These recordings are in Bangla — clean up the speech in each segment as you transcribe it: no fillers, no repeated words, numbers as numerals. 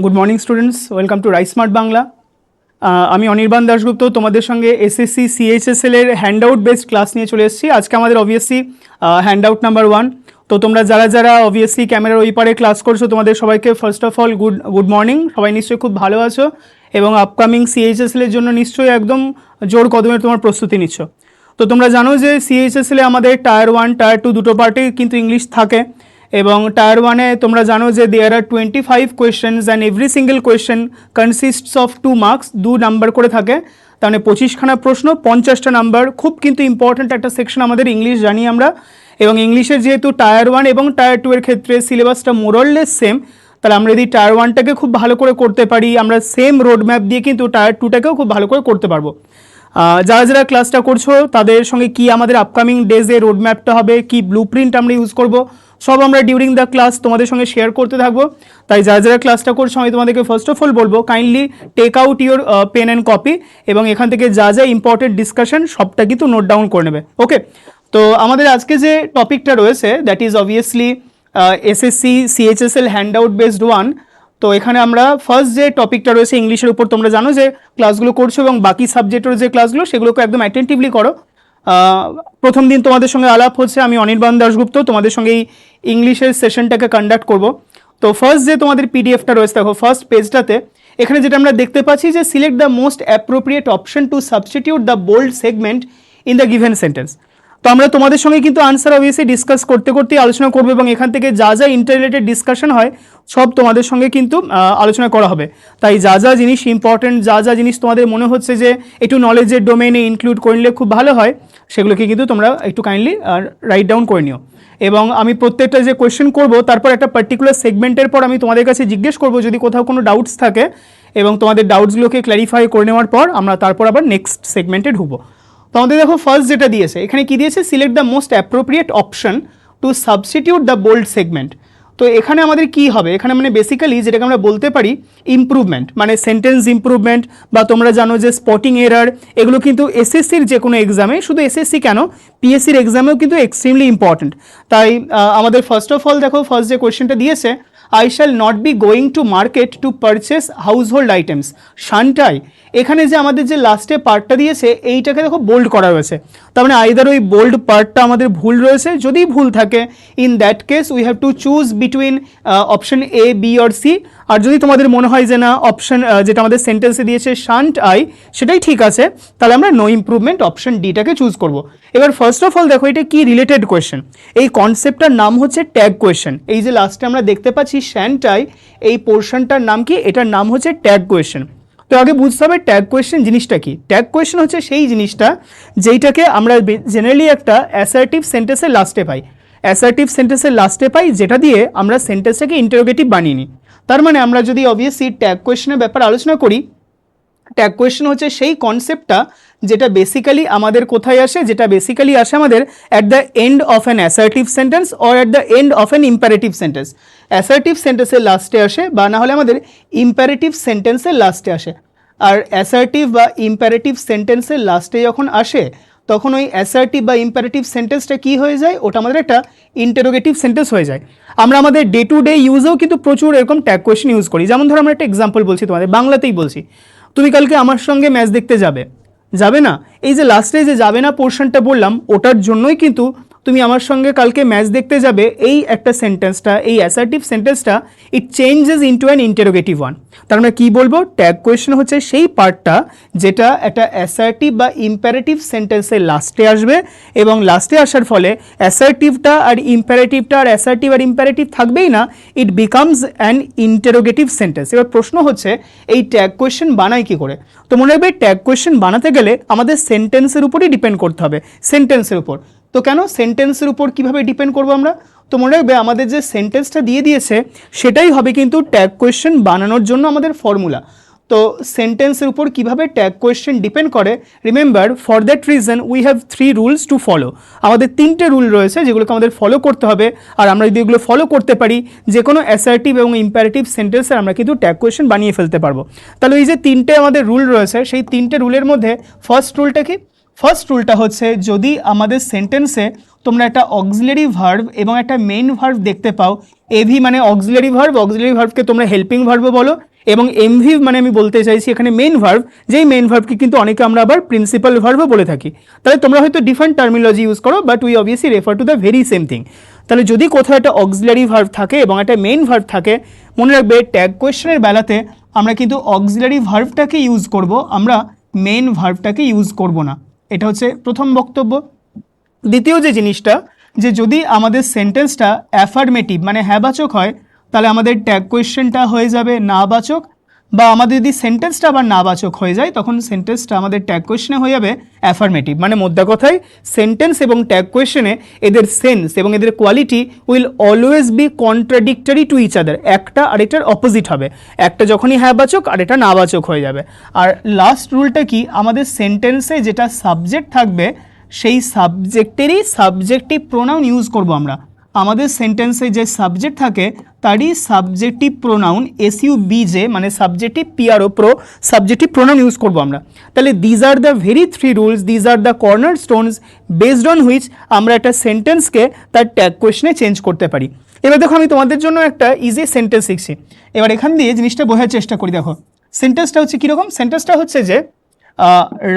Good morning students, welcome to rice smart Bangla. আমি অনির্বাণ দাশগুপ্ত তোমাদের সঙ্গে এসএসসি সিএইচএসএল এর হ্যান্ডআউট বেসড ক্লাস নিয়ে চলে এসেছি। আজকে আমাদের অবভিয়াসলি হ্যান্ডআউট নাম্বার 1। তো তোমরা যারা অবভিয়াসলি ক্যামেরার ওই পারে ক্লাস করছো তোমাদের সবাইকে first of all good morning. সবাই নিশ্চয়ই খুব ভালো আছো এবং আপকামিং সিএইচএসএল এর জন্য নিশ্চয়ই একদম জোর কদমে তোমার প্রস্তুতি নিচ্ছ। তো তোমরা জানো যে সিএইচএসএল এ আমাদের টায়ার 1 টায়ার 2 দুটো পার্টেই কিন্তু ইংলিশ থাকে এবং টায়ার 1-এ তোমরা জানো যে দেয়ার আর 25 questions and every single question consists of 2 marks, 2 number করে থাকে। তার মানে 25খানা প্রশ্ন, 50টা নাম্বার। খুব কিন্তু ইম্পর্ট্যান্ট একটা সেকশন আমাদের ইংলিশ, জানি আমরা। এবং ইংলিশের যেহেতু টায়ার 1 এবং টায়ার 2 এর ক্ষেত্রে সিলেবাসটা মোরলেস সেম, তাহলে আমরা যদি টায়ার 1টাকে খুব ভালো করে করতে পারি, আমরা সেম রোড ম্যাপ দিয়ে কিন্তু টায়ার 2টাকেও খুব ভালো করে করতে পারবো। যারা ক্লাসটা করছো তাদের সঙ্গে কি আমাদের আপকামিং ডেজে রোড ম্যাপটা হবে, কি ব্লু প্রিন্ট আমরা ইউজ করব, সব আমরা ডিউরিং দ্য ক্লাস তোমাদের সঙ্গে শেয়ার করতে থাকবো। তাই যারা ক্লাসটা করছো আমি তোমাদেরকে ফার্স্ট অফ অল বলবো, kindly take out your pen and copy এবং এখান থেকে যা ইম্পর্টেন্ট ডিসকাশন সবটা কিন্তু নোট ডাউন করে নেবে। ওকে, তো আমাদের আজকে যে টপিকটা রয়েছে that is obviously SSC CHSL handout based 1। তো এখানে আমরা ফার্স্ট যে টপিকটা রয়েছে ইংলিশের উপর, তোমরা জানো যে ক্লাসগুলো করছো এবং বাকি সাবজেক্টের যে ক্লাসগুলো সেগুলোকে একদম অ্যাটেন্টিভলি করো। প্রথম দিন তোমাদের সঙ্গে আলাপ হচ্ছে, আমি অনির্বাণ দাশগুপ্ত তোমাদের সঙ্গে এই ইংলিশের সেশনটাকে কন্ডাক্ট করব। তো ফার্স্ট যে তোমাদের পিডিএফটা রয়েছে দেখো, ফার্স্ট পেজটাতে এখানে যেটা আমরা দেখতে পাচ্ছি যে select the most appropriate option to substitute the bold segment in the given sentence. তো আমরা তোমাদের সঙ্গে কিন্তু আনসার অবভিয়াসলি ডিসকাস করতেই আলোচনা করবো এবং এখান থেকে যা ইন্টার রিলেটেড ডিসকাশন হয় সব তোমাদের সঙ্গে কিন্তু আলোচনা করা হবে। তাই যা জিনিস ইম্পর্টেন্ট, যা জিনিস তোমাদের মনে হচ্ছে যে একটু নলেজের ডোমেনে ইনক্লুড করে নিলে খুব ভালো হয়, সেগুলোকে কিন্তু তোমরা একটু কাইন্ডলি রাইট ডাউন করে নিও। এবং আমি প্রত্যেকটা যে কোয়েশ্চেন করবো তারপর একটা পার্টিকুলার সেগমেন্টের পর আমি তোমাদের কাছে জিজ্ঞেস করবো যদি কোথাও কোনো ডাউটস থাকে, এবং তোমাদের ডাউটসগুলোকে ক্ল্যারিফাই করে নেওয়ার পর আমরা তারপর আবার নেক্সট সেগমেন্টে ঢুকবো। তো আমাদের দেখো ফার্স্ট যেটা দিয়েছে এখানে কি দিয়েছে, select the most appropriate option to substitute the bold segment. তো এখানে আমাদের কি হবে, এখানে মানে বেসিক্যালি যেটাকে আমরা বলতে পারি ইমপ্রুভমেন্ট, মানে সেন্টেন্স ইমপ্রুভমেন্ট, বা তোমরা জানো যে স্পটিং এরার, এগুলো কিন্তু এসএসসির যে কোনো এক্সামে, শুধু এসএসসি কেন পিএসসির এক্সামেও কিন্তু এক্সট্রিমলি ইম্পর্টেন্ট। তাই আমাদের ফার্স্ট অফ অল দেখো ফার্স্ট যে কোয়েশ্চেনটা দিয়েছে, I shall not be going to market to purchase household items শান্টাই। এখানে যে আমাদের যে লাস্টে পার্টটা দিয়েছে এইটাকে দেখো বোল্ড করা রয়েছে, তার মানে আইদার ওই বোল্ড পার্টটা আমাদের ভুল রয়েছে, যদি ভুল থাকে in that case we have to choose between option A, B or C. আর যদি তোমাদের মনে হয় যে না অপশন যেটা আমাদের সেন্টেন্সে দিয়েছে শান্ট আই সেটাই ঠিক আছে, তাহলে আমরা নো ইমপ্রুভমেন্ট অপশন ডিটাকে চুজ করব। এবার ফার্স্ট অফ অল দেখো এটা কি রিলেটেড কোয়েশ্চেন, এই কনসেপ্টটার নাম হচ্ছে ট্যাগ কোয়েশ্চেন। এই যে লাস্টে আমরা দেখতে পাচ্ছি শান্ট আই, এই পোর্শনটার নাম কি, এটার নাম হচ্ছে ট্যাগ কোয়েশ্চেন। তো আগে বুঝতে হবে ট্যাগ কোয়েশ্চেন জিনিসটা কি। ট্যাগ কোয়েশ্চেন হচ্ছে সেই জিনিসটা যেইটাকে আমরা জেনারেলি একটা অ্যাসার্টিভ সেন্টেন্সের লাস্টে পাই, অ্যাসার্টিভ সেন্টেন্সের লাস্টে পাই, যেটা দিয়ে আমরা সেন্টেন্সটাকে ইন্টারোগেটিভ বানিয়ে নিই। তার মানে আমরা যদি অবভিয়াসলি ট্যাগ কোয়েশ্চেনের ব্যাপারে আলোচনা করি, ট্যাগ কোয়েশ্চেন হচ্ছে সেই কনসেপ্টটা যেটা বেসিক্যালি আমাদের কোথায় আসে, যেটা বেসিক্যালি আসে আমাদের at the end of an assertive sentence or at the end of an imperative sentence. Assertive সেন্টেন্সের লাস্টে আসে বা না হলে আমাদের ইম্পারেটিভ সেন্টেন্সের লাস্টে আসে। আর অ্যাসার্টিভ বা ইম্পারেটিভ সেন্টেন্সের লাস্টে যখন আসে তখন ওই অ্যাসার্টিভ বা ইম্পারেটিভ সেন্টেন্সটা কী হয়ে যায়, ওটা আমাদের একটা ইন্টারোগেটিভ সেন্টেন্স হয়ে যায়। আমরা আমাদের ডে টু ডে ইউজেও কিন্তু প্রচুর এরকম ট্যাগ কোয়েশ্চেন ইউজ করি। যেমন ধরো আমরা একটা এক্সাম্পল বলছি, তোমাদের বাংলাতেই বলছি, তুমি কালকে আমার সঙ্গে ম্যাচ দেখতে যাবে না, এই যে লাস্টে যে যাবে না পোর্শনটা বললাম ওটার জন্যই কিন্তু তুমি আমার সঙ্গে কালকে ম্যাচ দেখতে যাবে, এই একটা সেন্টেন্সটা, এই অ্যাসার্টিভ সেন্টেন্সটা ইট changes into an interrogative one. তার আমরা কী বলবো, ট্যাগ কোয়েশ্চেন হচ্ছে সেই পার্টটা যেটা একটা অ্যাসার্টিভ বা ইম্পারেটিভ সেন্টেন্সের লাস্টে আসবে এবং লাস্টে আসার ফলে অ্যাসার্টিভটা আর ইম্পারেটিভটা আর অ্যাসার্টিভ আর ইম্পারেটিভ থাকবেই না, it becomes an interrogative sentence. এবার প্রশ্ন হচ্ছে এই ট্যাগ কোয়েশ্চেন বানাই কী করে। তো মনে রাখবে ট্যাগ কোয়েশ্চেন বানাতে গেলে আমাদের সেন্টেন্সের উপরই ডিপেন্ড করতে হবে, সেন্টেন্সের উপর। তো কেন সেন্টেন্সের উপর কীভাবে ডিপেন্ড করবো আমরা, তো মনে রাখবে আমাদের যে সেন্টেন্সটা দিয়ে দিয়েছে সেটাই হবে কিন্তু ট্যাগ কোয়েশ্চেন বানানোর জন্য আমাদের ফর্মুলা। তো সেন্টেন্সের উপর কীভাবে ট্যাগ কোয়েশ্চেন ডিপেন্ড করে, remember for that reason we have 3 rules to follow. আমাদের 3টে রুল রয়েছে যেগুলোকে আমাদের ফলো করতে হবে, আর আমরা যদি এগুলো ফলো করতে পারি যে কোনো অ্যাসার্টিভ এবং ইম্পারেটিভ সেন্টেন্সের আমরা কিন্তু ট্যাগ কোয়েশ্চেন বানিয়ে ফেলতে পারবো। তাহলে এই যে 3টে আমাদের রুল রয়েছে সেই 3টে রুলের মধ্যে ফার্স্ট রুলটা কি, ফার্স্ট রুলটা হচ্ছে যদি আমাদের সেন্টেন্সে তোমরা একটা অক্সিলারি ভার্ব এবং একটা মেইন ভার্ব দেখতে পাও, এভি মানে অক্সিলারি ভার্ব, অক্সিলারি ভার্বকে তোমরা হেল্পিং ভার্বও বলো, এবং এমভি মানে আমি বলতে চাইছি এখানে মেন ভার্ব, যেই মেন ভার্বকে কিন্তু অনেকে আমরা আবার প্রিন্সিপাল ভার্বও বলে থাকি। তাহলে তোমরা হয়তো ডিফারেন্ট টার্মিনোলজি ইউজ করো, but we obviously refer to the very same thing. তাহলে যদি কোথাও একটা অক্সিলারি ভার্ব থাকে এবং একটা মেন ভার্ব থাকে, মনে রাখবে ট্যাগ কোয়েশ্চেনের বেলাতে আমরা কিন্তু অক্সিলারি ভার্বটাকে ইউজ করব, আমরা মেন ভার্বটাকে ইউজ করব না। এটা হচ্ছে প্রথম বক্তব্য। দ্বিতীয় যে জিনিসটা, যে যদি আমাদের সেন্টেন্সটা অ্যাফার্মেটিভ মানে হ্যাঁবাচক হয়, তাহলে আমাদের ট্যাগ কোয়েশ্চেনটা হয়ে যাবে নাবাচক, বা আমাদের যদি সেন্টেন্সটা আবার নাবাচক হয়ে যায় তখন সেন্টেন্সটা আমাদের ট্যাগ কোয়েশ্চেনে হয়ে যাবে অ্যাফার্মেটিভ। মানে মোদ্দা কথায় সেন্টেন্স এবং ট্যাগ কোয়েশ্চেনে এদের সেন্স এবং এদের quality will always be contradictory to each other, একটা আরেকটার অপোজিট হবে, একটা যখনই হ্যাঁবাচক আর এটা নাবাচক হয়ে যাবে। আর লাস্ট রুলটা কি, আমাদের সেন্টেন্সে যেটা সাবজেক্ট থাকবে সেই সাবজেক্টেরই সাবজেক্টিভ প্রোনাউন ইউজ করব আমরা। আমাদের সেন্টেন্সে যে সাবজেক্ট থাকে তারই সাবজেক্টিভ প্রোনাউন এসইউবিজে মানে subjective PRO pro subjective pronoun use করব আমরা। তাহলে these are the very three rules, these are the corner Stones based on which আমরা একটা সেন্টেন্সকে তার ট্যাগ কোয়েশ্চনে চেঞ্জ করতে পারি। এবার দেখো আমি তোমাদের জন্য একটা ইজি সেন্টেন্স শিখছি, এবার এখান দিয়ে জিনিসটা বোঝার চেষ্টা করি। দেখো সেন্টেন্সটা হচ্ছে কীরকম, সেন্টেন্সটা হচ্ছে যে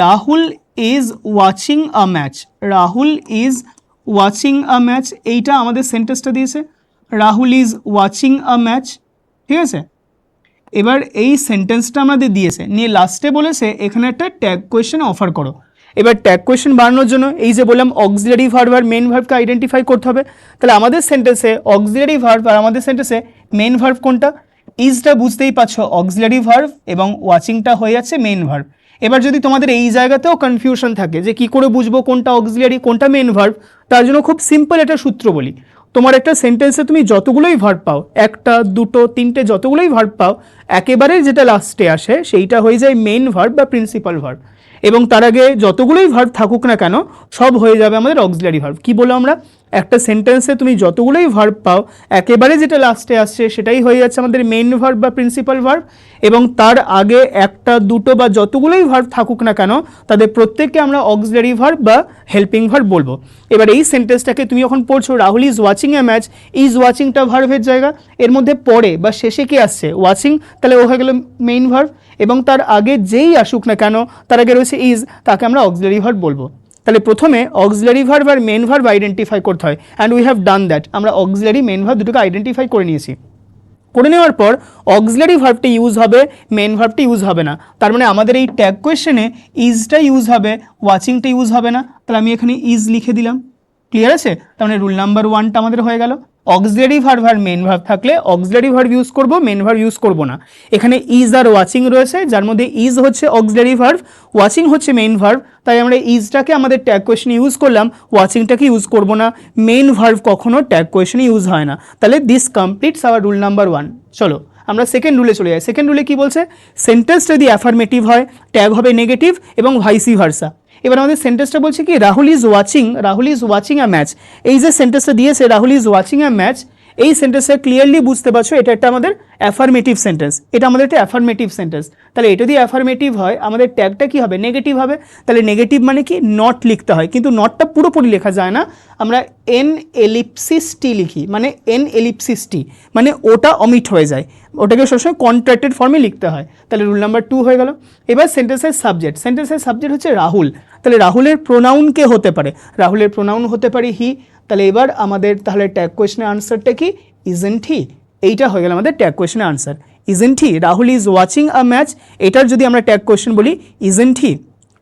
Rahul is watching a match, Rahul is watching a match, এইটা আমাদের সেন্টেন্সটা দিয়েছে, Rahul is watching a match, ঠিক আছে। এবার এই সেন্টেন্সটা আমাদের দিয়েছে, নিয়ে লাস্টে বলেছে এখানে একটা ট্যাগ কোয়েশ্চেন অফার করো। এবার ট্যাগ কোয়েশ্চেন বানানোর জন্য এই যে বললাম অক্সিলারি ভার্ব আর মেন ভার্বকে আইডেন্টিফাই করতে হবে। তাহলে আমাদের সেন্টেন্সে অক্সিলারি ভার্ব আর আমাদের সেন্টেন্সে মেন ভার্ব কোনটা, ইজটা বুঝতেই পারছো অক্সিলারি ভার্ব এবং ওয়াচিংটা হয়ে যাচ্ছে মেন ভার্ব। এবার যদি তোমাদের এই জায়গাতেও কনফিউশন থাকে যে কি করে বুঝবো কোনটা অক্সিলারি কোনটা মেন ভার্ব, তার জন্য খুব সিম্পল একটা সূত্র বলি। তোমার একটা সেন্টেন্সে তুমি যতগুলোই ভার্ব পাও, একটা দুটো তিনটে যতগুলোই ভার্ব পাও, একেবারে যেটা লাস্টে আসে সেইটা হয়ে যায় মেন ভার্ব বা প্রিন্সিপাল ভার্ব, এবং তার আগে যতগুলোই ভার্ব থাকুক না কেন সব হয়ে যাবে আমাদের অক্সিলারি ভার্ব। কি বলো আমরা, একটা সেন্টেন্সে তুমি যতগুলোই ভার্ব পাও একেবারে যেটা লাস্টে আসছে সেটাই হয়ে যাচ্ছে আমাদের মেন ভার্ব বা প্রিন্সিপাল ভার্ব, এবং তার আগে একটা দুটো বা যতগুলোই ভার্ব থাকুক না কেন তাদের প্রত্যেককে আমরা অক্সিলারি ভার্ব বা হেল্পিং ভার্ব বলবো। এবার এই সেন্টেন্সটাকে তুমি যখন পড়ছো Rahul is watching a match, is ওয়াচিংটা ভার্বের জায়গা, এর মধ্যে পরে বা শেষে কি আসছে ওয়াচিং, তাহলে ও হয়ে গেল মেইন ভার্ব, এবং তার আগে যেই আসুক না কেন তার আগে রয়েছে ইজ, তাকে আমরা অক্সিলারি ভার্ব বলবো। তাহলে প্রথমে অক্সিলারি ভার্ব আর মেন ভার্ব আইডেন্টিফাই করতে হয়, and we have done that, আমরা অক্সিলারি মেন ভার্ব দুটোকে আইডেন্টিফাই করে নিয়েছি। করে নেওয়ার পর অক্সিলারি ভার্বটি ইউজ হবে, মেন ভার্বটি ইউজ হবে না, তার মানে আমাদের এই ট্যাগ কোয়েশ্চেনে ইজটা ইউজ হবে, ওয়াচিংটা ইউজ হবে না। তাহলে আমি এখানে ইজ লিখে দিলাম, ক্লিয়ার আছে। তার মানে রুল নাম্বার 1টা আমাদের হয়ে গেল, অক্সিলারি ভার্ব আর মেন ভার্ব থাকলে অক্সিলারি ভার্ব ইউজ করব, মেন ভার্ব ইউজ করব না। এখানে ইজ আর ওয়াচিং রয়েছে, যার মধ্যে ইজ হচ্ছে অক্সিলারি ভার্ব, ওয়াচিং হচ্ছে মেন ভার্ব, তাই আমরা ইজটাকে আমাদের ট্যাগ কোয়েশ্চেনে ইউজ করলাম, ওয়াচিংটাকে ইউজ করব না। মেন ভার্ব কখনো ট্যাগ কোয়েশ্চেনে ইউজ হয় না। তাহলে this completes our rule number 1। চলো আমরা সেকেন্ড রুলে চলে যাই। সেকেন্ড রুলে কি বলছে, সেন্টেন্স যদি অ্যাফার্মেটিভ হয় ট্যাগ হবে নেগেটিভ এবং ভাইসি ভার্সা। এবার আমাদের সেন্টেন্সটা বলছে কি Rahul is watching a match, এই যে সেন্টেন্সটা দিয়েছে Rahul is watching a match, এই সেন্টেন্সটা ক্লিয়ারলি বুঝতে পারছো এটা একটা আমাদের অ্যাফার্মেটিভ সেন্টেন্স, এটা আমাদের একটা অ্যাফার্মেটিভ সেন্টেন্স। তাহলে এটা যদি অ্যাফার্মেটিভ হয় আমাদের ট্যাগটা কি হবে নেগেটিভ হবে। তাহলে নেগেটিভ মানে কি নট লিখতে হয়, কিন্তু নটটা পুরোপুরি লেখা যায় না, আমরা এন এলিপসিস টি লিখি, মানে এন এলিপসিস টি মানে ওটা অমিট হয়ে যায়, ওটাকে সবসময় কন্ট্রাক্টেড ফর্মে লিখতে হয়। তাহলে রুল নাম্বার 2 হয়ে গেল। এবার সেন্টেন্সের সাবজেক্ট হচ্ছে রাহুল, তাহলে রাহুলের প্রোনাউন কে হতে পারে, রাহুলের প্রোনাউন হতে পারে হি। তাহলে এবার আমাদের তাহলে ট্যাগ কোয়েশ্চেনের আনসারটা কি, ইজেন্ট হি, এইটা হয়ে গেল আমাদের ট্যাগ কোয়েশ্চেনের answer, isn't he. Rahul is watching a match, এটার যদি আমরা ট্যাগ কোয়েশ্চেন বলি ইজেন্ট হি।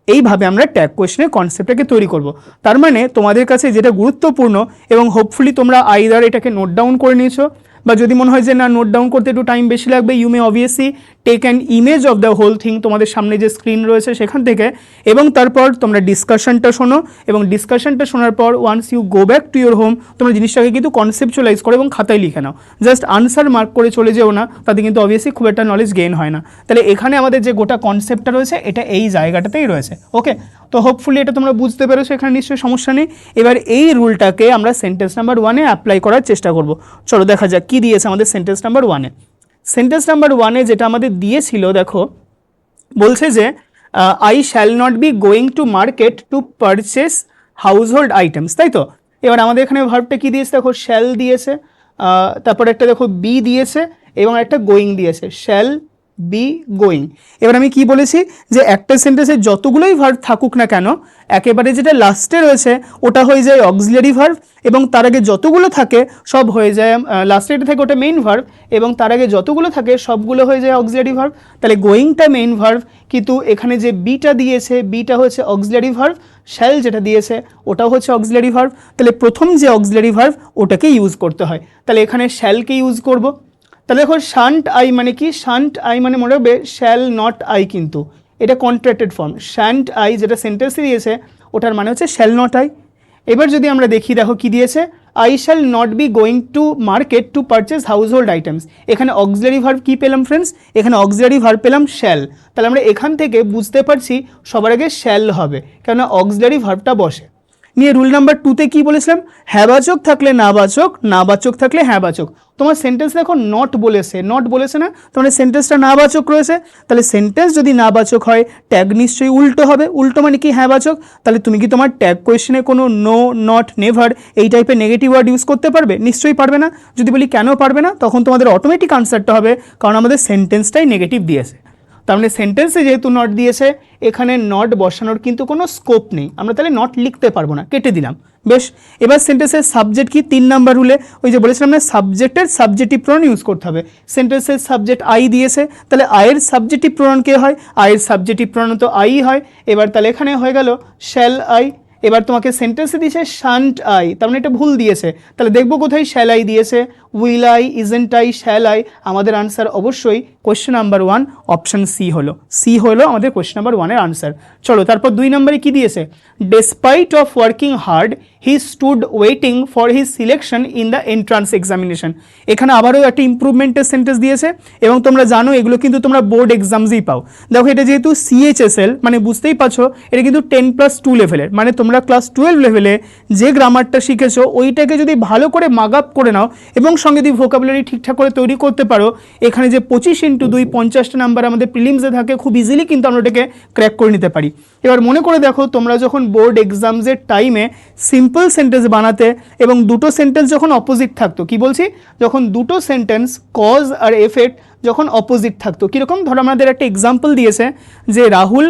এইভাবে আমরা ট্যাগ কোয়েশ্চেনের কনসেপ্টটাকে তৈরি করব। তার মানে তোমাদের কাছে যেটা গুরুত্বপূর্ণ, এবং হোপফুলি তোমরা আইদার এটাকে নোট ডাউন করে নিয়েছো, বা যদি মনে হয় যে না নোট ডাউন করতে একটু টাইম বেশি লাগবে, you may obviously take an image of the whole thing, তোমাদের সামনে যে স্ক্রিন রয়েছে সেখান থেকে, এবং তারপর তোমরা ডিসকাশনটা শোনো, এবং ডিসকাশনটা শোনার পর once you go back to your home তোমরা জিনিসটাকে কিন্তু কনসেপচুয়ালাইজ করো এবং খাতায় লিখে নাও, জাস্ট আনসার মার্ক করে চলে যেও না, তাতে কিন্তু অবভিয়াসলি খুব একটা নলেজ গেইন হয় না। তাহলে এখানে আমাদের যে গোটা কনসেপ্টটা রয়েছে এটা এই জায়গাটাতেই রয়েছে, ওকে। তো হোপফুলি এটা তোমরা বুঝতে পেরেছো, এখানে নিশ্চয়ই সমস্যা নেই। এবার এই রুলটাকে আমরা সেন্টেন্স নাম্বার 1-এ অ্যাপ্লাই করার চেষ্টা করব। চলো দেখা যাক কি দিয়েছে আমাদের সেন্টেন্স নাম্বার 1-এ। সেন্টেন্স নাম্বার 1-এ যেটা আমাদের দিয়েছিল দেখো, বলছে যে I shall not be going to market to purchase household items, তাই তো। এবার আমাদের এখানে ভার্বটা কি দিয়েছে দেখো, শ্যাল দিয়েছে, তারপর একটা দেখো বি দিয়েছে এবং একটা গোয়িং দিয়েছে, শ্যাল বি গোয়িং। এবার আমি কি বলেছি যে একটা সেন্টেন্সে যতগুলোই ভার্ব থাকুক না কেন একেবারে যেটা লাস্টে রয়েছে ওটা হয়ে যায় অক্সিলারি ভার্ব এবং তার আগে যতগুলো থাকে সব হয়ে যায় লাস্টে এটা থাকে ওটা মেইন ভার্ব এবং তার আগে যতগুলো থাকে সবগুলো হয়ে যায় অক্সিলারি ভার্ব। তাহলে গোয়িংটা মেইন ভার্ব কিন্তু এখানে যে বিটা দিয়েছে বিটা হচ্ছে অক্সিলারি ভার্ব, শ্যাল যেটা দিয়েছে ওটাও হচ্ছে অক্সিলারি ভার্ব। তাহলে প্রথম যে অক্সিলারি ভার্ব ওটাকে ইউজ করতে হয়, তাহলে এখানে শ্যালকে ইউজ করব। তাহলে দেখো শান্ট আই মানে কি, শান্ট আই মানে মনে রাখবে শ্যাল নট আই, কিন্তু এটা কন্ট্রাক্টেড ফর্ম। শ্যান্ট আই যেটা সেন্টেন্সে দিয়েছে ওটার মানে হচ্ছে শ্যাল নট আই। এবার যদি আমরা দেখি দেখো কি দিয়েছে, I shall not be going to market to purchase house hold items. এখানে অক্সিলারি ভার্ব কি পেলাম ফ্রেন্ডস, এখানে অক্সিলারি ভার্ব পেলাম শ্যাল। তাহলে আমরা এখান থেকে বুঝতে পারছি সবার আগে শ্যাল হবে কেননা অক্সিলারি ভার্বটা বসে। নিয়ে রুল নাম্বার 2তে কি বলেছিলাম, হ্যাঁবাচক থাকলে নাবাচক, নাবাচক থাকলে হ্যাঁবাচক। তোমার সেন্টেন্স দেখো নট বলেছে, নট বলেছে না, তোমার সেন্টেন্সটা নাবাচক রয়েছে। তাহলে সেন্টেন্স যদি নাবাচক হয় ট্যাগ নিশ্চয়ই উল্টো হবে, উল্টো মানে কি হ্যাঁবাচক। তাহলে তুমি কি তোমার ট্যাগ কোয়েশ্চেনে কোনো নো, নট, নেভার এই টাইপের নেগেটিভ ওয়ার্ড ইউজ করতে পারবে? নিশ্চয়ই পারবে না। যদি বলি কেন পারবে না, তখন তোমাদের অটোমেটিক আনসারটা হবে কারণ আমাদের সেন্টেন্সটাই নেগেটিভ দিয়েছে। তার মানে সেন্টেন্সে যেহেতু নট দিয়েছে এখানে নট বসানোর কিন্তু কোনো স্কোপ নেই, আমরা তাহলে নট লিখতে পারবো না, কেটে দিলাম। বেশ, এবার সেন্টেন্সের সাবজেক্ট কি, 3 নাম্বার রুলে ওই যে বলেছিলাম না সাবজেক্টের সাবজেক্টিভ প্রোনাউন ইউজ করতে হবে। সেন্টেন্সের সাবজেক্ট আই দিয়েছে, তাহলে আয়ের সাবজেক্টিভ প্রোনাউন কে হয়, আয়ের সাবজেক্টিভ প্রোনাউন তো আই হয়। এবার তাহলে এখানে হয়ে গেল শ্যাল আই। এবার তোমাকে সেন্টেন্সে দিয়েছে শান্ট আই, তার মানে এটা ভুল দিয়েছে। তাহলে দেখবো কোথায় শ্যাল আই দিয়েছে, will I, isn't I, shall I. আমাদের আনসার অবশ্যই কোয়েশ্চেন নাম্বার 1 অপশন সি হলো, সি হলো আমাদের কোয়েশ্চেন নাম্বার 1 এর আনসার। চলো তারপর 2 নম্বরে কি দিয়েছে, despite of working hard he stood waiting for his selection in the entrance examination. এখানে আবারও একটা ইম্প্রুভমেন্টের সেন্টেন্স দিয়েছে এবং তোমরা জানো এগুলো কিন্তু তোমরা বোর্ড এক্সামসেই পাও। দেখো এটা যেহেতু সিএইচএসএল মানে বুঝতেই পারছো এটা কিন্তু 10+2 লেভেলের, মানে তোমরা ক্লাস 12 লেভেলে যে গ্রামারটা শিখেছো ওইটাকে যদি ভালো করে মাগ আপ করে নাও এবং সঙ্গে যদি ভোকাবুলারি ঠিকঠাক করে তৈরি করতে পারো, এখানে যে 25x2 50টা নাম্বার আমাদের প্রিলিমসে থাকে খুব ইজিলি কিন্তু আমরা এটাকে ক্র্যাক করে নিতে পারি। এবার মনে করে দেখো তোমরা যখন বোর্ড এক্সামসের টাইমে সিম্পল সেন্টেন্স বানাতে এবং দুটো সেন্টেন্স যখন অপোজিট থাকতো, কি বলছি, যখন দুটো সেন্টেন্স কজ আর এফেক্ট যখন অপোজিট থাকতো, কীরকম, ধরো আমাদের একটা এক্সাম্পল দিয়েছে যে রাহুল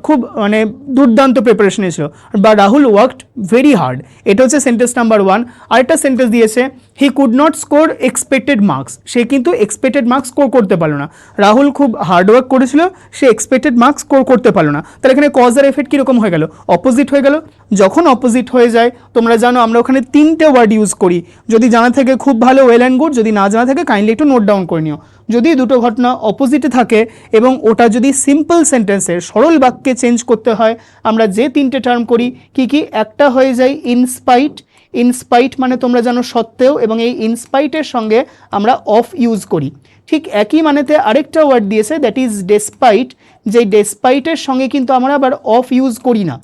খুব মানে দুর্দান্ত প্রিপারেশন ছিল বা রাহুল ওয়ার্কড ভেরি হার্ড, এটা হচ্ছে সেন্টেন্স নাম্বার 1। আরেকটা সেন্টেন্স দিয়েছে he could not score expected marks, সে কিন্তু এক্সপেক্টেড মার্কস স্কোর করতে পারলো না। রাহুল খুব হার্ড ওয়ার্ক করেছিল, সে এক্সপেক্টেড মার্কস স্কোর করতে পারলো না। তাহলে এখানে কজ আর এফেক্ট কীরকম হয়ে গেল, অপোজিট হয়ে গেল। যখন অপোজিট হয়ে যায় তোমরা জানো আমরা ওখানে 3টে ওয়ার্ড ইউজ করি, যদি জানা থাকে খুব ভালো, ওয়েল অ্যান্ড গুড, যদি না জানা থাকে কাইন্ডলি একটু নোট ডাউন করে নিও। যদি দুটো ঘটনা অপোজিটে থাকে এবং ওটা যদি সিম্পল সেন্টেন্সের সরল বাক্যে চেঞ্জ করতে হয় আমরা যে 3টে টার্ম করি কি কি, একটা হয়ে যায় ইনস্পাইট, ইনস্পাইট মানে তোমরা জানো সত্ত্বেও, এবং এই ইনস্পাইটের সঙ্গে আমরা অফ ইউজ করি। ঠিক একই মানেতে আরেকটা ওয়ার্ড দিয়েছে দ্যাট ইজ ডেসপাইট, যে ডেসপাইটের সঙ্গে কিন্তু আমরা আবার অফ ইউজ করি না।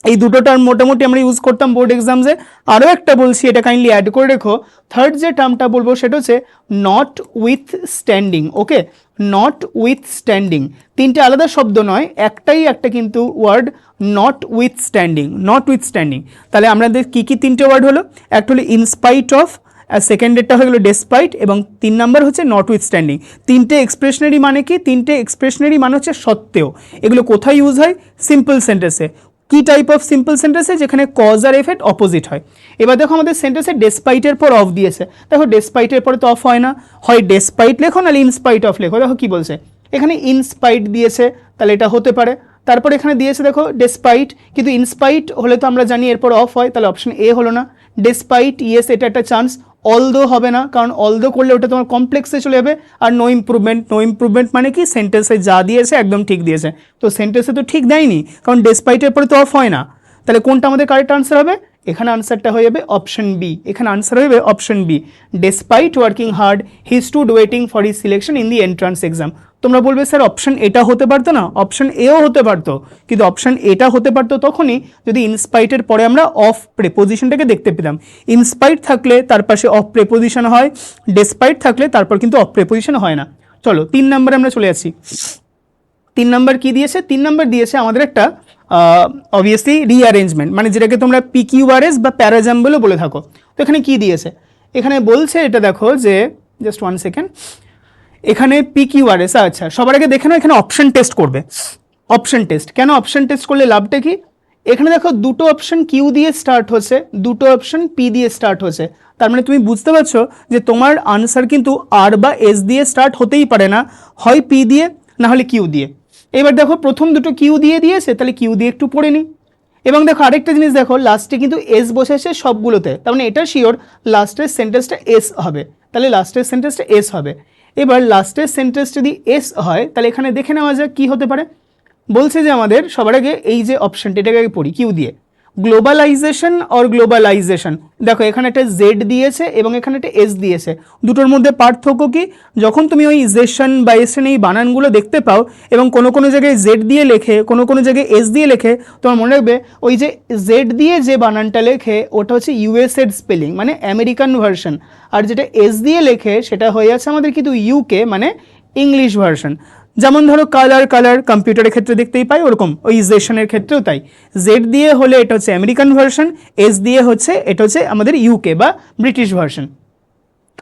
এই দুটো টার্ম মোটামুটি আমরা ইউজ করতাম বোর্ড এক্সামসে। আরও একটা বলছি, এটা কাইন্ডলি অ্যাড করে রেখো, থার্ড যে টার্মটা বলবো সেটা হচ্ছে notwithstanding. Okay, notwithstanding 3টে আলাদা শব্দ নয়, একটাই একটা কিন্তু word, notwithstanding, notwithstanding. তাহলে আমাদের কী কী 3টে ওয়ার্ড হলো, একটা হলো ইনস্পাইট অফ, আর সেকেন্ডেরটা হয়ে গেলো ডেসপাইট, এবং 3 নাম্বার হচ্ছে নট উইথ স্ট্যান্ডিং। 3টে এক্সপ্রেশনারি মানে কি, 3টে এক্সপ্রেশনারি মানে হচ্ছে সত্ত্বেও। এগুলো কোথায় ইউজ হয়, সিম্পল সেন্টেন্সে। কি টাইপ অফ সিম্পল সেন্টেন্সে, যেখানে কজ আর এফেক্ট অপোজিট হয়। এবার দেখো আমাদের সেন্টেন্সে ডেসপাইটের পর অফ দিয়েছে, দেখো ডেসপাইটের পরে তো অফ হয় না, হয় ডেসপাইট লেখো নাহলে ইনস্পাইট অফ লেখো। দেখো কি বলছে, এখানে ইনস্পাইট দিয়েছে তাহলে এটা হতে পারে। তারপর এখানে দিয়েছে দেখো ডেসপাইট, কিন্তু ইনস্পাইট হলে তো আমরা জানি এরপর অফ হয়, তাহলে অপশন এ হলো না। ডেসপাইট ইয়েস, এটা একটা চান্স। অলদো হবে না, কারণ অলদো করলে ওটা তোমার কমপ্লেক্সে চলে যাবে। আর নো ইমপ্রুভমেন্ট, নো ইমপ্রুভমেন্ট মানে কি, সেন্টেন্সে যা দিয়েছে একদম ঠিক দিয়েছে, তো সেন্টেন্সে তো ঠিক দেয়নি কারণ ডেসপাইটের পরে তো অফ হয় না। তাহলে কোনটা আমাদের কারেক্ট আনসার হবে, এখানে আনসারটা হয়ে যাবে অপশন বি, এখানে আনসার হয়ে যাবে option B. Despite working hard he stood waiting for his selection in the entrance exam. তোমরা বলবে স্যার অপশন এটা হতে পারতো না, অপশন এও হতে পারতো, কিন্তু অপশন এটা হতে পারতো তখনই যদি ইনস্পাইটের পরে আমরা অফ প্রেপোজিশনটাকে দেখতে পেতাম। ইনস্পাইট থাকলে তার পাশে অফ প্রেপোজিশন হয়, ডেসপাইট থাকলে তারপর কিন্তু অফ প্রেপোজিশন হয় না। চলো 3 নম্বরে আমরা চলে আসি। 3 নম্বর কি দিয়েছে, 3 নম্বর দিয়েছে আমাদের একটা অবভিয়াসলি রিঅ্যারেঞ্জমেন্ট, মানে যেটাকে তোমরা পিকিউআরএস বা প্যারাজাম বলে বলে থাকো। তো এখানে কি দিয়েছে, এখানে বলছে এটা দেখো যে জাস্ট 1 সেকেন্ড, এখানে PQRS, আচ্ছা সবার আগে দেখে নাও এখানে অপশন টেস্ট করবে। অপশন টেস্ট কেন অপশন টেস্ট করলে লাভটা কি? এখানে দেখো দুটো অপশন কিউ দিয়ে স্টার্ট হচ্ছে, দুটো অপশন পি দিয়ে স্টার্ট হচ্ছে, তার মানে তুমি বুঝতে পারছো যে তোমার আনসার কিন্তু আর বা এস দিয়ে স্টার্ট হতেই পারে না, হয় পি দিয়ে না হলে কিউ দিয়ে। এবার দেখো প্রথম দুটো কিউ দিয়ে দিয়েছে, তাহলে কিউ দিয়ে একটু পড়ে নিই। এবং দেখো আরেকটা জিনিস দেখো, লাস্টে কিন্তু এস বসেছে সবগুলোতে, তার মানে এটা শিওর লাস্টের সেন্টেন্সটা এস হবে, তাহলে লাস্টের সেন্টেন্সটা এস হবে। এবার লাস্টের সেন্টেন্স যদি এস হয় তাহলে এখানে দেখে নেওয়া যাক কি হতে পারে। বলছে যে আমাদের সবার আগে এই যে অপশনটা এটাকে আগে পড়ি, কিউ দিয়ে গ্লোবালাইজেশন অর গ্লোবালাইজেশন। দেখো এখানে একটা জেড দিয়েছে এবং এখানে একটা এস দিয়েছে, দুটোর মধ্যে পার্থক্য কি? যখন তুমি ওই জেশন বা এসেন এই বানানগুলো দেখতে পাও এবং কোনো কোনো জায়গায় জেড দিয়ে লেখে, কোনো কোনো জায়গায় এস দিয়ে লেখে, তোমার মনে রাখবে ওই যে জেড দিয়ে যে বানানটা লেখে ওটা হচ্ছে ইউএসএর স্পেলিং মানে আমেরিকান ভার্সন, আর যেটা এস দিয়ে লেখে সেটা হয়ে যাচ্ছে আমাদের কিন্তু ইউকে মানে ইংলিশ ভার্সন। যেমন ধরো কালার, কালার কম্পিউটারের ক্ষেত্রে দেখতেই পাই, ওরকম ওই জেশনের ক্ষেত্রেও তাই, জেড দিয়ে হলে এটা হচ্ছে আমেরিকান ভার্সন, এস দিয়ে হচ্ছে এটা হচ্ছে আমাদের ইউকে বা ব্রিটিশ ভার্সন।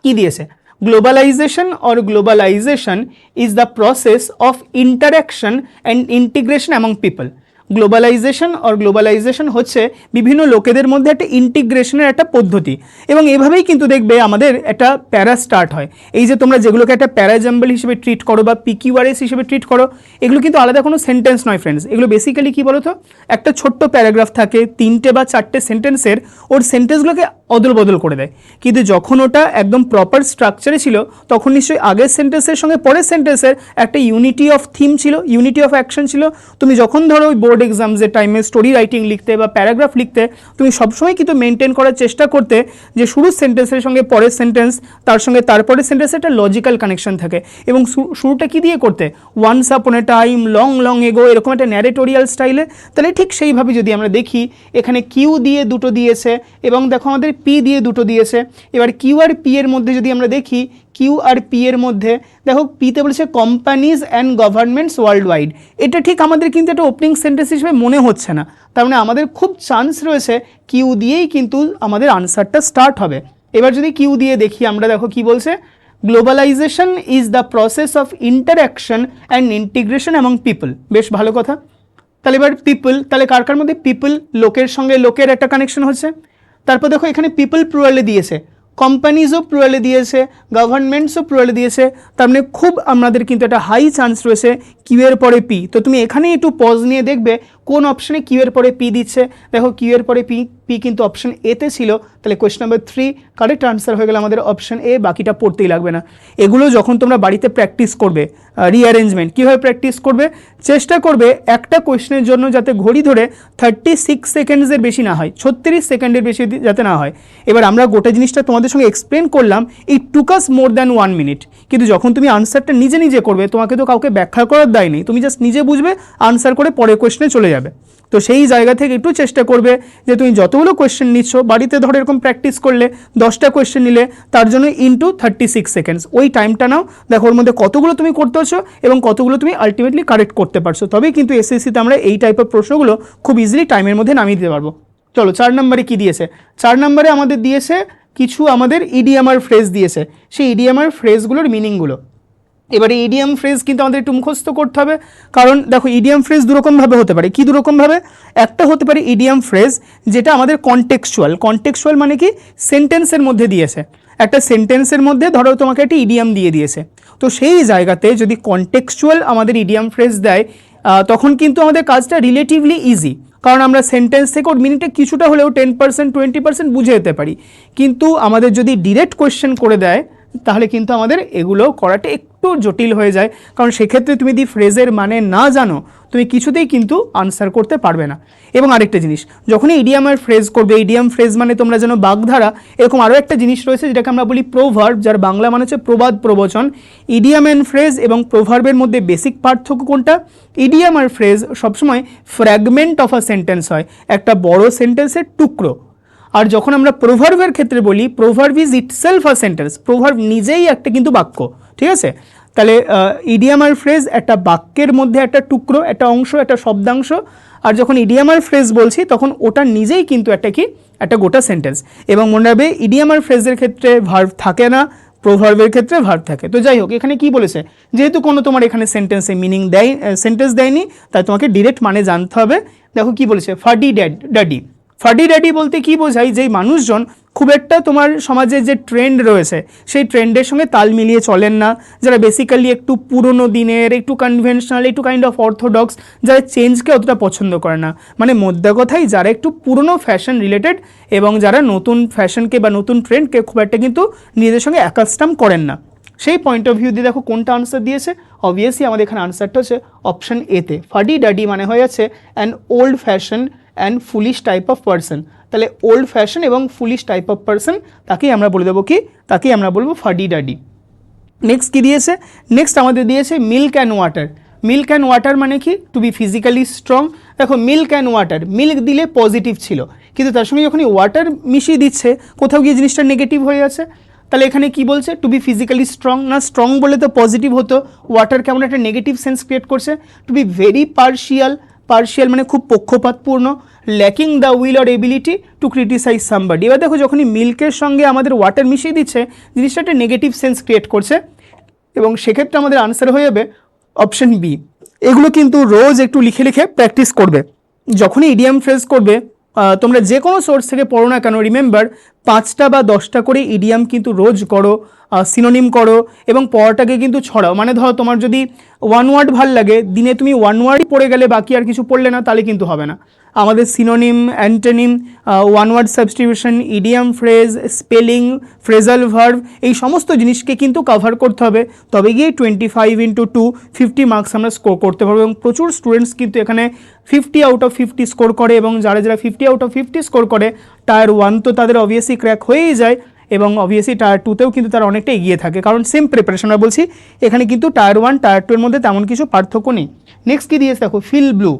কি দিয়েছে? Globalisation or globalisation is the process of interaction and integration among people. Globalisation or globalisation হচ্ছে বিভিন্ন লোকেদের মধ্যে একটা ইন্টিগ্রেশনের একটা পদ্ধতি, এবং এভাবেই কিন্তু দেখবে আমাদের একটা প্যারা স্টার্ট হয়। এই যে তোমরা যেগুলোকে একটা প্যারাজাম্বল হিসেবে ট্রিট করো বা PQRS হিসেবে ট্রিট করো, এগুলো কিন্তু আলাদা কোনো সেন্টেন্স নয় ফ্রেন্ডস, এগুলো বেসিক্যালি কী বলো তো, একটা ছোট্ট প্যারাগ্রাফ থাকে 3টে বা 4টে সেন্টেন্সের, ওর সেন্টেন্সগুলোকে অদল বদল করে দেয়। কিন্তু যখন ওটা একদম প্রপার স্ট্রাকচারে ছিল তখন নিশ্চয়ই আগের সেন্টেন্সের সঙ্গে পরের সেন্টেন্সের একটা ইউনিটি অফ থিম ছিল, ইউনিটি অফ অ্যাকশন ছিল। তুমি যখন ধরো ওই বোর্ড এক্সামসের টাইমে স্টোরি রাইটিং লিখতে বা প্যারাগ্রাফ লিখতে, তুমি সবসময় কিন্তু মেনটেন করার চেষ্টা করতে যে শুরুর সেন্টেন্সের সঙ্গে পরের সেন্টেন্স, তার সঙ্গে তারপরের সেন্টেন্সের একটা লজিক্যাল কানেকশন থাকে, এবং শুরুটা কি দিয়ে করতে, ওয়ান্স আপন এ টাইম, লং লং এগো, এরকম একটা ন্যারেটোরিয়াল স্টাইলে। তাহলে ঠিক সেইভাবে যদি আমরা দেখি, এখানে কিউ দিয়ে দুটো দিয়েছে এবং দেখো আমাদের পি দিয়ে দুটো দিয়েছে। এবার কিউ আর পি এর মধ্যে যদি আমরা দেখি, কিউ আর পি এর মধ্যে দেখো পিতে বলেছে companies and governments worldwide, এটা ঠিক আমাদের কিন্তু একটা ওপেনিং সেন্টেন্স হিসেবে মনে হচ্ছে না, তার মানে আমাদের খুব চান্স রয়েছে কিউ দিয়েই কিন্তু আমাদের আনসারটা স্টার্ট হবে। এবার যদি কিউ দিয়ে দেখি আমরা, দেখো কি বলছে, globalisation is the process of interaction and integration among people. বেশ ভালো কথা। তাহলে এবার পিপল, তাহলে কার কার মধ্যে পিপল, লোকের সঙ্গে লোকের একটা কানেকশন হচ্ছে। তারপর দেখো এখানে পিপল প্লুরালে দিয়েছে, কোম্পানিজও প্লুরালে দিয়েছে, গভর্নমেন্টসও প্লুরালে দিয়েছে, তার মানে খুব আমাদের কিন্তু একটা হাই চান্স রয়েছে কিউ এর পরে পি। তো তুমি এখানেই একটু পজ নিয়ে দেখবে কোন অপশনে কিউ এর পরে পি দিচ্ছে। দেখো কিউ এর পরে পি কিন্তু অপশন এতে ছিল, তাহলে কোয়েশ্চন নাম্বার 3 কারেক্ট আনসার হয়ে গেল আমাদের অপশন এ, বাকিটা পড়তেই লাগবে না। এগুলো যখন তোমরা বাড়িতে প্র্যাকটিস করবে, রিঅ্যারেঞ্জমেন্ট কীভাবে প্র্যাকটিস করবে, চেষ্টা করবে একটা কোয়েশ্চেনের জন্য যাতে ঘড়ি ধরে 36 সেকেন্ডসের বেশি না হয়, 36 সেকেন্ডের বেশি যাতে না হয়। এবার আমরা গোটা জিনিসটা তোমাদের সঙ্গে এক্সপ্লেন করলাম, ইট টুক আস মোর দ্যান 1 মিনিট, কিন্তু যখন তুমি আনসারটা নিজে নিজে করবে, তোমাকে তো কাউকে ব্যাখ্যা করার দায় নেই, তুমি জাস্ট নিজে বুঝবে, আনসার করে পরের কোয়েশ্চেনে চলে যাবে। তো সেই জায়গা থেকে একটু চেষ্টা করবে যে তুমি যতগুলো কোয়েশ্চেন নিচ্ছ বাড়িতে ধরো এরকম প্র্যাকটিস করলে 10টা কোয়েশ্চেন নিলে তার জন্য ইনটু 36 সেকেন্ডস, ওই টাইমটা নাও, দেখো ওর মধ্যে কতগুলো তুমি করতে পারছো এবং কতগুলো তুমি আলটিমেটলি কারেক্ট করতে পারছো, তবেই কিন্তু এসএসসিতে আমরা এই টাইপের প্রশ্নগুলো খুব ইজিলি টাইমের মধ্যে নামিয়ে দিতে পারবো। চলো 4 নম্বরে কি দিয়েছে, 4 নম্বরে আমাদের দিয়েছে কিছু আমাদের ইডিয়ামার ফ্রেজ দিয়েছে, সেই ইডিয়ামার ফ্রেজগুলোর মিনিংগুলো। এবারে ইডিয়াম ফ্রেজ কিন্তু আমাদের একটু মুখস্থ করতে হবে, কারণ দেখো ইডিয়াম ফ্রেজ দুরকমভাবে হতে পারে। কি দুরকমভাবে? একটা হতে পারে ইডিয়াম ফ্রেজ যেটা আমাদের কনটেক্সচুয়াল, কনটেক্সচুয়াল মানে কি, সেন্টেন্সের মধ্যে দিয়েছে, একটা সেন্টেন্সের মধ্যে ধরো তোমাকে একটা ইডিয়াম দিয়ে দিয়েছে, তো সেই জায়গাতে যদি কনটেক্সচুয়াল আমাদের ইডিয়াম ফ্রেজ দেয় তখন কিন্তু আমাদের কাজটা রিলেটিভলি ইজি, কারণ আমরা সেন্টেন্স থেকে ওর মিনিটে কিছুটা হলেও 10% 20% বুঝে যেতে পারি। কিন্তু আমাদের যদি ডিরেক্ট কোয়েশ্চেন করে দেয় তাহলে কিন্তু আমাদের এগুলো করাটা একটু জটিল হয়ে যায়, কারণ সেক্ষেত্রে তুমি যদি ফ্রেজের মানে না জানো তুমি কিছুতেই কিন্তু আনসার করতে পারবে না। এবং আরেকটা জিনিস, যখনই ইডিয়ামের ফ্রেজ করবে, ইডিয়াম ফ্রেজ মানে তোমরা যেন বাগধারা, এরকম আরও একটা জিনিস রয়েছে যেটাকে আমরা বলি প্রোভার্ব, যার বাংলা মানে হচ্ছে প্রবাদ প্রবচন। ইডিয়াম অ্যান্ড ফ্রেজ এবং প্রোভার্বের মধ্যে বেসিক পার্থক্য কোনটা? ইডিয়াম আর ফ্রেজ সবসময় ফ্র্যাগমেন্ট অফ আ সেন্টেন্স হয়, একটা বড় সেন্টেন্সের টুকরো। আর যখন আমরা প্রোভার্বের ক্ষেত্রে বলি, proverb is itself a sentence, proverb নিজেই একটা কিন্তু বাক্য, ঠিক আছে? তাহলে ইডিয়াম আর ফ্রেজ একটা বাক্যের মধ্যে একটা টুকরো, একটা অংশ, একটা শব্দাংশ, আর যখন ইডিয়াম আর ফ্রেজ বলছি তখন ওটা নিজেই কিন্তু একটা কি, একটা গোটা সেন্টেন্স। এবং মনে রাখবে ইডিয়াম আর ফ্রেজের ক্ষেত্রে ভার্ব থাকে না, প্রভার্বের ক্ষেত্রে ভার্ব থাকে। তো যাই হোক, এখানে কি বলেছে, যেহেতু কোনো তোমার এখানে সেন্টেন্সে মিনিং দেয়, সেন্টেন্স দেয়নি, তাই তোমাকে ডিরেক্ট মানে জানতে হবে। দেখো কি বলেছে, ফাডি ড্যাডি। ফাডি ড্যাডি বলতে কি বোঝায়, যেই মানুষজন খুব একটা তোমার সমাজে যে ট্রেন্ড রয়েছে সেই ট্রেন্ডের সঙ্গে তাল মিলিয়ে চলেন না, যারা বেসিক্যালি একটু পুরনো দিনের, একটু কনভেনশনাল, একটু কাইন্ড অফ অর্থোডক্স, যারা চেঞ্জকে অতটা পছন্দ করে না, মানে মধ্যে কথাই যারা একটু পুরনো ফ্যাশন রিলেটেড এবং যারা নতুন ফ্যাশনকে বা নতুন ট্রেন্ডকে খুব একটা কিন্তু নিজেদের সঙ্গে অ্যাকাস্টাম করেন না। সেই পয়েন্ট অফ ভিউ দিয়ে দেখো কোনটা আনসার দিয়েছে। অবভিয়াসলি আমাদের এখানে আনসারটা হচ্ছে অপশন এতে। ফাডি ডাডি মানে হয়ে যাচ্ছে an old fashion and foolish type of person. তাহলে ওল্ড ফ্যাশন এবং ফুলিশ টাইপ অফ পার্সন, তাকেই আমরা বলে দেবো কি, তাকেই আমরা বলবো ফাডি ডাডি। নেক্সট কী দিয়েছে, নেক্সট আমাদের দিয়েছে milk and water. Milk and water মানে কি, টু বি ফিজিক্যালি স্ট্রং। দেখো মিল্ক অ্যান্ড ওয়াটার, মিল্ক দিলে পজিটিভ ছিল, কিন্তু তার সঙ্গে যখনই ওয়াটার মিশিয়ে দিচ্ছে কোথাও গিয়ে জিনিসটা নেগেটিভ হয়ে যাচ্ছে। তাহলে এখানে কি বলছে, টু বি ফিজিক্যালি স্ট্রং, না স্ট্রং বলে তো পজিটিভ হতো, ওয়াটার কেমন একটা নেগেটিভ সেন্স ক্রিয়েট করছে। To be very partial, partial মানে খুব পক্ষপাতপূর্ণ। Lacking the will or ability to criticise somebody. এবার দেখো যখনই মিল্কের সঙ্গে আমাদের ওয়াটার মিশিয়ে দিচ্ছে, জিনিসটা একটা নেগেটিভ সেন্স ক্রিয়েট করছে, এবং সেক্ষেত্রে আমাদের আনসার হয়ে যাবে অপশন বি। এগুলো কিন্তু রোজ একটু লিখে লিখে প্র্যাকটিস করবে। যখনই ইডিয়াম ফ্রেজ করবে, তোমরা যে কোনো সোর্স থেকে পড়ো না কেন, রিমেম্বার 5টা বা 10টা করে ইডিয়াম কিন্তু রোজ করো, সিনোনিম করো, এবং পড়াটাকে কিন্তু ছড়াও। মানে ধরো তোমার যদি ওয়ান ওয়ার্ড ভাল লাগে, দিনে তুমি ওয়ান ওয়ার্ডই পড়ে গেলে, বাকি আর কিছু পড়লে না, তাহলে কিন্তু হবে না। আমাদের synonym, antonym, one word substitution, idiom phrase, spelling, phrasal verb, এই সমস্ত জিনিসকে কিন্তু কভার করতে হবে, তবে গিয়ে 25 × 2 50 মার্কস আমরা স্কোর করতে পারবো। এবং প্রচুর স্টুডেন্টস কিন্তু এখানে 50 আউট অফ 50 স্কোর করে, এবং যারা যারা 50 আউট অফ 50 স্কোর করে, টায়ার 1 তো তাদের অবভিয়াসলি ক্র্যাক হয়েই যায়, এবং অবভিয়াসলি টায়ার 2তেও কিন্তু তারা অনেকটা এগিয়ে থাকে, কারণ সেম প্রিপারেশন আমরা বলছি। এখানে কিন্তু টায়ার 1 টায়ার 2 এর মধ্যে তেমন কিছু পার্থক্য নেই। নেক্সট কি দিয়েছে দেখো, ফিল ব্লু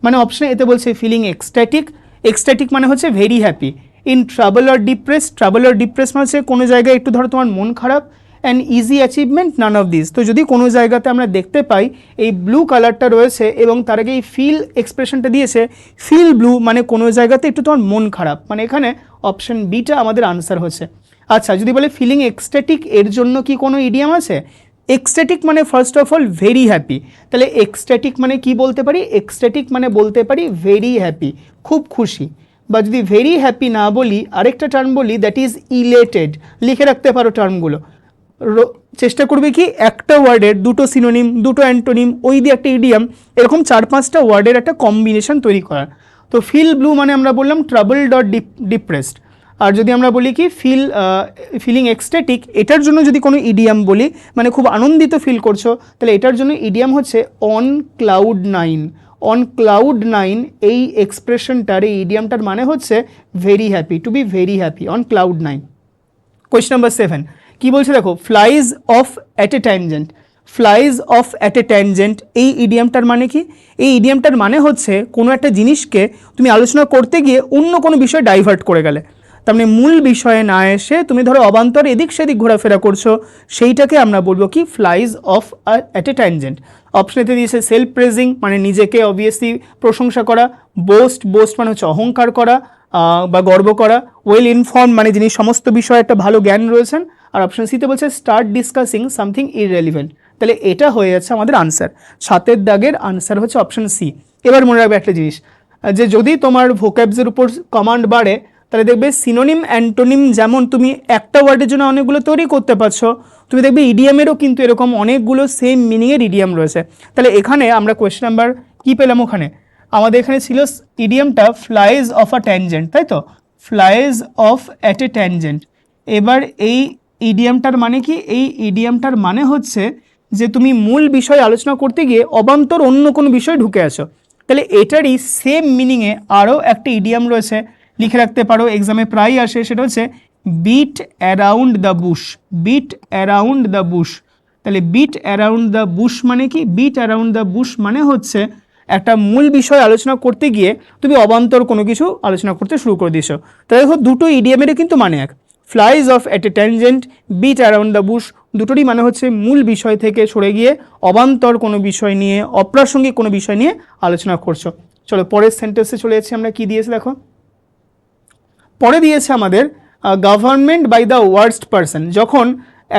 মানে অপশন এতে বলছে ফিলিং এক্সট্যাটিক। এক্সট্যাটিক মানে হচ্ছে very happy. In trouble or depress, trouble or depress মানে হচ্ছে কোনো জায়গায় একটু ধরো তোমার মন খারাপ। And easy achievement, none of this. তো যদি কোনো জায়গাতে আমরা দেখতে পাই এই ব্লু কালারটা রয়েছে এবং তার আগে এই ফিল এক্সপ্রেশনটা দিয়েছে, ফিল ব্লু মানে কোনো জায়গাতে একটু তোমার মন খারাপ, মানে এখানে অপশন বিটা আমাদের আনসার হচ্ছে। আচ্ছা, যদি বলে ফিলিং এক্সট্যাটিক, এর জন্য কি কোনো ইডিয়াম আছে? এক্সট্যাটিক মানে first of all very happy, তাহলে এক্সট্যাটিক মানে কি বলতে পারি, এক্সট্যাটিক মানে বলতে পারি ভেরি হ্যাপি, খুব খুশি। বা যদি ভেরি হ্যাপি না বলি, আরেকটা টার্ম বলি, দ্যাট ইজ ইলেটেড। লিখে রাখতে পারো টার্মগুলো। চেষ্টা করবে কি একটা ওয়ার্ডের দুটো সিনোনিম, দুটো অ্যান্টোনিম, ওই দিয়ে একটা ইডিয়াম, এরকম 4-5টা ওয়ার্ডের একটা কম্বিনেশন তৈরি করা। তো ফিল ব্লু মানে আমরা বললাম ট্রাবলড অর ডিপ্রেসড। আর যদি আমরা বলি কি ফিলিং এক্সট্যাটিক, এটার জন্য যদি কোনো ইডিয়াম বলি, মানে খুব আনন্দিত ফিল করছো, তাহলে এটার জন্য ইডিয়াম হচ্ছে on cloud nine. On cloud nine এই এক্সপ্রেশনটার, এই ইডিয়ামটার মানে হচ্ছে very happy, to be very happy on cloud nine. Question number 7 কি বলছে দেখো, flies off at a tangent. Flies off at a tangent এই ইডিয়ামটার মানে কি? এই ইডিয়ামটার মানে হচ্ছে কোনো একটা জিনিসকে তুমি আলোচনা করতে গিয়ে অন্য কোনো বিষয় ডাইভার্ট করে গেলে, তার মানে মূল বিষয়ে না এসে তুমি ধরো অবান্তর এদিক সেদিক ঘোরাফেরা করছো, সেইটাকে আমরা বলবো কি flies off at a tangent. অপশনেতে দিয়েছে সেলফ প্রেজিং মানে নিজেকে অবভিয়াসলি প্রশংসা করা, বোস্ট, বোস্ট মানে হচ্ছে অহংকার করা বা গর্ব করা, ওয়েল ইনফর্ম মানে যিনি সমস্ত বিষয়ে একটা ভালো জ্ঞান রয়েছেন, আর অপশন সিতে বলছে স্টার্ট ডিসকাসিং সামথিং ইররেলিভেন্ট। তাহলে এটা হয়ে যাচ্ছে আমাদের আনসার। 7 দাগের আনসার হচ্ছে অপশন সি। এবার মনে রাখবে একটা জিনিস, যে যদি তোমার ভোক্যাবসের উপর কমান্ড বাড়ে, তাহলে দেখবে সিনোনিম অ্যান্টোনিম যেমন তুমি একটা ওয়ার্ডের জন্য অনেকগুলো তৈরি করতে পারছো, তুমি দেখবে ইডিয়ামেরও কিন্তু এরকম অনেকগুলো সেম মিনিংয়ের ইডিয়াম রয়েছে। তাহলে এখানে আমরা কোয়েশ্চেন নাম্বার কী পেলাম, ওখানে আমাদের এখানে ছিল ইডিয়ামটা ফ্লাইজ অফ আ ট্যানজেন্ট, তাই তো, flies off at a tangent. এবার এই ইডিয়ামটার মানে কি? এই ইডিয়ামটার মানে হচ্ছে যে তুমি মূল বিষয় আলোচনা করতে গিয়ে অবান্তর অন্য কোনো বিষয় ঢুকে আছো। তাহলে এটারই সেম মিনিংয়ে আরও একটা ইডিয়াম রয়েছে, লিখে রাখতে পারো, এক্সামে প্রায় আসে, সেটা হচ্ছে bit around the Bush. Bit around the Bush. তাহলে বিট অ্যারাউন্ড দ্য বুশ মানে কি? বিট অ্যারাউন্ড দ্য বুশ মানে হচ্ছে একটা মূল বিষয় আলোচনা করতে গিয়ে তুমি অবান্তর কোনো কিছু আলোচনা করতে শুরু করে দিয়েছো। তাহলে দেখো দুটো ইডিয়ামেরই কিন্তু মানে এক, flies off at a tangent, bit around the Bush, দুটোরই মানে হচ্ছে মূল বিষয় থেকে সরে গিয়ে অবান্তর কোনো বিষয় নিয়ে, অপ্রাসঙ্গিক কোনো বিষয় নিয়ে আলোচনা করছো। চলো পরের সেন্টেন্সে চলে যাচ্ছি আমরা। কি দিয়েছে দেখো, পরে দিয়েছে আমাদের government by the worst person. যখন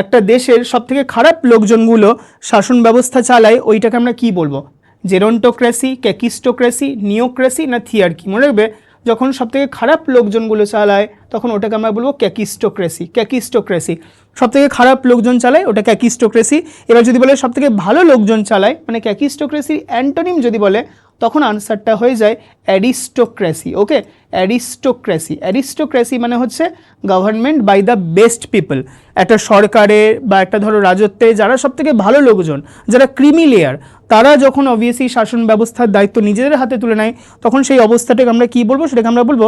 একটা দেশের সবথেকে খারাপ লোকজনগুলো শাসন ব্যবস্থা চালায় ওইটাকে আমরা কি বলবো? জেরন্টোক্রেসি, ক্যাকিস্টোক্রেসি, নিওক্রেসি না থিয়ার্কি? মনে রাখবে, যখন সবথেকে খারাপ লোকজনগুলো চালায় তখন ওটাকে আমরা বলবো ক্যাকিস্টোক্রেসি। ক্যাকিস্টোক্রেসি সবথেকে খারাপ লোকজন চালায়, ওটা ক্যাকিস্টোক্রেসি। এবার যদি বলে সবথেকে ভালো লোকজন চালায়, মানে ক্যাকিস্টোক্রেসির অ্যান্টোনিম যদি বলে, তখন আনসারটা হয়ে যায় অ্যারিস্টোক্রেসি। ওকে, অ্যারিস্টোক্রেসি। অ্যারিস্টোক্রেসি মানে হচ্ছে government by the best people. একটা সরকারে বা একটা ধরো রাজত্বে যারা সবথেকে ভালো লোকজন, যারা ক্রিমি লেয়ার, তারা যখন অবভিয়াসলি শাসন ব্যবস্থার দায়িত্ব নিজেদের হাতে তুলে নেয়, তখন সেই অবস্থাটাকে আমরা কী বলবো? সেটাকে আমরা বলবো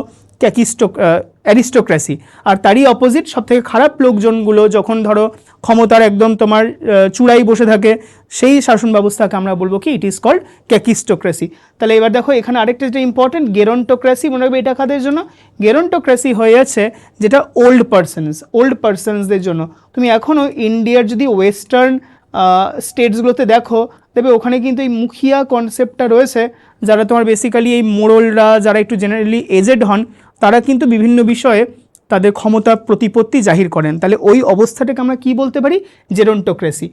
অ্যারিস্টোক্রেসি। আর তারই অপোজিট, সবথেকে খারাপ লোকজনগুলো যখন ধরো ক্ষমতার একদম তোমার চূড়াই বসে থাকে, সেই শাসন ব্যবস্থাকে আমরা বলবো কি? It is called kakistocracy. তাহলে এবার দেখো এখানে আরেকটা যেটা ইম্পর্টেন্ট, গেরন্টোক্রেসি। মনে রাখবে এটা কাদের জন্য? গেরন্টোক্রেসি হয়ে যাচ্ছে যেটা ওল্ড পার্সনসদের জন্য। তুমি এখনও ইন্ডিয়ার যদি ওয়েস্টার্ন স্টেটসগুলোতে দেখো, তবে ওখানে কিন্তু এই মুখিয়া কনসেপ্টটা রয়েছে, যারা তোমার বেসিক্যালি এই মোড়লরা, যারা একটু জেনারেলি এজেড হন, তারা কিন্তু বিভিন্ন বিষয়ে তাদের ক্ষমতা প্রতিপত্তি জাহির করেন। তাহলে ওই অবস্থাটাকে আমরা কি বলতে পারি? জেরন্টোক্রেসি।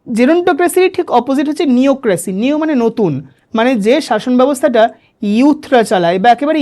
জেরন্টোক্রেসির ঠিক অপোজিট হচ্ছে নিওক্রেসি। নিও মানে নতুন, মানে যে শাসন ব্যবস্থাটা ইউথরা চালায় বা একেবারে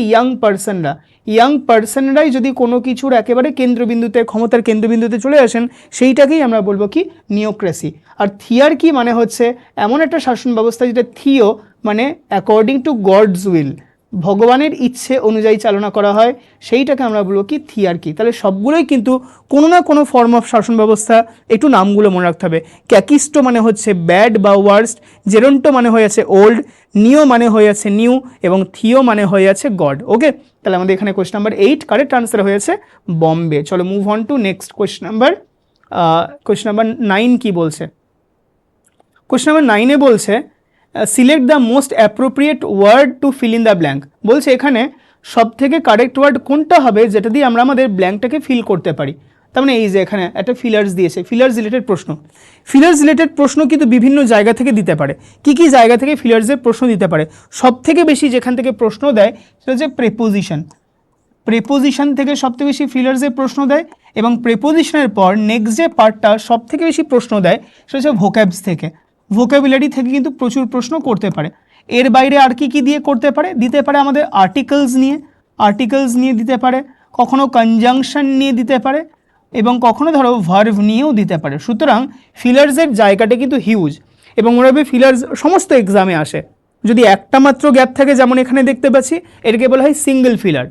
ইয়াং পার্সনরাই যদি কোনো কিছুর একেবারে কেন্দ্রবিন্দুতে, ক্ষমতার কেন্দ্রবিন্দুতে চলে আসেন, সেইটাকেই আমরা বলবো কি? নিওক্রেসি। আর থিয়ার্কি মানে হচ্ছে এমন একটা শাসন ব্যবস্থা যেটা থিও মানে অ্যাকর্ডিং টু গডস উইল, ভগবানের ইচ্ছে অনুযায়ী চালনা করা হয়, সেইটাকে আমরা বলবো কি? থিয়ার্কি। তাহলে সবগুলোই কিন্তু কোনো না কোনো ফর্ম অফ শাসন ব্যবস্থা। একটু নামগুলো মনে রাখতে হবে। ক্যাকিস্টো মানে হচ্ছে ব্যাড বা ওয়ার্স্ট, জেরন্টো মানে হয়ে আছে ওল্ড, নিও মানে হয়ে আছে নিউ, এবং থিও মানে হয়ে আছে গড। ওকে, তাহলে আমাদের এখানে কোয়েশ্চন নাম্বার 8 কারেক্ট আনসার হয়েছে বম্বে। চলো move on to next question number 9 কি বলছে? কোয়েশ্চন নাম্বার 9-এ বলছে select the most appropriate word to fill in the blank. বলছে এখানে সব থেকে কারেক্ট ওয়ার্ড কোনটা হবে যেটা দিয়ে আমরা আমাদের ব্ল্যাঙ্কটাকে ফিল করতে পারি। তার মানে এই যে এখানে একটা ফিলার্স দিয়েছে, ফিলার্স রিলেটেড প্রশ্ন। ফিলার্স রিলেটেড প্রশ্ন কিন্তু বিভিন্ন জায়গা থেকে দিতে পারে। কি কি জায়গা থেকে ফিলার্সের প্রশ্ন দিতে পারে? সব থেকে বেশি যেখান থেকে প্রশ্ন দেয় সেটা হচ্ছে প্রেপোজিশন থেকে সবথেকে বেশি ফিলার্সের প্রশ্ন দেয়, এবং প্রেপোজিশনের পর নেক্সট যে পার্টটা সব থেকে বেশি প্রশ্ন দেয় সেটা হচ্ছে ভোক্যাবস থেকে। ভোক্যাবুলারি থেকে কিন্তু প্রচুর প্রশ্ন করতে পারে। এর বাইরে আর কি কি দিয়ে করতে পারে? দিতে পারে আমাদের আর্টিকেলস নিয়ে দিতে পারে, কখনো কনজাংশন নিয়ে দিতে পারে, এবং কখনো ধরো ভার্ভ নিয়েও দিতে পারে। সুতরাং ফিলার্সের জায়গাটা কিন্তু হিউজ, এবং মনে রাখবে ফিলার্স সমস্ত এক্সামে আসে। যদি একটা মাত্র গ্যাপ থাকে, যেমন এখানে দেখতে পাচ্ছি, এটাকে বলা হয় সিঙ্গেল ফিলার।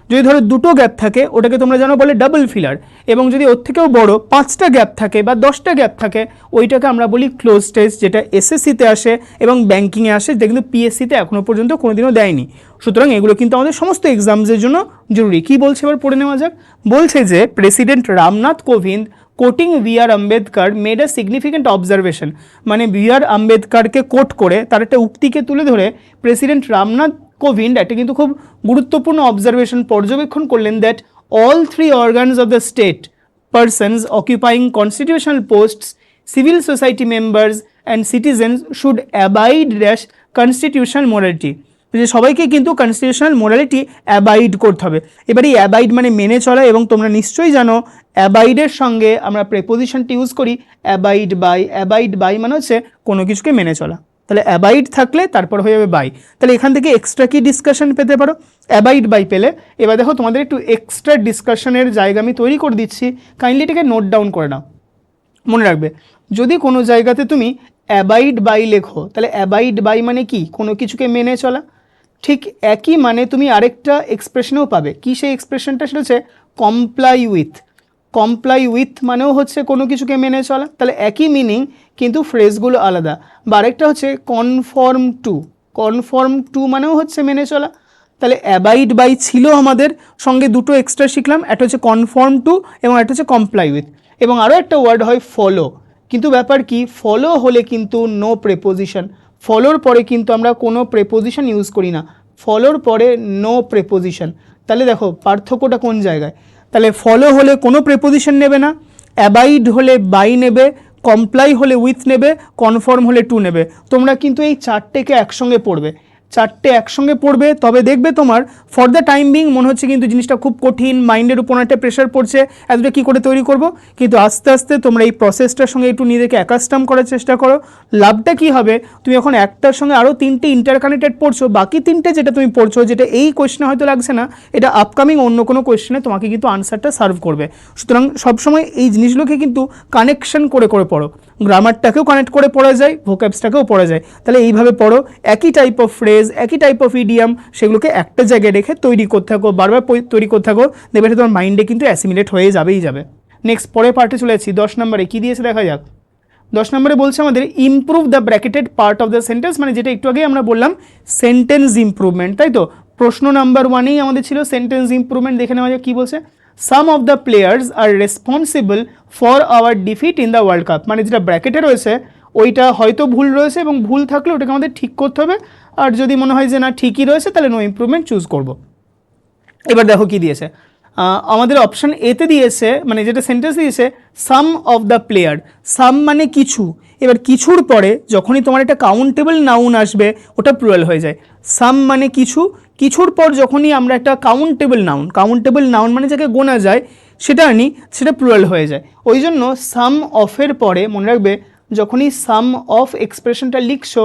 যদি ধরো দুটো গ্যাপ থাকে, ওটাকে তোমরা জানো বলে ডাবল ফিলার, এবং যদি ওর থেকেও বড় 5টা গ্যাপ থাকে বা 10টা গ্যাপ থাকে, ওইটাকে আমরা বলি ক্লোজ টেস্ট, যেটা এসএসসিতে আসে এবং ব্যাঙ্কিংয়ে আসে, যেটা কিন্তু পিএসসিতে এখনও পর্যন্ত কোনোদিনও দেয়নি। সুতরাং এগুলো কিন্তু আমাদের সমস্ত এক্সামসের জন্য জরুরি। কি বলছে এবার পড়ে নেওয়া যাক। বলছে যে president Ramnath Kovind coating B.R.. Ambedkar made a significant observation. মানে বি.আর. আম্বেদকরকে কোট করে তার একটা উক্তিকে তুলে ধরে প্রেসিডেন্ট রামনাথ কোবিন্দ একটা কিন্তু খুব গুরুত্বপূর্ণ অবজারভেশন পর্যবেক্ষণ করলেন, that all 3 organs of the state persons occupying constitutional posts, civil society members and citizens should abide dash constitutional morality. যে সবাইকে কিন্তু কনস্টিটিউশনাল মোরালিটি অ্যাবাইড করতে হবে। এবার এই অ্যাবাইড মানে মেনে চলা, এবং তোমরা নিশ্চয়ই জানো অ্যাবাইডের সঙ্গে আমরা প্রেপোজিশনটি ইউজ করি অ্যাবাইড বাই মানে হচ্ছে কোনো কিছুকে মেনে চলা। তাহলে অ্যাবাইড থাকলে তারপর হয়ে যাবে বাই। তাহলে এখান থেকে এক্সট্রা কি ডিসকাশন পেতে পারো? অ্যাবাইড বাই পেলে। এবার দেখো তোমাদের একটু এক্সট্রা ডিসকাশনের জায়গা আমি তৈরি করে দিচ্ছি, কাইন্ডলি এটাকে নোট ডাউন করে নাও। মনে রাখবে, যদি কোনো জায়গাতে তুমি অ্যাবাইড বাই লেখো, তাহলে অ্যাবাইড বাই মানে কি? কোনো কিছুকে মেনে চলা। ঠিক একই মানে তুমি আরেকটা এক্সপ্রেশনেও পাবে। কি সেই এক্সপ্রেশনটা? সেটা হচ্ছে কমপ্লাই উইথ মানেও হচ্ছে কোনো কিছুকে মেনে চলা। তাহলে একই মিনিং, কিন্তু ফ্রেজগুলো আলাদা। বা আরেকটা হচ্ছে কনফর্ম টু মানেও হচ্ছে মেনে চলা। তাহলে অ্যাবাইড বাই ছিল আমাদের, সঙ্গে দুটো এক্সট্রা শিখলাম, একটা হচ্ছে কনফর্ম টু এবং একটা হচ্ছে কমপ্লাই উইথ। এবং আরও একটা ওয়ার্ড হয় ফলো। কিন্তু ব্যাপার কি, ফলো হলে কিন্তু নো প্রেপোজিশন। ফলোর পরে কিন্তু আমরা কোনো প্রেপোজিশন ইউজ করি না, ফলোর পরে নো প্রেপোজিশন। তাহলে দেখো পার্থক্যটা কোন জায়গায়। তাহলে ফলো হলে কোনো প্রেপোজিশন নেবে না, অ্যাবাইড হলে বাই নেবে, কমপ্লাই হলে উইথ নেবে, কনফার্ম হলে টু নেবে। তোমরা কিন্তু এই চারটেকে একসঙ্গে পড়বে। চারটে একসঙ্গে পড়বে, তবে দেখবে তোমার ফর দ্য টাইম বিং মনে হচ্ছে কিন্তু জিনিসটা খুব কঠিন, মাইন্ডের উপর একটা প্রেশার পড়ছে, এতটা কী করে তৈরি করব। কিন্তু আস্তে আস্তে তোমরা এই প্রসেসটার সঙ্গে একটু নিজেকে অ্যাকাস্টাম করার চেষ্টা করো। লাভটা কী হবে, তুমি এখন একটার সঙ্গে আরও তিনটে ইন্টারকানেক্টেড পড়ছো, বাকি তিনটে যেটা তুমি পড়ছো, যেটা এই কোয়েশ্চেনে হয়তো লাগছে না, এটা আপকামিং অন্য কোনো কোয়েশ্চেনে তোমাকে কিন্তু আনসারটা সার্ভ করবে। সুতরাং সবসময় এই জিনিসগুলোকে কিন্তু কানেকশন করে করে পড়ো। গ্রামারটাকেও কানেক্ট করে পড়া যায়, ভোক্যাবসটাকেও পড়া যায়। তাহলে এইভাবে পড়ো, একই টাইপ অফ ফ্রেজ, একই টাইপ অফ ইডিয়াম, সেগুলোকে একটা জায়গায় রেখে তৈরি করতে থাকো, বারবার তৈরি করতে থাকো, দেখবে তোমার মাইন্ডে কিন্তু অ্যাসিমিলেট হয়ে যাবেই যাবে। নেক্সট পরের পার্টে চলে যাচ্ছি। 10 নম্বরে কী দিয়েছে দেখা যাক। 10 নম্বরে বলছে আমাদের improve the bracketed part of the sentence, মানে যেটা একটু আগেই আমরা বললাম সেন্টেন্স ইমপ্রুভমেন্ট, তাই তো। প্রশ্ন নাম্বার 1এই আমাদের ছিল সেন্টেন্স ইমপ্রুভমেন্ট। দেখে নেওয়া যাক কী বলছে। Some of the players are responsible for our defeat in the world cup, মানে যেটা ব্র্যাকেটে রয়েছে ওইটা হয়তো ভুল রয়েছে, এবং ভুল থাকলে ওটাকে আমাদের ঠিক করতে হবে, আর যদি মনে হয় যে না ঠিকই রয়েছে তাহলে নো ইমপ্রুভমেন্ট চুজ করব। এবার দেখো কি দিয়েছে, আমাদের অপশান এতে দিয়েছে, মানে যেটা সেন্টেন্স দিয়েছে সাম অফ দ্য প্লেয়ার, সাম মানে কিছু। এবার কিছুর পরে যখনই তোমার একটা কাউন্টেবল নাউন আসবে ওটা প্লুরাল হয়ে যায়। সাম মানে কিছু, কিছুর পর যখনই আমরা একটা কাউন্টেবল নাউন মানে যাকে গোনা যায় সেটা আনি, সেটা প্লুরাল হয়ে যায়। ওই জন্য সাম অফের পরে মনে রাখবে, যখনই সাম অফ এক্সপ্রেশনটা লিখছো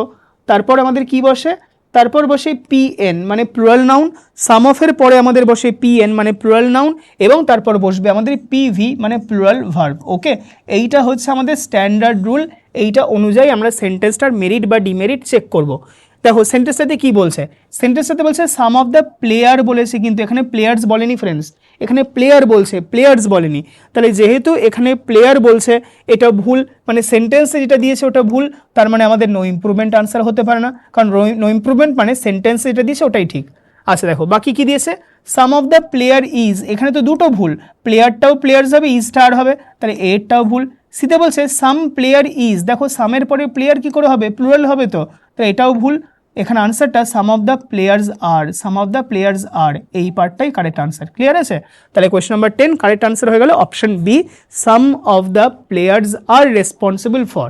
তারপর আমাদের কি বসে, তারপর বসে পিএন মানে প্লুরাল নাউন, সাম অফের পরে আমাদের বসে পিএন মানে প্লুরাল নাউন, এবং তারপর বসবে আমাদের পিভি মানে প্লুরাল ভার্ব। ওকে, এইটা হচ্ছে আমাদের স্ট্যান্ডার্ড রুল। এইটা অনুযায়ী আমরা সেন্টেন্সটার মেরিট বা ডিমেরিট চেক করব। দেখো সেন্টেন্সটাতে কি বলছে, সেন্টেন্সটাতে বলছে সাম অফ দ্য প্লেয়ার বলেছে, কিন্তু এখানে প্লেয়ার্স বলেনি ফ্রেন্ডস, এখানে প্লেয়ার বলছে, প্লেয়ার্স বলেনি। তাহলে যেহেতু এখানে প্লেয়ার বলছে এটা ভুল, মানে সেন্টেন্সে যেটা দিয়েছে ওটা ভুল, তার মানে আমাদের নো ইমপ্রুভমেন্ট আনসার হতে পারে না, কারণ নো ইমপ্রুভমেন্ট মানে সেন্টেন্সে যেটা দিয়েছে ওটাই ঠিক। আচ্ছা দেখো বাকি কি দিয়েছে, সাম অফ দ্য প্লেয়ার ইজ, এখানে তো দুটো ভুল, প্লেয়ারটাও প্লেয়ার্স হবে, ইজটা আর হবে, তাহলে এরটাও ভুল। সিতে বলছে সাম প্লেয়ার ইজ, দেখো সামের পরে প্লেয়ার কি করে হবে, প্লুরাল হবে, তো এটাও ভুল। এখানে আনসারটা some of the players are, some of the players are, এই পার্টটাই কারেক্ট আনসার। ক্লিয়ার আছে? তাহলে কোয়েশ্চেন নাম্বার 10 কারেক্ট আনসার হয়ে গেল option B, some of the players are responsible for.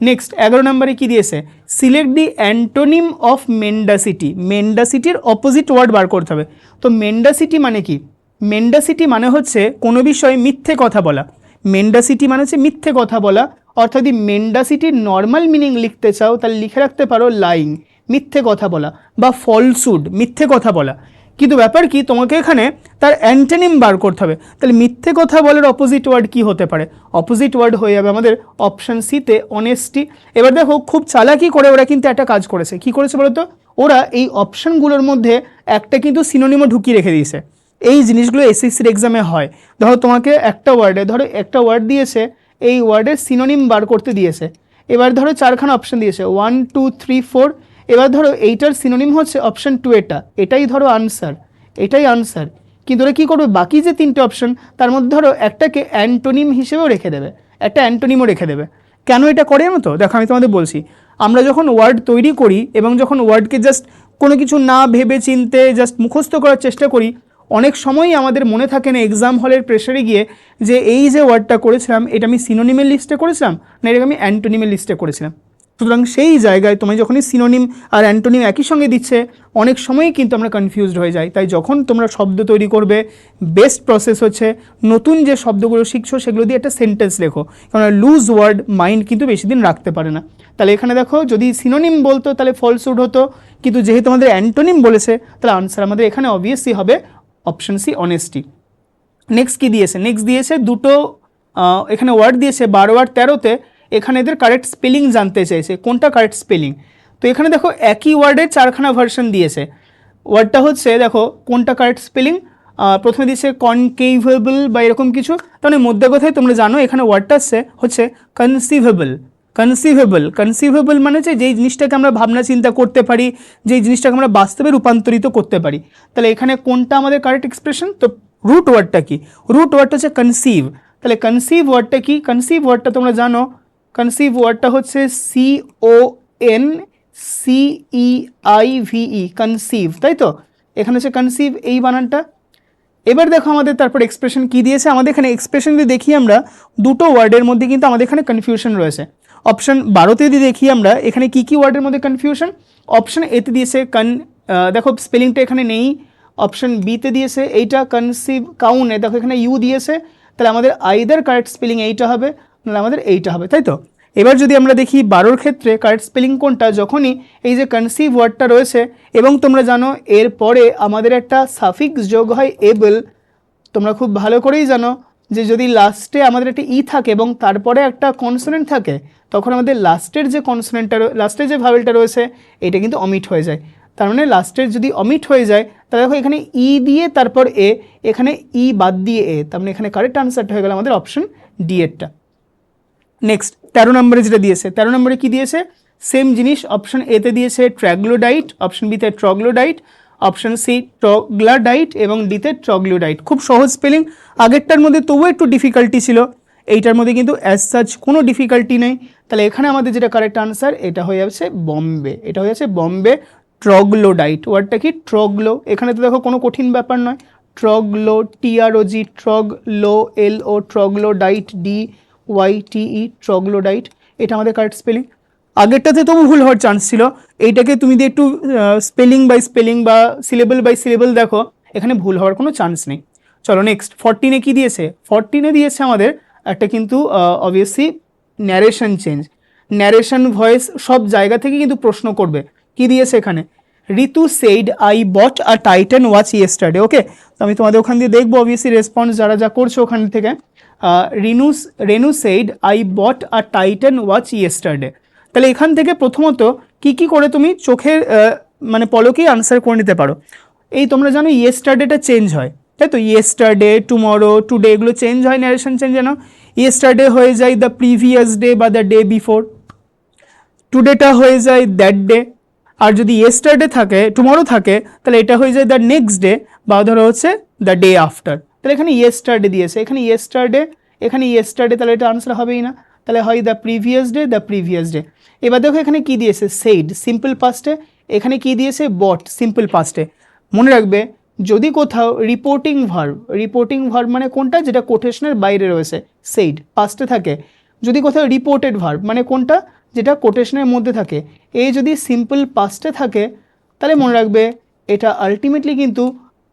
Next 11 নম্বরে কি দিয়েছে, select the antonym of mendacity, মেন্ডাসিটির অপোজিট ওয়ার্ড বার করতে হবে। তো মেন্ডাসিটি মানে কি, মেন্ডাসিটি মানে হচ্ছে কোনো বিষয়ে মিথ্যে কথা বলা, মেন্ডাসিটি মানে হচ্ছে মিথ্যে কথা বলা। অর্থাৎ যদি মেন্ডাসিটির নর্মাল মিনিং লিখতে চাও তাহলে লিখে রাখতে পারো লাইং, মিথ্যে কথা বলা, বা ফলসুড, মিথ্যে কথা বলা। কিন্তু ব্যাপার কি, তোমাকে এখানে তার অ্যান্টোনিম বার করতে হবে। তাহলে মিথ্যে কথা বলার অপোজিট ওয়ার্ড কি হতে পারে, অপোজিট ওয়ার্ড হয়ে যাবে আমাদের অপশান সিতে অনেস্টি। এবার দেখো খুব চালাকি করে ওরা কিন্তু একটা কাজ করেছে, কি করেছে বলো তো, ওরা এই অপশানগুলোর মধ্যে একটা কিন্তু সিনোনিমও ঢুকিয়ে রেখে দিয়েছে। এই জিনিসগুলো এসএসসির এক্সামে হয়। ধরো তোমাকে একটা ওয়ার্ডে, ধরো একটা ওয়ার্ড দিয়েছে, এই ওয়ার্ডের সিনোনিম বার করতে দিয়েছে। এবার ধরো 4খানা অপশান দিয়েছে 1 2 3 4, এবার ধরো এইটার সিনোনিম হচ্ছে অপশান 2, এটাই ধরো আনসার, এটাই আনসার। কিন্তু ওরা কী করবে, বাকি যে 3টে অপশান তার মধ্যে ধরো একটাকে অ্যান্টোনিম হিসেবেও রেখে দেবে, একটা অ্যান্টোনিমও রেখে দেবে। কেন এটা করে জানো তো, দেখো আমি তোমাদের বলছি, আমরা যখন ওয়ার্ড তৈরি করি এবং যখন ওয়ার্ডকে জাস্ট কোনো কিছু না ভেবে চিনতে জাস্ট মুখস্থ করার চেষ্টা করি, অনেক সময়ই আমাদের মনে থাকে না এক্সাম হলের প্রেশারে গিয়ে যে এই যে ওয়ার্ডটা করেছিলাম এটা আমি সিনোনিমের লিস্টে করেছিলাম না এটাকে আমি অ্যান্টোনিমের লিস্টে করেছিলাম। সুতরাং সেই জায়গায় তুমি যখনই সিনোনিম আর অ্যান্টোনিম একই সঙ্গে দিচ্ছে অনেক সময়ই কিন্তু আমরা কনফিউজড হয়ে যাই। তাই যখন তোমরা শব্দ তৈরি করবে বেস্ট প্রসেস হচ্ছে নতুন যে শব্দগুলো শিখছো সেগুলো দিয়ে একটা সেন্টেন্স লেখো, কারণ লুজ ওয়ার্ড মাইন্ড কিন্তু বেশি দিন রাখতে পারে না। তাহলে এখানে দেখো যদি সিনোনিম বলতো তাহলে ফলসুড হতো, কিন্তু যেহেতু আমাদের অ্যান্টোনিম বলেছে তাহলে আনসার আমাদের এখানে অবভিয়াসলি হবে অপশন সি অনেস্টি। নেক্সট কি দিয়েছে, নেক্সট দিয়েছে দুটো এখানে ওয়ার্ড দিয়েছে 12 আর 13তে, এখানে এদের কারেক্ট স্পেলিং জানতে চাইছে কোনটা কারেক্ট স্পেলিং। তো এখানে দেখো একই ওয়ার্ডের 4খানা ভার্সন দিয়েছে, ওয়ার্ডটা হচ্ছে দেখো কোনটা কারেক্ট স্পেলিং। প্রথমে দিয়েছে কনকেভেবল বা এরকম কিছু, তাহলে মধ্যে কথায় তোমরা জানো এখানে ওয়ার্ডটা হচ্ছে কনসিভেবল। কনসিভেবল মানে হচ্ছে যেই জিনিসটাকে আমরা ভাবনা চিন্তা করতে পারি, যেই জিনিসটাকে আমরা বাস্তবে রূপান্তরিত করতে পারি। তাহলে এখানে কোনটা আমাদের কারেক্ট এক্সপ্রেশন, তো রুট ওয়ার্ডটা কি, রুট ওয়ার্ডটা হচ্ছে কনসিভ। তাহলে কনসিভ ওয়ার্ডটা কি, কনসিভ ওয়ার্ডটা তোমরা জানো, কনসিভ ওয়ার্ডটা হচ্ছে CONCEIVE, কনসিভ, তাই তো। এখানে হচ্ছে কনসিভ এই বানানটা। এবার দেখো আমাদের তারপর এক্সপ্রেশন কি দিয়েছে, আমাদের এখানে এক্সপ্রেশন যদি দেখি আমরা দুটো ওয়ার্ডের মধ্যে কিন্তু আমাদের এখানে কনফিউশন রয়েছে। অপশন 12তে যদি দেখি আমরা এখানে কি কি ওয়ার্ডের মধ্যে কনফিউশন, অপশন এতে দিয়েছে দেখো স্পেলিংটা এখানে নেই, অপশন বিতে দিয়েছে এইটা কনসিভ কাউনে, দেখো এখানে ইউ দিয়েছে, তাহলে আমাদের আইদার কারেক্ট স্পেলিং এইটা হবে নাহলে আমাদের এইটা হবে, তাই তো। এবার যদি আমরা দেখি 12র ক্ষেত্রে কারেক্ট স্পেলিং কোনটা, যখনই এই যে কনসিভ ওয়ার্ডটা রয়েছে এবং তোমরা জানো এর পরে আমাদের একটা সাফিক্স যোগ হয় এবল, তোমরা খুব ভালো করেই জানো যে যদি লাস্টে আমাদের একটা ই থাকে এবং তারপরে একটা কনসোনেন্ট থাকে তখন আমাদের লাস্টের যে কনসোনেন্টটা লাস্টের যে ভাওয়েলটা রয়েছে এটা কিন্তু অমিট হয়ে যায়। তার মানে লাস্টের যদি অমিট হয়ে যায় তাহলে দেখো এখানে ই দিয়ে তারপর এ, এখানে ই বাদ দিয়ে এ, তার মানে এখানে কারেক্ট আনসারটা হয়ে গেল আমাদের অপশন ডি এরটা। নেক্সট 13 নম্বরে যেটা দিয়েছে, 13 নম্বরে কি দিয়েছে, সেম জিনিস, অপশন এতে দিয়েছে ট্র্যাগলোডাইট, অপশন বিতে ট্রগ্লোডাইট, অপশন সি ট্রগ্লাডাইট এবং ডিতে ট্রগ্লোডাইট। খুব সহজ স্পেলিং, আগেরটার মধ্যে তবুও একটু ডিফিকাল্টি ছিল, এইটার মধ্যে কিন্তু অ্যাজ সাচ কোনো ডিফিকাল্টি নেই। তাহলে এখানে আমাদের যেটা কারেক্ট আনসার এটা হয়ে যাচ্ছে বম্বে, এটা হয়ে যাচ্ছে বম্বে ট্রগ্লোডাইট। ওয়ার্ডটা কি ট্রগলো, এখানে তো দেখো কোনো কঠিন ব্যাপার নয়, ট্রগলো TROG ট্রগলো LO ট্রগ্লোডাইট DYTE ট্রগ্লোডাইট, এটা আমাদের কারেক্ট স্পেলিং। আগেরটাতে তবু ভুল হওয়ার চান্স ছিল, এইটাকে তুমি দিয়ে একটু স্পেলিং বাই স্পেলিং বা সিলেবল বাই সিলেবল দেখো, এখানে ভুল হওয়ার কোনো চান্স নেই। চলো নেক্সট 14-এ কি দিয়েছে, 14-এ দিয়েছে আমাদের একটা কিন্তু obviously narration change, narration voice সব জায়গা থেকে কিন্তু প্রশ্ন করবে। কি দিয়েছে এখানে, Ritu said I bought a Titan watch yesterday, okay. তো আমি তোমাদের ওখান দিয়ে দেখবো অবভিয়াসলি রেসপন্স যারা যা করছো ওখান থেকে। Renu said I bought a Titan watch yesterday, তাহলে এখান থেকে প্রথমত কি কি করে তুমি চোখের মানে পলকেই আনসার করে নিতে পারো। এই তোমরা জানো ইয়েস্টারডেটা চেঞ্জ হয়, তাই তো, ইয়েস্টারডে টুমরো টুডে এগুলো চেঞ্জ হয়, ন্যারেশন চেঞ্জ জানো, ইয়েস্টারডে হয়ে যায় দ্য প্রিভিয়াস ডে বা দ্য ডে বিফোর, টুডেটা হয়ে যায় দ্যাট ডে, আর যদি ইয়েস্টারডে থাকে টুমরো থাকে তাহলে এটা হয়ে যায় দ্য নেক্সট ডে বা ধরো হচ্ছে দ্য ডে আফটার। তাহলে এখানে ইয়েস্টারডে দিয়েছে, এখানে ইয়েস্টারডে, এখানে ইয়েস্টারডে, তাহলে এটা আনসার হবেই না, তাহলে হয় the previous day the previous day. এবার দেখো এখানে কি দিয়েছে, সেইড সিম্পল পাস্টে, এখানে কি দিয়েছে বট সিম্পল পাস্টে। মনে রাখবে যদি কোথাও রিপোর্টিং ভার্ব মানে কোনটা, যেটা কোটেশনের বাইরে রয়েছে, সেইড পাস্টে থাকে, যদি কোথাও রিপোর্টেড ভার্ব মানে কোনটা, যেটা কোটেশনের মধ্যে থাকে, এই যদি সিম্পল পাস্টে থাকে তাহলে মনে রাখবে এটা আলটিমেটলি কিন্তু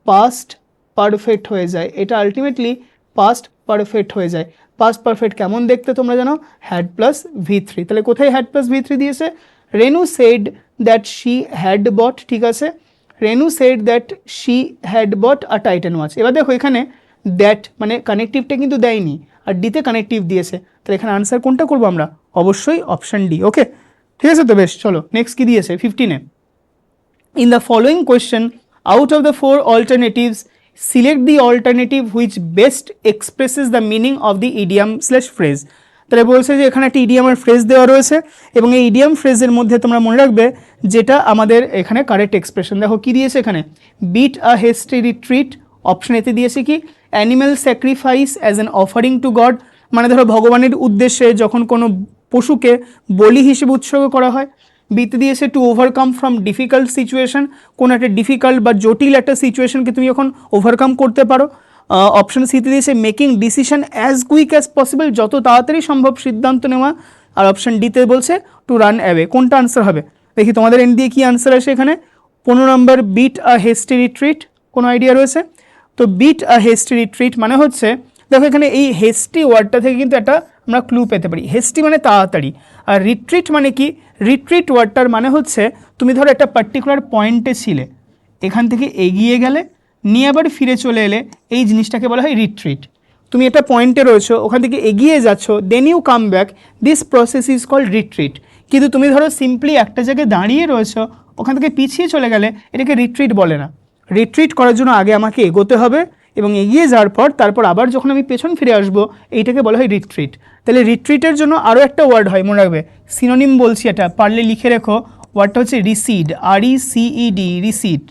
পাস্ট পারফেক্ট হয়ে যায়, এটা আলটিমেটলি পাস্ট পারফেক্ট হয়ে যায়। পাস্ট পারফেক্ট কেমন দেখতে তোমরা জানো, হ্যাড প্লাস V3, তাহলে কোথায় হ্যাড প্লাস V3 দিয়েছে, Renu said that she had bought, ঠিক আছে, Renu said that she had bought a Titan watch. এবার দেখো এখানে দ্যাট মানে কানেকটিভটা কিন্তু দেয়নি আর ডিতে কানেকটিভ দিয়েছে, তাহলে এখানে আনসার কোনটা করবো আমরা, অবশ্যই অপশন ডি, ওকে। ঠিক আছে তো, বেশ চলো নেক্সট কি দিয়েছে 15-এ, in the following question out of the 4 alternatives select the alternative which best expresses the meaning of the idiom slash phrase. তাহলে বলছে যে এখানে একটা ইডিয়াম আর ফ্রেজ দেওয়া রয়েছে এবং এই ইডিয়াম ফ্রেজের মধ্যে তোমরা মনে রাখবে যেটা আমাদের এখানে কারেক্ট এক্সপ্রেশন, দেখো কি দিয়েছে এখানে, বিট আ হেস্টি রিট্রিট, অপশন এতে দিয়েছে কি animal sacrifice as an offering two god, মানে ধরো ভগবানের উদ্দেশ্যে যখন কোনো পশুকে বলি হিসেবে উৎসর্গ করা হয়। বিতে দিয়েছে to overcome from difficult situation, কোনো একটা ডিফিকাল্ট বা জটিল একটা সিচুয়েশনকে তুমি যখন ওভারকাম করতে পারো। অপশন সিতে দিয়েছে making decision as quick as possible, যত তাড়াতাড়ি সম্ভব সিদ্ধান্ত নেওয়া, আর অপশন ডিতে বলছে টু রান অ্যাওয়ে। কোনটা আনসার হবে দেখি তোমাদের এন্ড দিয়ে কী আনসার আসে এখানে। 15 নম্বর বিট আ হেস্টি রিট্রিট, কোনো আইডিয়া রয়েছে? তো বিট আ হেস্টি রিট্রিট মানে হচ্ছে, দেখো এখানে এই হেস্টি ওয়ার্ডটা থেকে কিন্তু একটা আমরা ক্লু পেতে পারি, হেস্টি মানে তাড়াতাড়ি, আর রিট্রিট মানে কি, রিট্রিট ওয়ার্ডটার মানে হচ্ছে তুমি ধরো একটা পার্টিকুলার পয়েন্টে ছিলে, এখান থেকে এগিয়ে গেলে নিয়ে আবার ফিরে চলে এলে, এই জিনিসটাকে বলা হয় রিট্রিট। তুমি একটা পয়েন্টে রয়েছো, ওখান থেকে এগিয়ে যাচ্ছ, then you come back, this process is called retreat. কিন্তু তুমি ধরো সিম্পলি একটা জায়গায় দাঁড়িয়ে রয়েছো, ওখান থেকে পিছিয়ে চলে গেলে, এটাকে রিট্রিট বলে না। রিট্রিট করার জন্য আগে আমাকে এগোতে হবে এবং এগিয়ে যাওয়ার পর তারপর আবার যখন আমি পেছন ফিরে আসবো, এইটাকে বলা হয় রিট্রিট। তাহলে রিট্রিটের জন্য আরও একটা ওয়ার্ড হয়, মনে রাখবে, সিনোনিম বলছি, এটা পারলে লিখে রেখো, ওয়ার্ডটা হচ্ছে রিসিড, RECED, রিসিড।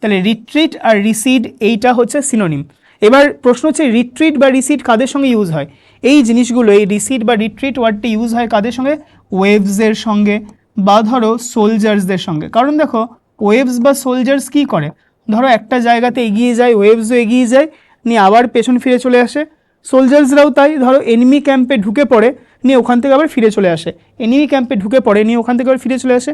তাহলে রিট্রিট আর রিসিড এইটা হচ্ছে সিনোনিম। এবার প্রশ্ন হচ্ছে রিট্রিট বা রিসিড কাদের সঙ্গে ইউজ হয়, এই জিনিসগুলো, এই রিসিড বা রিট্রিট ওয়ার্ডটি ইউজ হয় কাদের সঙ্গে, ওয়েভসের সঙ্গে বা ধরো সোলজার্সদের সঙ্গে। কারণ দেখো ওয়েভস বা সোলজার্স কী করে, ধরো একটা জায়গাতে এগিয়ে যায়, ওয়েভসও এগিয়ে যায়, নিয়ে আবার পেছন ফিরে চলে আসে, সোলজার্সরাও তাই, ধরো এনিমি ক্যাম্পে ঢুকে পড়ে, নিয়ে ওখান থেকে আবার ফিরে চলে আসে, এনিমি ক্যাম্পে ঢুকে পড়ে নিয়ে ওখান থেকে আবার ফিরে চলে আসে।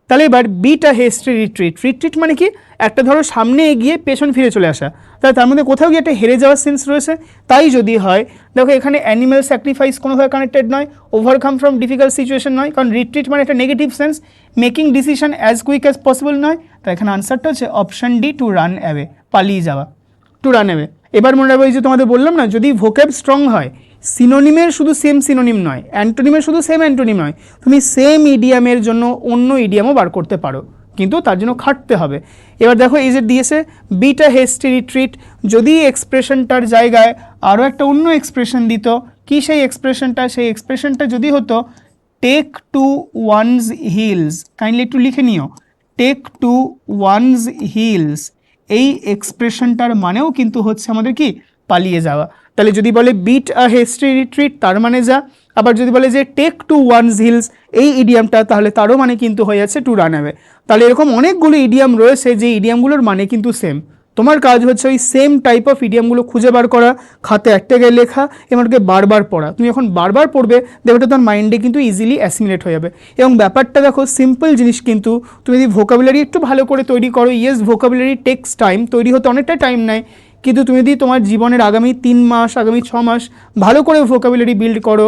তাহলে এবার বিট আ হেস্টি রিট্রিট, রিট্রিট মানে কি, একটা ধরো সামনে এগিয়ে পেছন ফিরে চলে আসা, তাহলে তার মধ্যে কোথাও গিয়ে একটা হেরে যাওয়ার সেন্স রয়েছে। তাই যদি হয়, দেখো এখানে অ্যানিম্যাল স্যাক্রিফাইস কোনোভাবে কানেক্টেড নয়, ওভারকাম ফ্রম ডিফিকাল্ট সিচুয়েশন নয়, কারণ রিট্রিট মানে একটা negative sense, making decision as quick as possible নয়। তাই এখানে আনসারটা হচ্ছে option D, to run away, পালিয়ে যাওয়া, টু রান অ্যাওয়ে। এবার মনে রাখবো, এই যে তোমাদের বললাম না, যদি ভোক্যাব স্ট্রং হয়, সিনোনিমের শুধু সেম সিনোনিম নয়, অ্যান্টোনিমের শুধু সেম অ্যান্টোনিম নয়, তুমি সেম ইডিয়ামের জন্য অন্য ইডিয়ামও বার করতে পারো, কিন্তু তার জন্য খাটতে হবে। এবার দেখো এই যে দিয়েছে বিট আ হেস্টি রিট্রিট, যদি এক্সপ্রেশনটার জায়গায় আরও একটা অন্য এক্সপ্রেশন দিত, কি সেই এক্সপ্রেশনটা, সেই এক্সপ্রেশনটা যদি হতো take to one's heels, kindly একটু লিখে নিও, টেক টু ওয়ানস হিলস, এই এক্সপ্রেশনটার মানেও কিন্তু হচ্ছে আমাদের কি, পালিয়ে যাওয়া। তাহলে যদি বলে বিট আ হেস্টি রিট্রিট, তার মানে যা, আবার যদি বলে যে টেক টু ওয়ানস হিলস, এই ইডিয়ামটা, তাহলে তারও মানে কিন্তু হয়ে যাচ্ছে টু রান অ্যাওয়ে। তাহলে এরকম অনেকগুলো ইডিয়াম রয়েছে যে ইডিয়ামগুলোর মানে কিন্তু সেম। তোমার কাজ হচ্ছে ওই সেম টাইপ অফ ইডিয়ামগুলো খুঁজে বার করা, খাতে একটা গায়ে লেখা, এমনকি বারবার পড়া। তুমি যখন বারবার পড়বে দেখবে তোমার মাইন্ডে কিন্তু ইজিলি অ্যাসিমিলেট হয়ে যাবে। এবং ব্যাপারটা দেখো সিম্পল জিনিস, কিন্তু তুমি যদি ভোকাবুলারি একটু ভালো করে তৈরি করো, ইয়েস ভোকাবুলারি টেক্স টাইম, তৈরি হতে অনেকটা টাইম নেয়, কিন্তু তুমি যদি তোমার জীবনের আগামী 3 মাস, আগামী 6 মাস ভালো করে ভোকাবুলারি বিল্ড করো,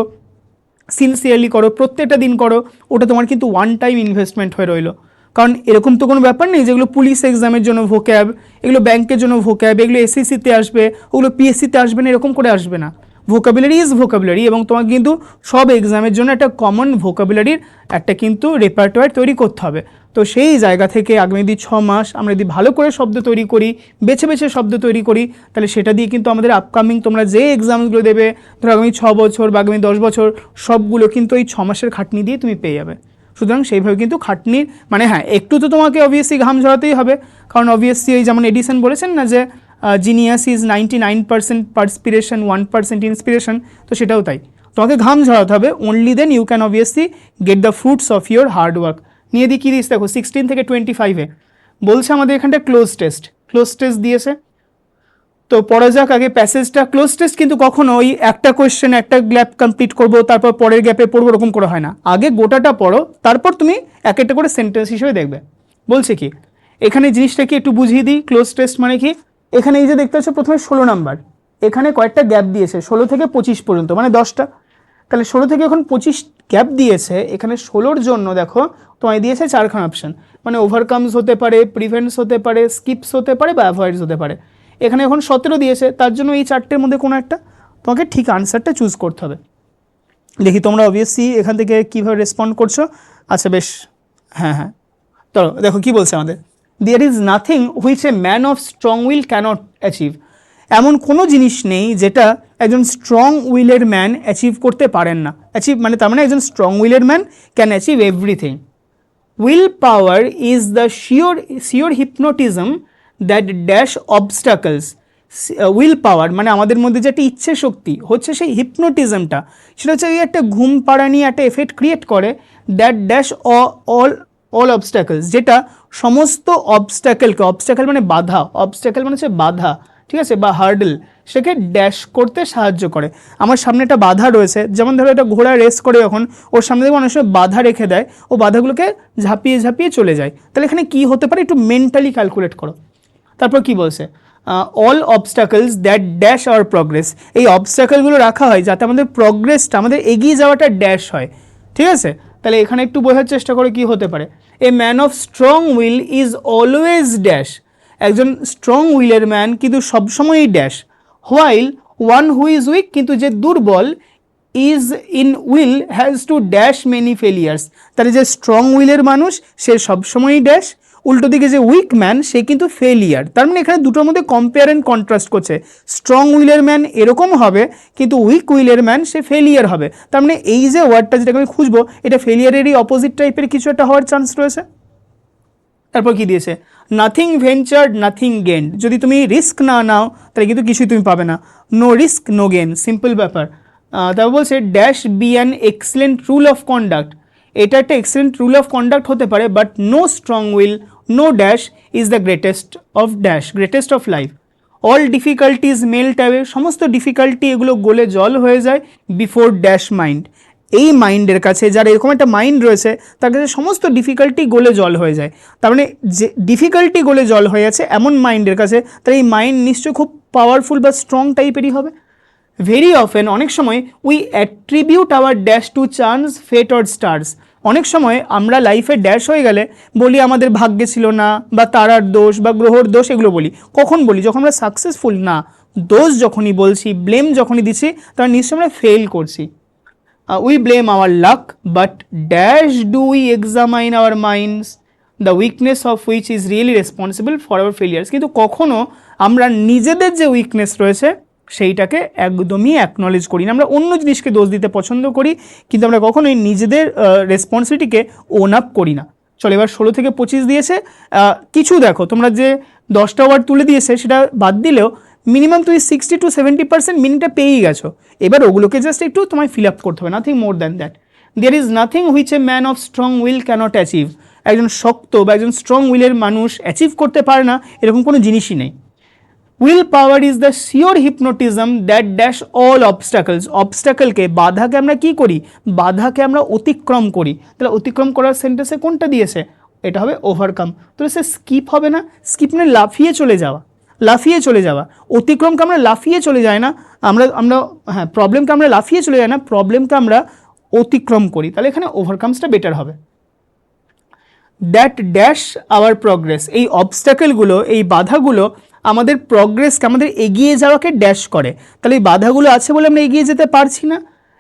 সিনসিয়ারলি করো, প্রত্যেকটা দিন করো, ওটা তোমার কিন্তু ওয়ান টাইম ইনভেস্টমেন্ট হয়ে রইলো। কারণ এরকম তো কোনো ব্যাপার নেই যেগুলো পুলিশ এক্সামের জন্য ভোক্যাব, এগুলো ব্যাংকের জন্য ভোক্যাব, এগুলো এসএসসিতে আসবে, ওগুলো পিএসসিতে আসবে না, এরকম করে আসবে না। ভোকাবুলারি ইজ ভোকাবুলারি, এবং তোমাকে কিন্তু সব এক্সামের জন্য একটা কমন ভোকাবুলারির একটা কিন্তু রেপার্টোয়ার তৈরি করতে হবে। তো সেই জায়গা থেকে আগামী 6 মাস আমরা যদি ভালো করে শব্দ তৈরি করি, বেছে বেছে শব্দ তৈরি করি, তাহলে সেটা দিয়ে কিন্তু আমাদের আপকামিং তোমরা যে এক্সামগুলো দেবে, ধরো আগামী 6 বছর বা আগামী 10 বছর, সবগুলো কিন্তু এই 6 মাসের খাটনি দিয়ে তুমি পেয়ে যাবে। সুতরাং সেইভাবে কিন্তু খাটনির মানে, হ্যাঁ একটু তো তোমাকে অবভিয়াসলি ঘাম ঝরাতেই হবে, কারণ অবভিয়াসলি এই যেমন এডিসন বলেছেন না যে জিনিয়াস ইজ 99% পারস্পিরেশন, 1% ইন্সপিরেশন, তো সেটাও তাই, তোমাকে ঘাম ঝরাতে হবে, only then you can obviously get the fruits of your hard work. নিয়ে দিয়ে কী দিস দেখো 16 থেকে 25-এ বলছে আমাদের এখানটা ক্লোজ টেস্ট দিয়েছে। তো পড়া যাক আগে প্যাসেজটা। ক্লোজ টেস্ট কিন্তু কখনো ওই একটা কোয়েশ্চেন একটা গ্যাপ কমপ্লিট করবো তারপর পরের গ্যাপে পড়বো, ওরকম করে হয় না। আগে গোটাটা পড়ো, তারপর তুমি এক একটা করে সেন্টেন্স হিসেবে দেখবে। বলছে কি এখানে জিনিসটা কি একটু বুঝিয়ে দিই, ক্লোজ টেস্ট মানে কি। এখানে এই যে দেখতে পাচ্ছ প্রথমে 16 নাম্বার, এখানে কয়েকটা গ্যাপ দিয়েছে 16 থেকে 25 পর্যন্ত, মানে 10টা। তাহলে 16 থেকে এখন 25 গ্যাপ দিয়েছে, এখানে 16-র জন্য দেখো তোমায় দিয়েছে 4খানা অপশান, মানে ওভারকামস হতে পারে, প্রিভেন্টস হতে পারে, স্কিপস হতে পারে বা অ্যাভয়েডস হতে পারে। এখানে এখন 17 দিয়েছে, তার জন্য এই 4টের মধ্যে কোনো একটা তোমাকে ঠিক আনসারটা চুজ করতে হবে। দেখি তোমরা অবভিয়াসলি এখান থেকে কীভাবে রেসপন্ড করছো। আচ্ছা বেশ, হ্যাঁ তো দেখো কি বলছে আমাদের, there is nothing which a man of strong will cannot achieve. এমন কোনো জিনিস নেই যেটা একজন স্ট্রং উইলের ম্যান অ্যাচিভ করতে পারেন না। অ্যাচিভ মানে তার মানে একজন স্ট্রং উইলের man can achieve everything. Will power is the sure hypnotism that dash obstacles. Will power মানে আমাদের মধ্যে যে একটা ইচ্ছে শক্তি হচ্ছে সেই হিপনোটিজমটা, সেটা হচ্ছে এই একটা ঘুম পাড়া নিয়ে একটা এফেক্ট ক্রিয়েট করে, দ্যাট ড্যাশ অল অবস্টাকলস, যেটা সমস্ত অবস্টাকেলকে, অবস্টাকেল মানে বাধা, অবস্টাকেল মানে হচ্ছে বাধা, ঠিক আছে, বা হার্ডল, সেটাকে ড্যাশ করতে সাহায্য করে। আমার সামনে একটা বাধা রয়েছে, যেমন ধরো একটা ঘোড়া রেস করে যখন ওর সামনে থেকে অনেক সময় বাধা রেখে দেয়, ও বাধাগুলোকে ঝাঁপিয়ে ঝাঁপিয়ে চলে যায়। তাহলে এখানে কি হতে পারে একটু মেন্টালি ক্যালকুলেট করো। তারপর কি বলছে, all obstacles that dash our progress, এই অবস্টাকেলগুলো রাখা হয় যাতে আমাদের প্রগ্রেসটা, আমাদের এগিয়ে যাওয়াটা ড্যাশ হয়, ঠিক আছে। তাহলে এখানে একটু বোঝার চেষ্টা করে কি হতে পারে, এ man of strong will is always dash, একজন স্ট্রং উইলের ম্যান কিন্তু সবসময়ই dash, while one who is week, কিন্তু যে দুর্বল, is in will has to dash many failures, তাহলে যে স্ট্রং উইলের মানুষ সে সবসময়ই ড্যাশ, উল্টো দিকে যে উইক ম্যান সে কিন্তু ফেলিয়ার। তার মানে এখানে দুটোর মধ্যে কম্পেয়ার অ্যান্ড কন্ট্রাস্ট করছে, স্ট্রং উইলের ম্যান এরকম হবে কিন্তু উইক উইলের ম্যান সে ফেলিয়ার হবে। তার মানে এই যে ওয়ার্ডটা যেটাকে আমি খুঁজবো, এটা ফেলিয়ারেরই অপোজিট টাইপের কিছু একটা হওয়ার চান্স রয়েছে। তারপর কি দিয়েছে, নাথিং ভেঞ্চার্ড নাথিং গেন্ড, যদি তুমি রিস্ক না নাও তাহলে কিন্তু কিছুই তুমি পাবে না, no risk no gain, simple ব্যাপার। তারপর বলছে dash B an excellent rule of conduct, এটা একটা এক্সেলেন্ট রুল অফ কন্ডাক্ট হতে পারে, but no strong will no dash is the greatest of dash, greatest of life. All difficulties melt away, সমস্ত ডিফিকাল্টি এগুলো গলে জল হয়ে যায় বিফোর ড্যাশ মাইন্ড, এই মাইন্ডের কাছে, যার এরকম একটা মাইন্ড রয়েছে তার কাছে সমস্ত ডিফিকাল্টি গলে জল হয়ে যায়। তার মানে যে ডিফিকাল্টি গলে জল হয়ে আছে এমন মাইন্ডের কাছে, তার এই মাইন্ড নিশ্চয়ই খুব পাওয়ারফুল বা স্ট্রং টাইপেরই হবে। ভেরি অফেন, অনেক সময় we attribute our dash to chance, fate or stars, অনেক সময় আমরা লাইফে ড্যাশ হয়ে গেলে বলি আমাদের ভাগ্যে ছিল না, বা তারার দোষ বা গ্রহর দোষ, এগুলো বলি। কখন বলি? যখন আমরা সাকসেসফুল না। দোষ যখনই বলছি, ব্লেম যখনই দিচ্ছি, তার নিশ্চয়ই আমরা ফেল করছি। We blame our luck, but dash do we examine our minds, the weakness of which is really responsible for our failures. কিন্তু কখনো আমরা নিজেদের যে উইকনেস রয়েছে সেইটাকে একদমই অ্যাকনলেজ করি না। আমরা অন্য জিনিসকে দোষ দিতে পছন্দ করি, কিন্তু আমরা কখনোই নিজেদের রেসপন্সিবিলিটিকে ওন আপ করি না। চলো এবার 16 থেকে 25 দিয়েছে। কিছু দেখো, তোমরা যে 10টা ওয়ার্ড তুলে দিয়েছে সেটা বাদ দিলেও মিনিমাম তুমি 60 to 70% মিনিংটা পেয়েই গেছো। এবার ওগুলোকে জাস্ট একটু তোমায় ফিল আপ করতে হবে, nothing more than that. There is nothing which a man of strong will cannot achieve, একজন শক্ত বা একজন স্ট্রং উইলের মানুষ অ্যাচিভ করতে পারে না এরকম কোনো জিনিসই নেই। Will power is the sure hypnotism that dash all obstacles, অবস্টাকলকে, বাধাকে আমরা কি করি? বাধাকে আমরা অতিক্রম করি। তাহলে অতিক্রম করার সেন্টেন্সে কোনটা দিয়েছে? এটা হবে ওভারকাম। তাহলে সে স্কিপ হবে না, স্কিপ মানে লাফিয়ে চলে যাওয়া, লাফিয়ে চলে যাওয়া। অতিক্রমকে আমরা লাফিয়ে চলে যাই না, আমরা আমরা হ্যাঁ, প্রবলেমকে আমরা লাফিয়ে চলে যাই না, প্রবলেমকে আমরা অতিক্রম করি। তাহলে এখানে ওভারকামসটা বেটার হবে। দ্যাট ড্যাশ আওয়ার প্রগ্রেস, এই অবস্ট্যাকেলগুলো, এই বাধাগুলো আমাদের প্রগ্রেসকে, আমাদের এগিয়ে যাওয়াকে ড্যাশ করে। তাহলে এই বাধাগুলো আছে বলে আমরা এগিয়ে যেতে পারছি না।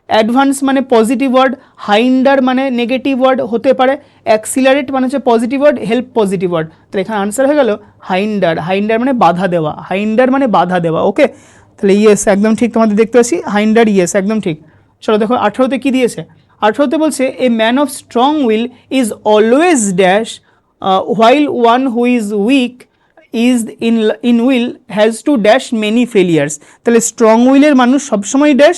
অ্যাডভান্স মানে পজিটিভ ওয়ার্ড, হাইন্ডার মানে নেগেটিভ ওয়ার্ড হতে পারে, অ্যাক্সিলারেট মানে হচ্ছে positive word, help positive word. তাহলে এখানে আনসার হয়ে গেল হাইন্ডার। হাইন্ডার মানে বাধা দেওয়া, হাইন্ডার মানে বাধা দেওয়া। ওকে, তাহলে ইয়েস একদম ঠিক, তোমাদের দেখতে পাচ্ছি হাইন্ডার, ইয়েস একদম ঠিক। চলো দেখো 18তে কী দিয়েছে? 18তে বলছে এ man of strong will is always dash while one who is weak is in will has to dash many failures. তাহলে স্ট্রং উইলের মানুষ সবসময় ড্যাশ,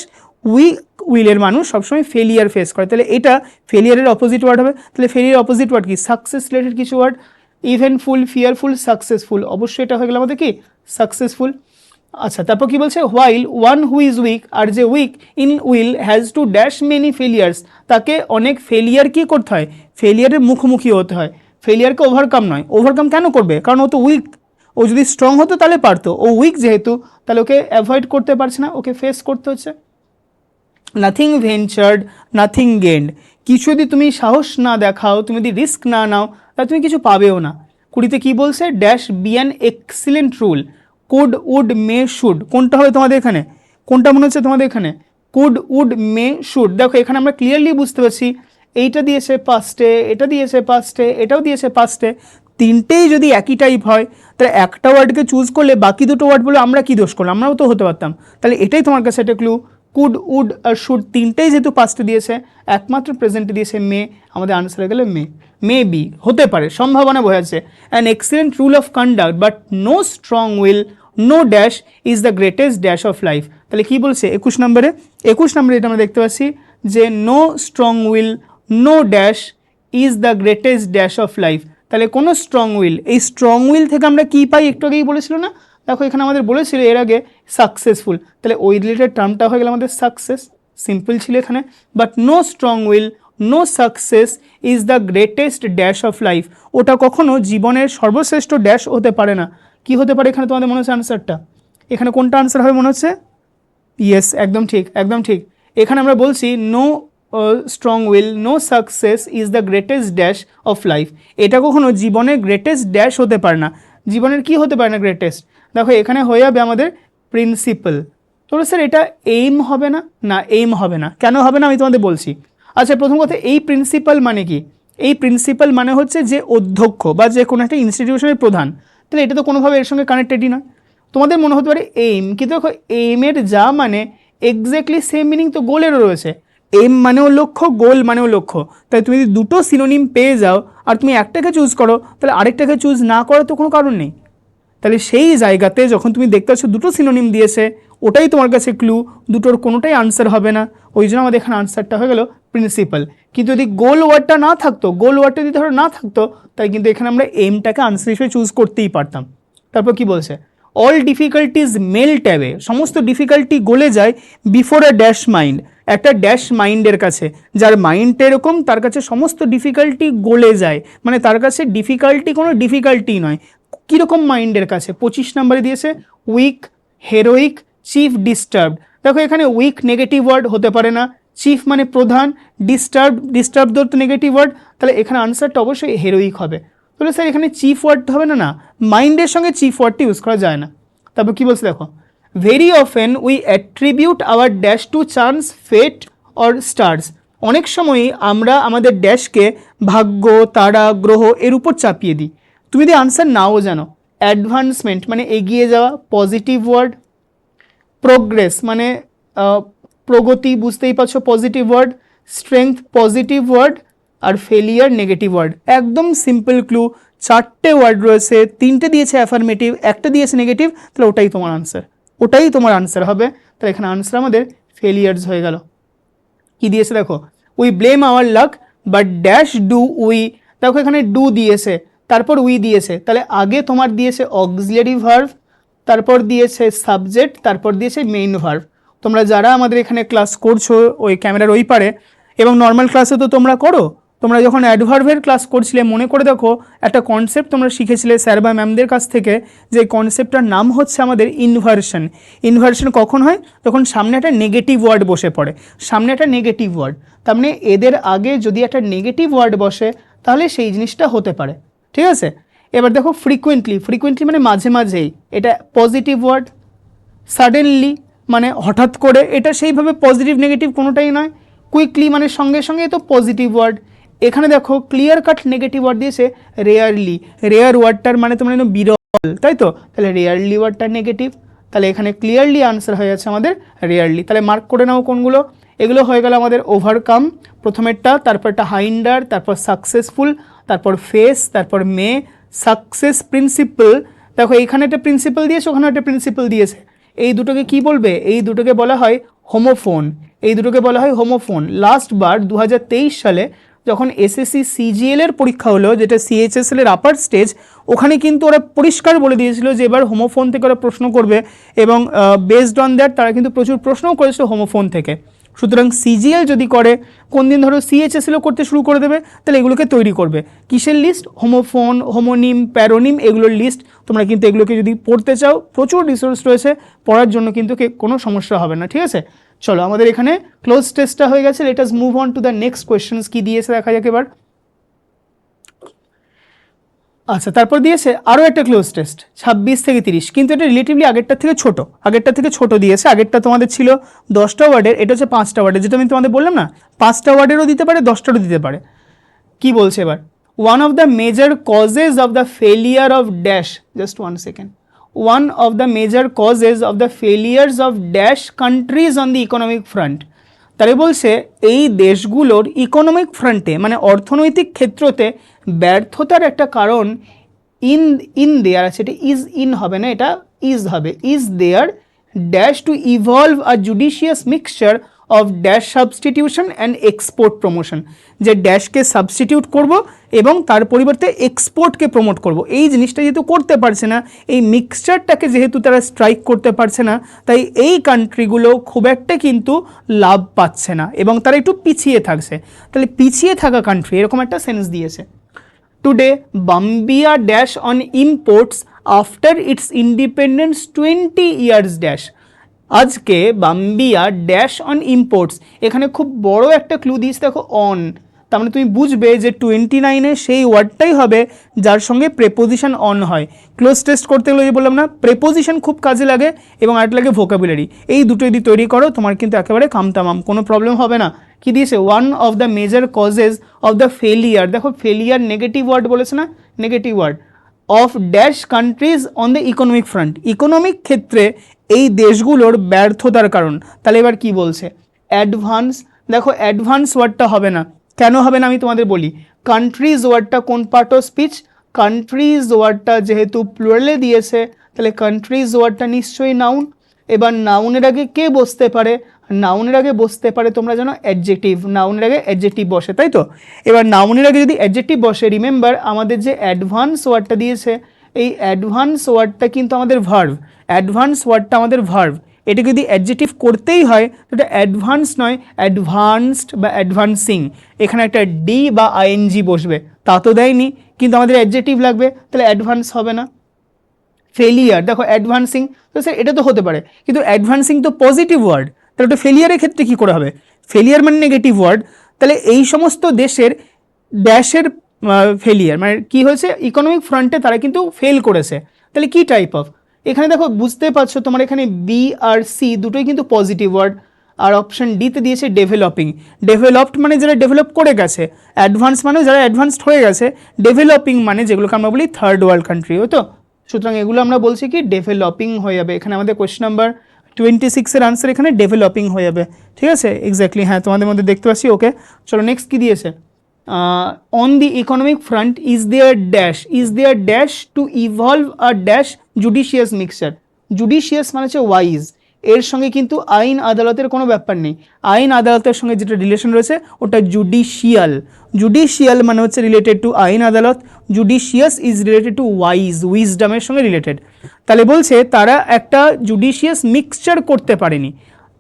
উইক উইলের মানুষ সবসময় ফেলিয়ার ফেস করে। তাহলে এটা ফেলিয়ারের অপোজিট ওয়ার্ড হবে। তাহলে ফেলিয়ার অপোজিট ওয়ার্ড কি? সাকসেস রিলেটেড কিছু ওয়ার্ড, ইভেন্টফুল, ফিয়ারফুল, সাকসেসফুল, অবশ্যই এটা হয়ে গেল আমাদের কি? সাকসেসফুল। আচ্ছা, তারপর কি বলছে? While one who is weak, আর যে weak in will has to dash many failures, তাকে অনেক ফেলিয়ার কি করতে হয়? ফেলিয়ারের মুখোমুখি হতে হয়। ফেলিয়ারকে ওভারকাম নয়। ওভারকাম কেন করবে? কারণ ও তো উইক। ও যদি স্ট্রং হতো তাহলে পারতো, ও উইক যেহেতু, তাহলে ওকে অ্যাভয়েড করতে পারছে না, ওকে ফেস করতে হচ্ছে। নাথিং ভেঞ্চার্ড, নাথিং গেন্ড, কিছু যদি তুমি সাহস না দেখাও, তুমি যদি রিস্ক না নাও, তাহলে তুমি কিছু পাবেও না। 20তে কী বলছে? Dash B an excellent rule, could would may should, কোনটা হবে তোমাদের এখানে? কোনটা মনে হচ্ছে তোমাদের এখানে? Could would may should. দেখো এখানে আমরা ক্লিয়ারলি বুঝতে পারছি, এইটা দিয়েছে পাস্টে, এটা দিয়েছে পাস্টে, এটাও দিয়েছে পাস্টে, তিনটেই যদি একই টাইপ হয় তাহলে একটা ওয়ার্ডকে চুজ করলে বাকি দুটো ওয়ার্ড বলে আমরা কি দোষ করলাম? আমরাও তো হতে পারতাম। তাহলে এটাই তোমার কাছে একটা ক্লু। কুড উড আর শুড তিনটেই যেহেতু পাস্টে দিয়েছে, একমাত্র প্রেজেন্টে দিয়েছে মে, আমাদের আনসার হয়ে গেলে মে। মে বি, হতে পারে, সম্ভাবনা বোঝাচ্ছে। An excellent rule of conduct but no strong will, no dash is the greatest dash of life. তাহলে কী বলছে 21 নম্বরে? 21 নম্বরে এটা আমরা দেখতে পাচ্ছি যে no strong will, no dash is the greatest dash of life. তাহলে কোনো স্ট্রং উইল, এই স্ট্রং উইল থেকে আমরা কী পাই? একটু আগেই বলেছিল না? দেখো এখানে আমাদের বলেছিল এর আগে সাকসেসফুল, তাহলে ওই রিলেটেড টার্মটা হয়ে গেল আমাদের সাকসেস। সিম্পল ছিল এখানে। But no strong will, no success is the greatest dash of life, ওটা কখনো জীবনের সর্বশ্রেষ্ঠ ড্যাশ হতে পারে না। কি হতে পারে এখানে তোমাদের মনে হচ্ছে আনসারটা? এখানে কোনটা আনসার হবে মনে হচ্ছে? ইয়েস একদম ঠিক, একদম ঠিক। এখানে আমরা বলছি no strong will, no success is the greatest dash of life, এটা কখনো জীবনের গ্রেটেস্ট ড্যাশ হতে পারে না। জীবনের কি হতে পারে না গ্রেটেস্ট? দেখো এখানে হয়ে যাবে আমাদের প্রিন্সিপাল। তো স্যার এটা এইম হবে না? না, এইম হবে না। কেন হবে না আমি তোমাদের বলছি। আচ্ছা, প্রথম কথা, এই প্রিন্সিপাল মানে কি? এই প্রিন্সিপাল মানে হচ্ছে যে অধ্যক্ষ বা যে কোনো একটা ইনস্টিটিউশনের প্রধান। তাহলে এটা তো কোনোভাবে এর সঙ্গে কানেক্টেডই নয়। তোমাদের মনে হতে পারে এইম, কিন্তু দেখো এইমের যা মানে এক্স্যাক্টলি সেম মিনিং তো গোলেরও রয়েছে। এম মানেও লক্ষ্য, গোল মানেও লক্ষ্য। তাই তুমি যদি দুটো সিনোনিম পেয়ে যাও আর তুমি একটাকে চুজ করো, তাহলে আরেকটাকে চুজ না করার তো কোনো কারণ নেই। তাহলে সেই জায়গাতে যখন তুমি দেখতে পাচ্ছ দুটো সিনোনিম দিয়েছে, ওটাই তোমার কাছে ক্লু, দুটোর কোনোটাই আনসার হবে না। ওই জন্য আমাদের এখানে আনসারটা হয়ে গেল প্রিন্সিপাল। কিন্তু যদি গোল ওয়ার্ডটা না থাকতো, গোল ওয়ার্ডটা যদি ধরো না থাকতো, তাই কিন্তু এখানে আমরা এমটাকে আনসার হিসেবে চুজ করতেই পারতাম। তারপর কি বলছে? অল ডিফিকাল্টিজ মেল্ট অ্যাওয়ে, সমস্ত ডিফিকাল্টি গলে যায় বিফোর আ ড্যাশ মাইন্ড, একটা ড্যাশ মাইন্ডের কাছে, যার মাইন্ডটা এরকম তার কাছে সমস্ত ডিফিকাল্টি গলে যায়, মানে তার কাছে ডিফিকাল্টি কোনো ডিফিকাল্টি নয়। কীরকম মাইন্ডের কাছে? 25 নম্বরে দিয়েছে উইক, হেরোইক, চিফ, ডিস্টার্বড। দেখো এখানে উইক নেগেটিভ ওয়ার্ড হতে পারে না, চিফ মানে প্রধান, ডিস্টার্ব তো নেগেটিভ ওয়ার্ড, তাহলে এখানে আনসারটা অবশ্যই হেরোইক হবে। তাহলে স্যার এখানে চিফ ওয়ার্ড হবে না, না, মাইন্ডের সঙ্গে চিফ ওয়ার্ডটি ইউজ করা যায় না। তারপর কী বলছে দেখো, very often we attribute our dash to chance, fate or stars. অনেক সময়ই আমরা আমাদের ড্যাশকে ভাগ্য, তারা, গ্রহ এর উপর চাপিয়ে দিই। তুমি যদি আনসার নাও জানো, অ্যাডভান্সমেন্ট মানে এগিয়ে যাওয়া, পজিটিভ ওয়ার্ড, প্রোগ্রেস মানে প্রগতি, বুঝতেই পারছো positive word, strength positive word, আর ফেলিয়ার নেগেটিভ ওয়ার্ড। একদম সিম্পল ক্লু, 4টে ওয়ার্ড রয়েছে, 3টে দিয়েছে অ্যাফার্মেটিভ, একটা দিয়েছে নেগেটিভ, তাহলে ওটাই তোমার আনসার, ওটাই তোমার আনসার হবে। তাহলে এখানে আনসার আমাদের ফেলিয়ার্স হয়ে গেল। কি দিয়েছে দেখো, we blame our luck but dash do we, দেখো এখানে ডু দিয়েছে, তারপর উই দিয়েছে, তাহলে আগে তোমার দিয়েছে অক্সিলারি ভার্ব, তারপর দিয়েছে সাবজেক্ট, তারপর দিয়েছে মেইন ভার্ব। তোমরা যারা আমাদের এখানে ক্লাস করছো ওই ক্যামেরার ওই পারে এবং নর্মাল ক্লাসে তো তোমরা করো, তোমরা যখন অ্যাডভার্বের ক্লাস করছিলে মনে করে দেখো একটা কনসেপ্ট তোমরা শিখেছিলে স্যার বা ম্যামদের কাছ থেকে, যে কনসেপ্টটার নাম হচ্ছে আমাদের ইনভার্সন। ইনভার্সন কখন হয়? যখন সামনে একটা নেগেটিভ ওয়ার্ড বসে পড়ে, সামনে একটা নেগেটিভ ওয়ার্ড, তার মানে এদের আগে যদি একটা নেগেটিভ ওয়ার্ড বসে তাহলে সেই জিনিসটা হতে পারে, ঠিক আছে। এবার দেখো ফ্রিকুয়েন্টলি, ফ্রিকুয়েন্টলি মানে মাঝে মাঝেই, এটা পজিটিভ ওয়ার্ড। সাডেনলি মানে হঠাৎ করে, এটা সেইভাবে পজিটিভ নেগেটিভ কোনোটাই নয়। কুইকলি মানে সঙ্গে সঙ্গে, তো পজিটিভ ওয়ার্ড। এখানে দেখো ক্লিয়ার কাট নেগেটিভ ওয়ার্ড দিয়েছে রেয়ারলি, রেয়ার ওয়ার্ডটার মানে তোমরা বিরল, তাই তো, তাহলে রেয়ারলি ওয়ার্ডটা নেগেটিভ, তাহলে এখানে ক্লিয়ারলি আনসার হয়ে যাচ্ছে আমাদের রেয়ারলি। তাহলে মার্ক করে নাও কোনগুলো, এগুলো হয়ে গেল আমাদের ওভারকাম প্রথমেরটা, তারপরটা হাইন্ডার, তারপর সাকসেসফুল, তারপর ফেস, তারপর মে, সাকসেস প্রিন্সিপাল। দেখো এইখানে একটা প্রিন্সিপাল দিয়েছে, ওখানে একটা প্রিন্সিপাল দিয়েছে, এই দুটোকে কি বলবে? এই দুটোকে বলা হয় হোমোফোন, এই দুটোকে বলা হয় হোমোফোন। লাস্ট বার 2023 সালে যখন এসএসসি সিজিএল এর পরীক্ষা হলো, যেটা সিএইচএসএল এর আপার স্টেজ, ওখানে কিন্তু ওরা পরিষ্কার বলে দিয়েছিল যে এবার হোমোফোন থেকে ওরা প্রশ্ন করবে, এবং বেসড অন দ্যাট তারা কিন্তু প্রচুর প্রশ্নও করেছিল হোমোফোন থেকে। সুতরাং সিজিএল যদি করে, কোন দিন ধরো সিএইচএসএলও করতে শুরু করে দেবে, তাহলে এগুলোকে তৈরি করবে কিসের লিস্ট? হোমোফোন, হোমোনিম, প্যারোনিম, এগুলোর লিস্ট। তোমরা কিন্তু এগুলোকে যদি পড়তে চাও প্রচুর রিসোর্স রয়েছে, পড়ার জন্য কিন্তু কোনো সমস্যা হবে না, ঠিক আছে। চলো আমাদের এখানে ক্লোজ টেস্টটা হয়ে গেছে, let us move on to the next questions. কি দিয়েছে দেখা যাক এবার। আচ্ছা, তারপর দিয়েছে আরও একটা ক্লোজ টেস্ট 26 থেকে 30, কিন্তু এটা রিলেটিভলি আগেরটার থেকে ছোট, আগেরটা থেকে ছোট দিয়েছে। আগেরটা তোমাদের ছিল 10টা ওয়ার্ডের, এটা হচ্ছে 5টা ওয়ার্ডের, যেটা আমি তোমাদের বললাম না, 5টা ওয়ার্ডেরও দিতে পারে, 10টারও দিতে পারে। কি বলছে এবার, one of the major causes of the failure of dash, just 1 second, one of the major causes of the failures of dash countries on the economic front. তাহলে বলছে এই দেশগুলোর ইকোনমিক ফ্রন্টে মানে অর্থনৈতিক ক্ষেত্রতে ব্যর্থতার একটা কারণ ইন দেয়ার আছে, এটা ইজ ইন হবে না, এটা ইজ হবে, is there dash to evolve a judicious mixture of dash substitution and export promotion, যে ড্যাশকে সাবস্টিটিউট করব এবং তার পরিবর্তে এক্সপোর্টকে প্রমোট করব। এই জিনিসটা যেহেতু করতে পারছে না, এই মিক্সচারটাকে যেহেতু তারা স্ট্রাইক করতে পারছে না, তাই এই কান্ট্রিগুলো খুব একটা কিন্তু লাভ পাচ্ছে না এবং তারা একটু পিছিয়ে থাকছে। তাহলে পিছিয়ে থাকা কান্ট্রি, এরকম একটা সেন্স দিয়েছে। Today Zambia dash on imports after its independence 20 years dash. আজকে বাম্বিয়া ড্যাশ অন ইম্পোর্টস, এখানে খুব বড় একটা ক্লু দিস দেখো, অন, তার মানে তুমি বুঝবে যে 29-এ সেই ওয়ার্ডটাই হবে যার সঙ্গে প্রেপোজিশন অন হয়। ক্লোজ টেস্ট করতে গেলে যে বললাম না, প্রেপোজিশন খুব কাজে লাগে এবং আরেকটা লাগে ভোকাবুলারি, এই দুটো যদি তৈরি করো তোমার কিন্তু একেবারে কামতামাম, কোনো প্রবলেম হবে না। কি দিয়েছে, one of the major causes of the failure, দেখো ফেলিয়ার নেগেটিভ ওয়ার্ড বলেছে না, negative word, of dash countries on the economic front, economic ক্ষেত্রে এই দেশগুলোর ব্যর্থতার কারণ। তাহলে এবার কি বলছে, অ্যাডভান্স, দেখো অ্যাডভান্স ওয়ার্ডটা হবে না, কেন হবে না আমি তোমাদের বলি। কান্ট্রিজ ওয়ার্ডটা কোন পার্ট অফ স্পিচ? কান্ট্রিজ ওয়ার্ডটা যেহেতু প্লুরালে দিয়েছে, তাহলে কান্ট্রিজ ওয়ার্ডটা নিশ্চয়ই নাউন। এবার নাউনের আগে কে বসতে পারে? নাউনের আগে বসতে পারে তোমরা জানো অ্যাডজেক্টিভ, নাউনের আগে অ্যাডজেক্টিভ বসে, তাই তো। এবার নাউনের আগে যদি অ্যাডজেক্টিভ বসে, রিমেম্বার আমাদের যে অ্যাডভান্স ওয়ার্ডটা দিয়েছে, এই অ্যাডভান্স ওয়ার্ডটা কিন্তু আমাদের ভার্ভ, অ্যাডভান্স ওয়ার্ডটা আমাদের ভার্ভ, এটাকে যদি অ্যাডজেক্টিভ করতেই হয় তো এটা অ্যাডভান্স নয়, অ্যাডভান্সড বা অ্যাডভান্সিং, এখানে একটা ডি বা আইএনজি বসবে, তা তো দেয়নি, কিন্তু আমাদের অ্যাডজেক্টিভ লাগবে, তাহলে অ্যাডভান্স হবে না। ফেলিয়ার, দেখো অ্যাডভান্সিং, তো স্যার এটা তো হতে পারে, কিন্তু অ্যাডভান্সিং তো পজিটিভ ওয়ার্ড, তাহলে ওটা ফেলিয়ারের ক্ষেত্রে কী করে হবে? ফেলিয়ার মানে নেগেটিভ ওয়ার্ড, তাহলে এই সমস্ত দেশের ড্যাশের ফেলিয়ার মানে কি হয়েছে, ইকোনমিক ফ্রন্টে তারা কিন্তু ফেল করেছে, তাহলে কি টাইপ অফ, এখানে দেখো বুঝতে পারছো তোমার এখানে বি আর সি দুটোই কিন্তু পজিটিভ ওয়ার্ড, আর অপশন ডিতে দিয়েছে ডেভেলপিং, ডেভেলপড মানে যারা ডেভেলপ করে গেছে, অ্যাডভান্স মানে যারা অ্যাডভান্সড হয়ে গেছে, ডেভেলপিং মানে যেগুলোকে আমরা বলি থার্ড ওয়ার্ল্ড কান্ট্রি, তো সুতরাং এগুলো আমরা বলছি কি ডেভেলপিং হয়ে যাবে, এখানে আমাদের কোয়েশ্চন নাম্বার 26-এর আনসার এখানে ডেভেলপিং হয়ে যাবে, ঠিক আছে, এক্স্যাক্টলি, হ্যাঁ তোমাদের মধ্যে দেখতে পাচ্ছি, ওকে চলো নেক্সট কি দিয়েছে, on the economic front is there dash to evolve a dash judicious mixture, judicious মানে হচ্ছে ওয়াইজ, এর সঙ্গে কিন্তু আইন আদালতের কোনো ব্যাপার নেই, আইন আদালতের সঙ্গে যেটা রিলেশন রয়েছে ওটা জুডিশিয়াল, জুডিশিয়াল মানে হচ্ছে রিলেটেড টু আইন আদালত, judicious is related to wise, উইজডমের সঙ্গে রিলেটেড, তাহলে বলছে তারা একটা জুডিশিয়াস মিক্সচার করতে পারেনি,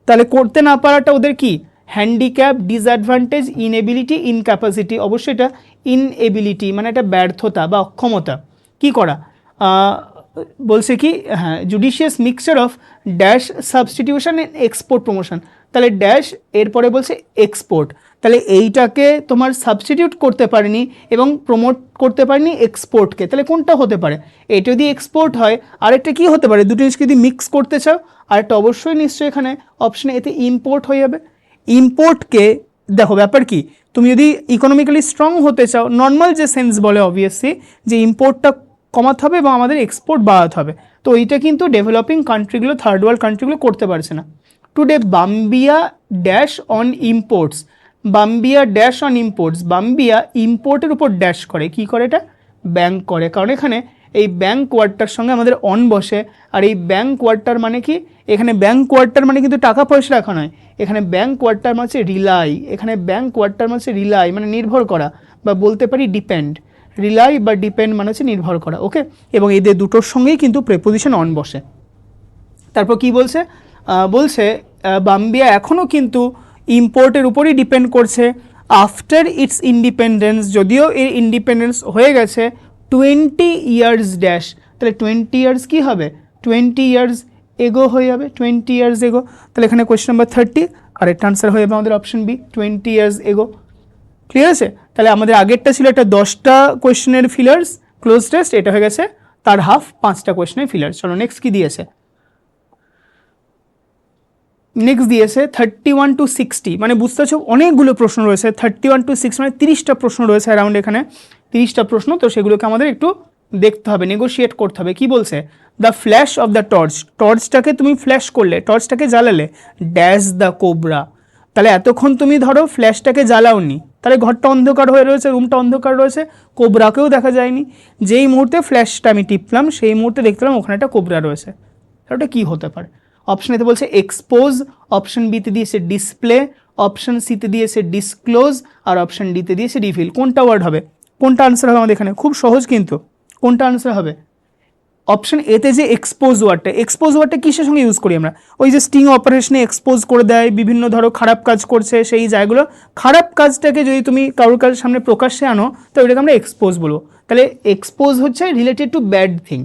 তাহলে করতে না পারাটা ওদের কি হ্যান্ডিক্যাপ, ডিসঅ্যাডভান্টেজ, ইনএবিলিটি, ইনক্যাপাসিটি, অবশ্যই এটা ইনএবিলিটি মানে এটা ব্যর্থতা বা অক্ষমতা কি করা, বলছে কি হ্যাঁ judicious mixture of dash substitution and export promotion, তাহলে ড্যাশ এরপরে বলছে এক্সপোর্ট, তাহলে এইটাকে তোমার সাবস্টিটিউট করতে পারেনি এবং প্রমোট করতে পারেনি এক্সপোর্টকে, তাহলে কোনটা হতে পারে, এটা যদি এক্সপোর্ট হয় আরেকটা কি হতে পারে, দুটো জিনিসকে যদি মিক্স করতে চাও আরেকটা অবশ্যই নিশ্চয়ই এখানে অপশনে এতে ইম্পোর্ট হয়ে যাবে, ইম্পোর্টকে দেখো ব্যাপার কি, তুমি যদি ইকোনমিক্যালি স্ট্রং হতে চাও নর্মাল যে সেন্স বলে অবভিয়াসলি যে ইম্পোর্টটা কমাতে হবে এবং আমাদের এক্সপোর্ট বাড়াতে হবে, তো এইটা কিন্তু ডেভেলপিং কান্ট্রিগুলো থার্ড ওয়ার্ল্ড কান্ট্রিগুলো করতে পারছে না। Today Zambia dash on imports, Zambia dash on imports, Zambia ইম্পোর্টের উপর ড্যাশ করে, কি করে এটা ব্যাংক করে, কারণ এখানে এই ব্যাংক ওয়ার্ডটার সঙ্গে আমাদের অন বসে, আর এই ব্যাংক ওয়ার্ডটার মানে কি, এখানে ব্যাংক ওয়ার্ডটার মানে কিন্তু টাকা পয়সা রাখা নয়, এখানে ব্যাংক ওয়ার্ডটার মানে হচ্ছে রিলাই, এখানে ব্যাংক ওয়ার্ডটার মানে হচ্ছে রিলাই মানে নির্ভর করা বা বলতে পারি ডিপেন্ড, রিলাই বা ডিপেন্ড মানে হচ্ছে নির্ভর করা, ওকে, এবং এদের দুটোর সঙ্গেই কিন্তু প্রেপোজিশন অন বসে। তারপর কি বলছে, বলছে বাম্বিয়া এখনও কিন্তু ইম্পোর্টের উপরই ডিপেন্ড করছে, আফটার ইটস ইন্ডিপেন্ডেন্স, যদিও এর ইন্ডিপেন্ডেন্স হয়ে গেছে 20 ইয়ার্স ড্যাশ, তাহলে 20 ইয়ার্স কী হবে, 20 ইয়ার্স এগো হয়ে যাবে, 20 ইয়ার্স এগো, তাহলে এখানে কোয়েশ্চন নাম্বার 30 আর একটা আনসার হয়ে যাবে আমাদের option B 20 years ago, clear আছে, তাহলে আমাদের আগেরটা ছিল একটা 10টা কোয়েশ্চেনের ফিলার্স ক্লোজ টেস্ট, এটা হয়ে গেছে তার হাফ 5টা কোয়েশ্চেনের ফিলার্স। চলো নেক্সট কি দিয়েছে, নেক্সট দিয়েছে 31 to 60, মানে বুঝতে পারছো অনেকগুলো প্রশ্ন রয়েছে, 31 to 60 মানে 30টা প্রশ্ন রয়েছে অ্যারাউন্ড, এখানে 30টা প্রশ্ন, তো সেগুলোকে আমাদের একটু দেখতে হবে, নেগোশিয়েট করতে হবে। কি বলছে, the flash of the torch, টর্চটাকে তুমি ফ্ল্যাশ করলে, টর্চটাকে জ্বালালে, ড্যাশ দ্য কোবরা, তাহলে এতক্ষণ তুমি ধরো ফ্ল্যাশটাকে জ্বালাওনি, তাহলে ঘরটা অন্ধকার হয়ে রয়েছে, রুমটা অন্ধকার রয়েছে, কোবরাকেও দেখা যায়নি, যেই মুহূর্তে ফ্ল্যাশটা আমি টিপলাম সেই মুহূর্তে দেখতে পেলাম ওখানে একটা কোবরা রয়েছে, ওটা কী হতে পারে, অপশন এতে বলছে এক্সপোজ, অপশন বিতে দিয়েছে ডিসপ্লে, অপশন সিতে দিয়েছে ডিসক্লোজ, আর অপশন ডিতে দিয়েছে রিভিল, কোনটা ওয়ার্ড হবে, কোনটা আনসার হবে আমাদের এখানে, খুব সহজ কিন্তু, কোনটা আনসার হবে, অপশন এতে যে এক্সপোজ ওয়ার্ডটা কিসের সঙ্গে ইউজ করি আমরা, ওই যে স্টিং অপারেশনে এক্সপোজ করে দেয়, বিভিন্ন ধরো খারাপ কাজ করছে সেই জায়গাগুলো, খারাপ কাজটাকে যদি তুমি কারোর কাছে সামনে প্রকাশ্যে আনো তো ওইটাকে আমরা এক্সপোজ বলবো, তাহলে এক্সপোজ হচ্ছে related to bad thing,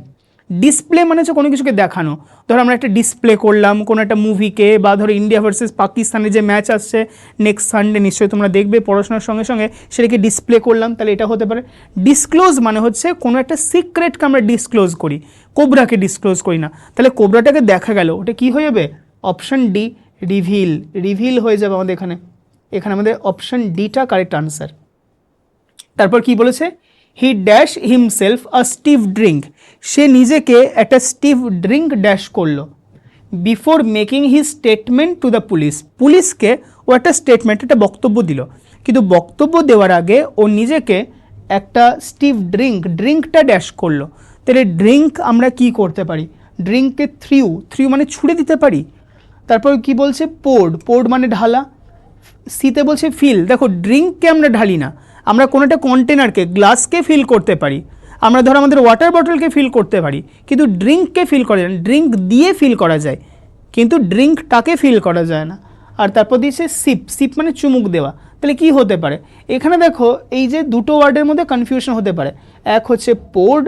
display মানে হচ্ছে কোনো কিছুকে দেখানো, ধরো আমরা একটা ডিসপ্লে করলাম কোনো একটা মুভিকে, বা ধরো ইন্ডিয়া ভার্সেস পাকিস্তানের যে ম্যাচ আসছে নেক্সট সানডে নিশ্চয়ই তোমরা দেখবে পড়াশোনার সঙ্গে সঙ্গে, সেটাকে ডিসপ্লে করলাম, তাহলে এটা হতে পারে। ডিসক্লোজ মানে হচ্ছে কোনো একটা সিক্রেটকে আমরা ডিসক্লোজ করি, কোবরাকে ডিসক্লোজ করি না, তাহলে কোবরাটাকে দেখা গেল, ওটা কি হয়ে যাবে, অপশন ডি রিভিল, রিভিল হয়ে যাবে আমাদের এখানে, এখানে আমাদের অপশন ডিটা কারেক্ট আনসার। তারপর কি বলেছে, he dash himself a stiff drink, সে নিজেকে একটা স্টিভ ড্রিঙ্ক ড্যাশ করলো, before making his statement to the police, পুলিশকে ও একটা স্টেটমেন্ট একটা বক্তব্য দিল, কিন্তু বক্তব্য দেওয়ার আগে ও নিজেকে একটা স্টিভ ড্রিঙ্কটা ড্যাশ করলো, তাহলে ড্রিঙ্ক আমরা কি করতে পারি, ড্রিঙ্ককে থ্রিউ মানে ছুঁড়ে দিতে পারি, তারপর কি বলছে পোর্ড মানে ঢালা, সিতে বলছে ফিল, দেখো ড্রিঙ্ককে আমরা ঢালি না, আমরা কোনো একটা কন্টেনারকে গ্লাসকে ফিল করতে পারি, আমরা ধরো আমাদের ওয়াটার বটলকে ফিল করতে পারি, কিন্তু ড্রিঙ্ককে ফিল করা যায় না, ড্রিঙ্ক দিয়ে ফিল করা যায় কিন্তু ড্রিঙ্কটাকে ফিল করা যায় না। আর তারপর দিয়েছে সিপ, সিপ মানে চুমুক দেওয়া। তাহলে কি হতে পারে, এখানে দেখো এই যে দুটো ওয়ার্ডের মধ্যে কনফিউশন হতে পারে, এক হচ্ছে পোর্ড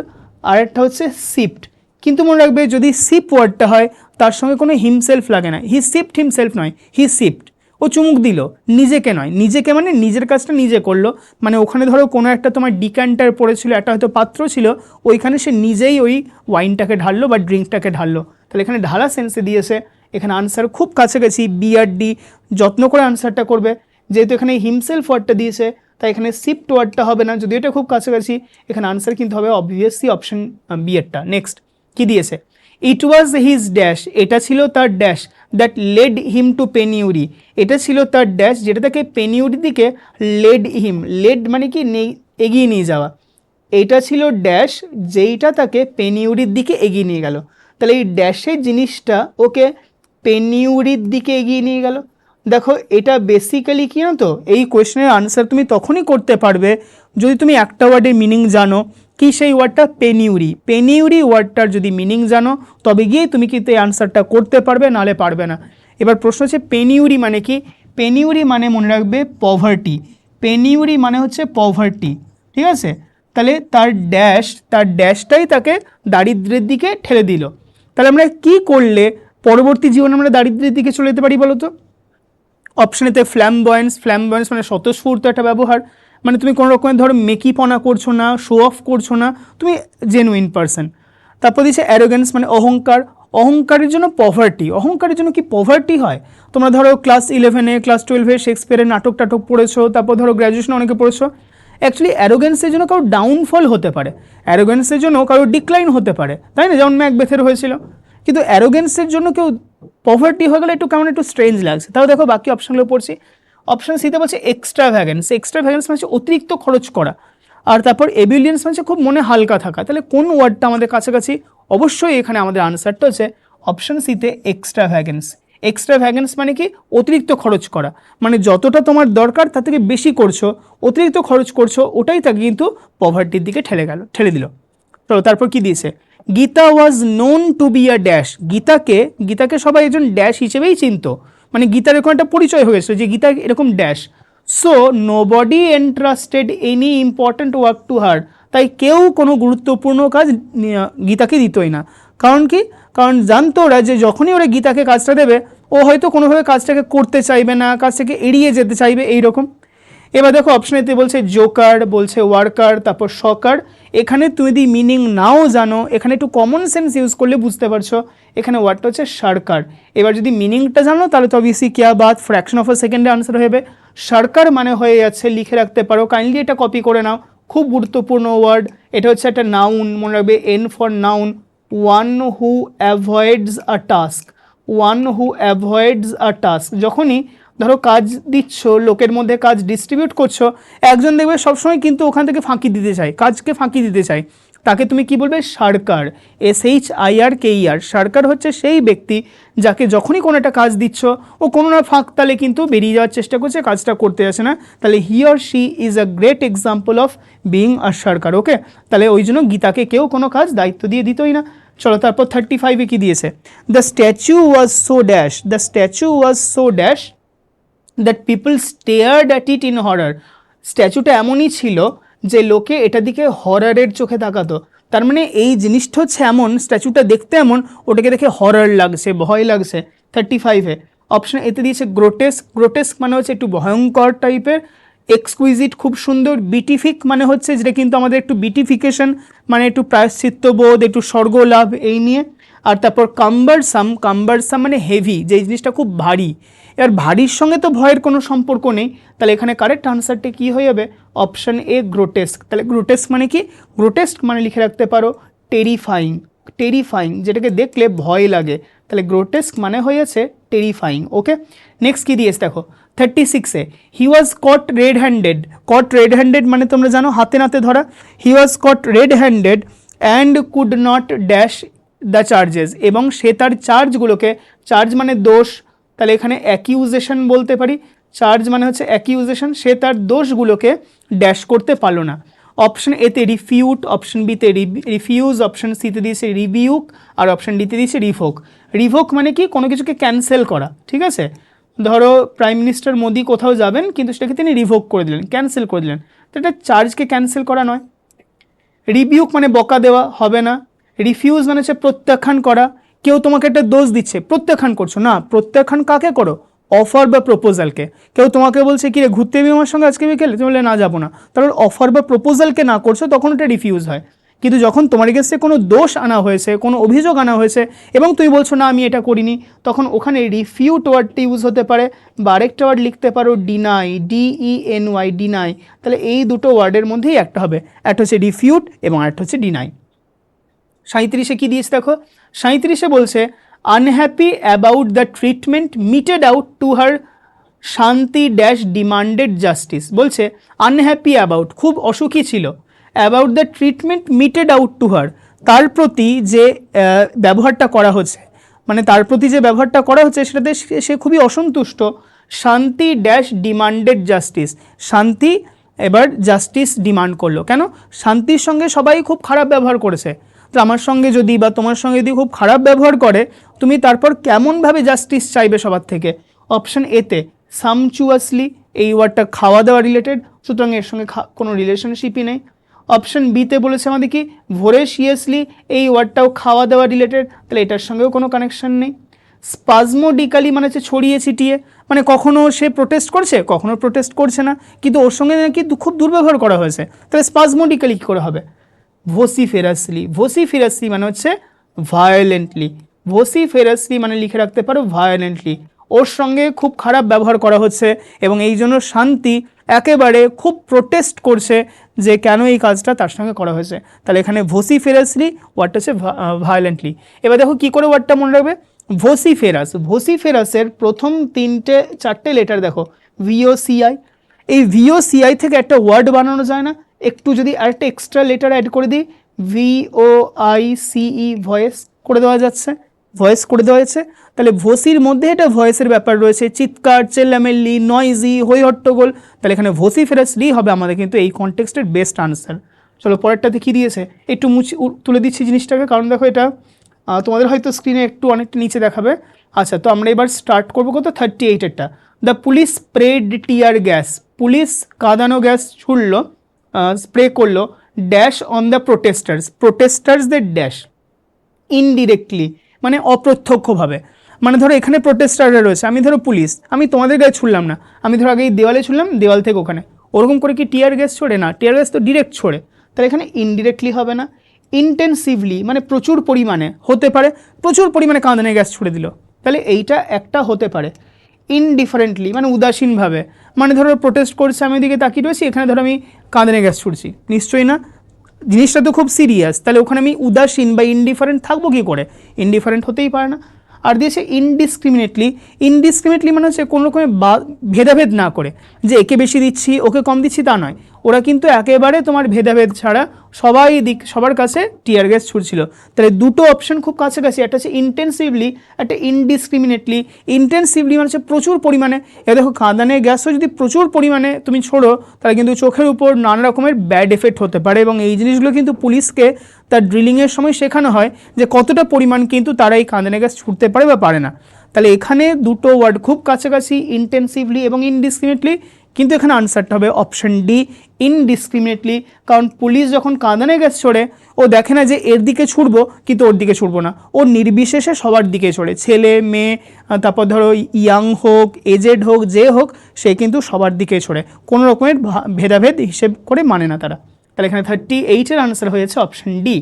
আর একটা হচ্ছে সিপড। কিন্তু মনে রাখবে যদি সিপ ওয়ার্ডটা হয় তার সঙ্গে কোনো হিমসেলফ লাগে না, হি সিপড হিমসেলফ নয়, হি সিপড, ও চুমুক দিল, নিজেকে নয়, নিজেকে মানে নিজের কাজটা নিজে করলো। মানে ওখানে ধরো কোনো একটা তোমার ডিক্যান্টার পড়েছিল, একটা হয়তো পাত্র ছিল, ওইখানে সে নিজেই ওই ওয়াইনটাকে ঢাললো বা ড্রিঙ্কটাকে ঢাললো। তাহলে এখানে ঢালা সেন্সে দিয়েছে। এখানে আনসার খুব কাছাকাছি, বি আর ডি, যত্ন করে আনসারটা করবে। যেহেতু এখানে হিমসেলফ ওয়ার্ডটা দিয়েছে তাই এখানে সিপ্ট ওয়ার্ডটা হবে না, যদি এটা খুব কাছাকাছি। এখানে আনসার কিন্তু হবে অবভিয়াসলি অপশন বি এরটা। নেক্সট কি দিয়েছে, ইট ওয়াজ হিজ ড্যাশ, এটা ছিল তার dash, that led him to penury, এটা ছিল তার ড্যাশ যেটা তাকে পেনিউরির দিকে লেড হিম, লেড মানে কি এগিয়ে নিয়ে যাওয়া, এটা ছিল ড্যাশ যেইটা তাকে পেনিউরির দিকে এগিয়ে নিয়ে গেল। তাহলে এই ড্যাশের জিনিসটা ওকে পেনিউরির দিকে এগিয়ে নিয়ে গেল। দেখো এটা বেসিক্যালি কি না, তো এই কোয়েশ্চেনের আনসার তুমি তখনই করতে পারবে যদি তুমি একটা ওয়ার্ডের মিনিং জানো। কি সেই ওয়ার্ডটা, পেনিউরি, পেনিউরি ওয়ার্ডটার যদি মিনিং জানো তবে গিয়ে তুমি কিন্তু এই আনসারটা করতে পারবে, নাহলে পারবে না। এবার প্রশ্ন হচ্ছে পেনিউরি মানে কি, পেনিউরি মানে মনে রাখবে পভার্টি, পেনিউরি মানে হচ্ছে পভার্টি, ঠিক আছে। তাহলে তার ড্যাশটাই তাকে দারিদ্র্যের দিকে ঠেলে দিল। তাহলে আমরা কি করলে পরবর্তী জীবনে আমরা দারিদ্র্যের দিকে চলে যেতে পারি বলো তো। অপশানেতে ফ্ল্যামবয়েন্স, ফ্ল্যামবয়েন্স মানে স্বতঃস্ফূর্ত একটা ব্যবহার, মানে তুমি কোনো রকমের ধরো মেকিপনা করছো না, শো অফ করছো না, তুমি জেনুইন পারসন। তারপর দিচ্ছে অ্যারোগেন্স মানে অহংকার, অহংকারের জন্য পভার্টি, অহংকারের জন্য কি পভার্টি হয়। তোমরা ধরো ক্লাস 11-এ ক্লাস 12-এ শেক্সপিয়ারের নাটক টাটক পড়েছো, তারপর ধরো গ্র্যাজুয়েশনে অনেকে পড়েছো। অ্যাকচুয়ালি অ্যারোগেন্সের জন্য কারো ডাউনফল হতে পারে, অ্যারোগেন্সের জন্য কারো ডিক্লাইন হতে পারে, তাই না, যেমন ম্যাকবেথের হয়েছিল। কিন্তু অ্যারোগেন্সের জন্য কেউ পভার্টি হয়ে গেলে একটু কেমন একটু স্ট্রেঞ্জ লাগছে। তাও দেখো বাকি অপশানগুলো পড়ছি। অপশান সিতে বলছে এক্সট্রা ভ্যাগেন্স, এক্সট্রা ভ্যাগেন্স মানে অতিরিক্ত খরচ করা। আর তারপর এবিলিয়েন্স মানে খুব মনে হালকা থাকা। তাহলে কোন ওয়ার্ডটা আমাদের কাছাকাছি, অবশ্যই এখানে আমাদের আনসারটা হচ্ছে অপশান সিতে এক্সট্রা ভ্যাগেন্স। এক্সট্রা ভ্যাগেন্স মানে কি, অতিরিক্ত খরচ করা, মানে যতটা তোমার দরকার তার থেকে বেশি করছো, অতিরিক্ত খরচ করছো, ওটাই তাকে কিন্তু পভার্টির দিকে ঠেলে দিল। চলো তারপর কি দিয়েছে, Gita was known to be a dash, গীতাকে সবাই একজন ড্যাশ হিসেবেই চিনত, মানে গীতার এরকম একটা পরিচয় হয়েছে যে গীতা এরকম dash. So nobody entrusted any important work to her, তাই কেউ কোনো গুরুত্বপূর্ণ কাজ গীতাকে দিতই না। কারণ কি, কারণ জানতো ওরা যে যখনই ওরা গীতাকে কাজটা দেবে ও হয়তো কোনোভাবে কাজটাকে করতে চাইবে না, কাজটাকে এড়িয়ে যেতে চাইবে, এইরকম। এবার দেখো অপশনেতে বলছে জোকার, বলছে ওয়ার্কার, তারপর শকার। এখানে তুমি যদি মিনিং নাও জানো, এখানে একটু কমন সেন্স ইউজ করলে বুঝতে পারছো, এখানে ওয়ার্ডটা হচ্ছে সরকার। এবার যদি মিনিংটা জানো তাহলে তো অবভিয়াসলি কিয়া বাদ ফ্র্যাকশন অফ আ সেকেন্ডে আনসার হবে। সরকার মানে হয়ে যাচ্ছে, লিখে রাখতে পারো, কাইন্ডলি এটা কপি করে নাও, খুব গুরুত্বপূর্ণ ওয়ার্ড। এটা হচ্ছে একটা নাউন, মনে রাখবে N for noun, one who avoids a task, one who avoids a task. যখনই ধরো কাজ দিচ্ছ, লোকের মধ্যে কাজ ডিস্ট্রিবিউট করছো, একজন দেখবে সবসময় কিন্তু ওখান থেকে ফাঁকি দিতে চায়, কাজকে ফাঁকি দিতে চায়, তাকে তুমি কি বলবে, সরকার, SHIRKER। সরকার হচ্ছে সেই ব্যক্তি যাকে যখনই কোনো একটা কাজ দিচ্ছ ও কোনো না ফাঁক তালে কিন্তু বেরিয়ে যাওয়ার চেষ্টা করছে, কাজটা করতে আসে না। তাহলে he or she is a great example of being a সরকার। ওকে, তাহলে ওই জন্য গীতাকে কেউ কোনো কাজ দায়িত্ব দিয়ে দিতই না। চলো তারপর 35-এ কি দিয়েছে, the statue was so dash, the statue was so dash that people stared at it in horror. স্ট্যাচুটা এমনই ছিল যে লোকে এটা দিকে হরারের চোখে তাকাতো। তার মানে এই জিনিসটা হচ্ছে এমন, স্ট্যাচুটা দেখতে এমন, ওটাকে দেখে হরার লাগছে, ভয় লাগছে। 35-এ অপশন এতে দিয়েছে গ্রোটেস্ক, গ্রোটেস্ক মানে হচ্ছে একটু ভয়ঙ্কর টাইপের। এক্সকুইজিট খুব সুন্দর। বিটিফিক মানে হচ্ছে যেটা কিন্তু আমাদের একটু বিটিফিকেশন, মানে একটু প্রায়শ্চিত্তবোধ, একটু স্বর্গলাভ, এই নিয়ে। আর তারপর কাম্বারসাম, কাম্বারসাম মানে হেভি, যে জিনিসটা খুব ভারী। এবার ভারীর সঙ্গে তো ভয়ের কোনো সম্পর্ক নেই, তাহলে এখানে কারেক্ট আনসারটা কী হয়ে যাবে, অপশান এ গ্রোটেস্ক। তাহলে গ্রোটেস্ক মানে কি, গ্রোটেস্ক মানে লিখে রাখতে পারো টেরিফাইং, টেরিফাইং যেটাকে দেখলে ভয় লাগে, তাহলে গ্রোটেস্ক মানে হয়ে যাচ্ছে টেরিফাইং। ওকে, নেক্সট কী দিয়েছে দেখো 36-এ, he was caught red handed. Caught red handed মানে তোমরা জানো হাতে নাতে ধরা। He was caught red handed and could not dash the charges, এবং সে তার চার্জগুলোকে, চার্জ মানে দোষ, তাহলে এখানে অ্যাকিউজেশন বলতে পারি, চার্জ মানে হচ্ছে অ্যাকিউজেশন, সে তার দোষগুলোকে ড্যাশ করতে পারলো না। অপশন এতে রিফিউট, অপশন বিতে রিফিউজ, অপশন সিতে দিয়েছে রিবিউক, আর অপশন ডিতে দিয়েছে রিভোক। রিভোক মানে কি, কোনো কিছুকে ক্যান্সেল করা, ঠিক আছে। ধরো প্রাইম মিনিস্টার মোদি কোথাও যাবেন, কিন্তু সেটাকে তিনি রিভোক করে দিলেন, ক্যান্সেল করে দিলেন, তো এটা চার্জকে ক্যান্সেল করা নয়। রিবিউক মানে বকা দেওয়া, হবে না। রিফিউজ মানে হচ্ছে প্রত্যাখ্যান করা, কেউ তোমাকে একটা দোষ দিচ্ছে, প্রত্যাখ্যান করছো না, প্রত্যাখ্যান কাকে করো, অফার বা প্রপোজালকে। কেউ তোমাকে বলছে কি রে ঘুরতে যাবি আমার সঙ্গে আজকে বিকেলে, তুমি বলে না যাবো না, তাহলে অফার বা প্রপোজালকে না করছো, তখন ওটা রিফিউজ হয়। কিন্তু যখন তোমার কাছে কোনো দোষ আনা হয়েছে, কোনো অভিযোগ আনা হয়েছে এবং তুমি বলছো না আমি এটা করিনি, তখন ওখানে রিফিউট ওয়ার্ডটি ইউজ হতে পারে, বা আরেকটা ওয়ার্ড লিখতে পারো ডিনাই, DENY, ডিনাই। তাহলে এই দুটো ওয়ার্ডের মধ্যেই একটা হবে, একটা হচ্ছে রিফিউট এবং আরেকটা হচ্ছে ডিনাই। 37-এ কী দিয়েছে দেখো, 37-এ বলছে unhappy about the treatment meted out to her Shanti dash demanded justice. বলছে আনহ্যাপি অ্যাবাউট, খুব অসুখী ছিল, about the treatment meted out to her, তার প্রতি যে ব্যবহারটা করা হচ্ছে, মানে তার প্রতি যে ব্যবহারটা করা হচ্ছে সেটাতে সে খুবই অসন্তুষ্ট। শান্তি ড্যাশ ডিমান্ডেড জাস্টিস, শান্তি এবার জাস্টিস ডিমান্ড করলো। কেন, শান্তির সঙ্গে সবাই খুব খারাপ ব্যবহার করেছে, তো আমার সঙ্গে যদি বা তোমার সঙ্গে যদি খুব খারাপ ব্যবহার করে, তুমি তারপর কেমনভাবে জাস্টিস চাইবে সবার থেকে। অপশন এতে সামচুয়াসলি, এই ওয়ার্ডটা খাওয়া দাওয়া রিলেটেড, সুতরাং এর সঙ্গে কোনো রিলেশনশিপই নেই। অপশন বিতে বলেছে আমাদের কি ভোরেশিয়াসলি, এই ওয়ার্ডটাও খাওয়া দাওয়া রিলেটেড, তাহলে এটার সঙ্গেও কোনো কানেকশন নেই। স্পাজমোডিক্যালি মানে হচ্ছে ছড়িয়ে ছিটিয়ে, মানে কখনো সে প্রোটেস্ট করছে, কখনো প্রোটেস্ট করছে না, কিন্তু ওর সঙ্গে নাকি খুব দুর্ব্যবহার করা হয়েছে, তাহলে স্পাজমোডিক্যালি কী করে হবে। ভোসিফেরাসলি, ভোসিফেরাসলি মানে হচ্ছে ভায়োলেন্টলি, ভোসিফেরাসলি মানে লিখে রাখতে পারো ভায়োলেন্টলি, ওর সঙ্গে খুব খারাপ ব্যবহার করা হচ্ছে এবং এই জন্য শান্তি একেবারে খুব প্রোটেস্ট করছে যে কেন এই কাজটা তার সঙ্গে করা হয়েছে। তাহলে এখানে ভোসিফেরাসলি ওয়ার্ডটা হচ্ছে ভায়োলেন্টলি। এবার দেখো কী করে ওয়ার্ডটা মনে রাখবে, ভোসিফেরাস, ভোসিফেরাসের প্রথম 3-4টে লেটার দেখো VOCI, এই VOCI থেকে একটা ওয়ার্ড বানানো যায় না, একটু যদি আরেকটা এক্সট্রা লেটার অ্যাড করে দিই, VOICE, ভয়েস করে দেওয়া যাচ্ছে, ভয়েস করে দেওয়া হয়েছে। তাহলে ভোসির মধ্যে এটা ভয়েসের ব্যাপার রয়েছে, চিৎকার, চেল্লামেল্লি, নয়েজি, হই হট্টগোল, তাহলে এখানে ভোসিফেরাসলি হবে আমাদের কিন্তু এই কনটেক্সটের বেস্ট আনসার। চলো পরেরটা দেখিয়ে দিয়েছে, একটু তুলে দিচ্ছি জিনিসটাকে, কারণ দেখো এটা তোমাদের হয়তো স্ক্রিনে একটু অনেকটা নিচে দেখাবে। আচ্ছা, তো আমরা এবার স্টার্ট করবো কত 38-এরটা। The police spread tear gas, police কাঁদানো গ্যাস ছুড়লো, স্প্রে করলো ড্যাশ অন দ্য প্রোটেস্টার্স, প্রোটেস্টার্সদের ড্যাশ ইনডিরেক্টলি মানে অপ্রত্যক্ষভাবে। মানে ধরো এখানে প্রোটেস্টাররা রয়েছে, আমি ধরো পুলিশ, আমি তোমাদের গায়ে ছুড়লাম না, আমি ধরো আগে এই দেওয়ালে ছুড়লাম, দেওয়াল থেকে ওখানে, ওরকম করে কি টিয়ার গ্যাস ছোড়ে না, টিয়ার গ্যাস তো ডিরেক্ট ছোড়ে, তাহলে এখানে ইনডিরেক্টলি হবে না। ইন্টেন্সিভলি মানে প্রচুর পরিমাণে, হতে পারে প্রচুর পরিমাণে কাঁদানে গ্যাস ছুড়ে দিল, তাহলে এইটা একটা হতে পারে। ইনডিফারেন্টলি মানে উদাসীনভাবে, মানে ধরো প্রোটেস্ট করছে, আমি এদিকে তাকিয়ে রয়েছি, এখানে ধরো আমি কাঁদানে গ্যাস ছুড়ছি, নিশ্চয়ই না, জিনিসটা তো খুব সিরিয়াস, তাহলে ওখানে আমি উদাসীন বা ইনডিফারেন্ট থাকবো কী করে, ইনডিফারেন্ট হতেই পারে না। আর দিয়েছে ইনডিসক্রিমিনেটলি, ইনডিসক্রিমিনেটলি মানে হচ্ছে কোনো রকমের ভেদাভেদ না করে, যে একে বেশি দিচ্ছি ওকে কম দিচ্ছি তা নয়, ওরা কিন্তু একেবারে তোমার ভেদাভেদ ছাড়া সবার কাছে টিয়ার গ্যাস ছুড়ছিল। তাহলে দুটো অপশন খুব কাছাকাছি, একটা হচ্ছে ইন্টেন্সিভলি, একটা ইনডিসক্রিমিনেটলি। ইন্টেন্সিভলি মানে হচ্ছে প্রচুর পরিমাণে, এ দেখো কাঁদানে গ্যাসও যদি প্রচুর পরিমাণে তুমি ছোড়ো, তাহলে কিন্তু চোখের উপর নানা রকমের ব্যাড এফেক্ট হতে পারে, এবং এই জিনিসগুলো কিন্তু পুলিশকে তার ড্রিলিংয়ের সময় শেখানো হয় যে কতটা পরিমাণ কিন্তু তারা এই কাঁদানে গ্যাস ছুটতে পারে বা পারে না। তাহলে এখানে দুটো ওয়ার্ড খুব কাছাকাছি, ইন্টেন্সিভলি এবং ইনডিসক্রিমিনেটলি, কিন্তু এখানে আনসারটা হবে অপশন ডি, ইনডিসক্রিমিনেটলি। কারণ পুলিশ যখন কাঁদানে গ্যাস ছোড়ে, ও দেখে না যে এর দিকে ছুড়বো কিন্তু ওর দিকে ছুড়বো না, ও নির্বিশেষে সবার দিকে ছোড়ে, ছেলে মেয়ে, তারপর ধরো ইয়াং হোক এজেড হোক যে হোক, সে কিন্তু সবার দিকে ছোড়ে, কোনো রকমের ভেদাভেদ হিসেব করে মানে না তারা। তাহলে এখানে 38-এর আনসার হয়েছে অপশন ডি।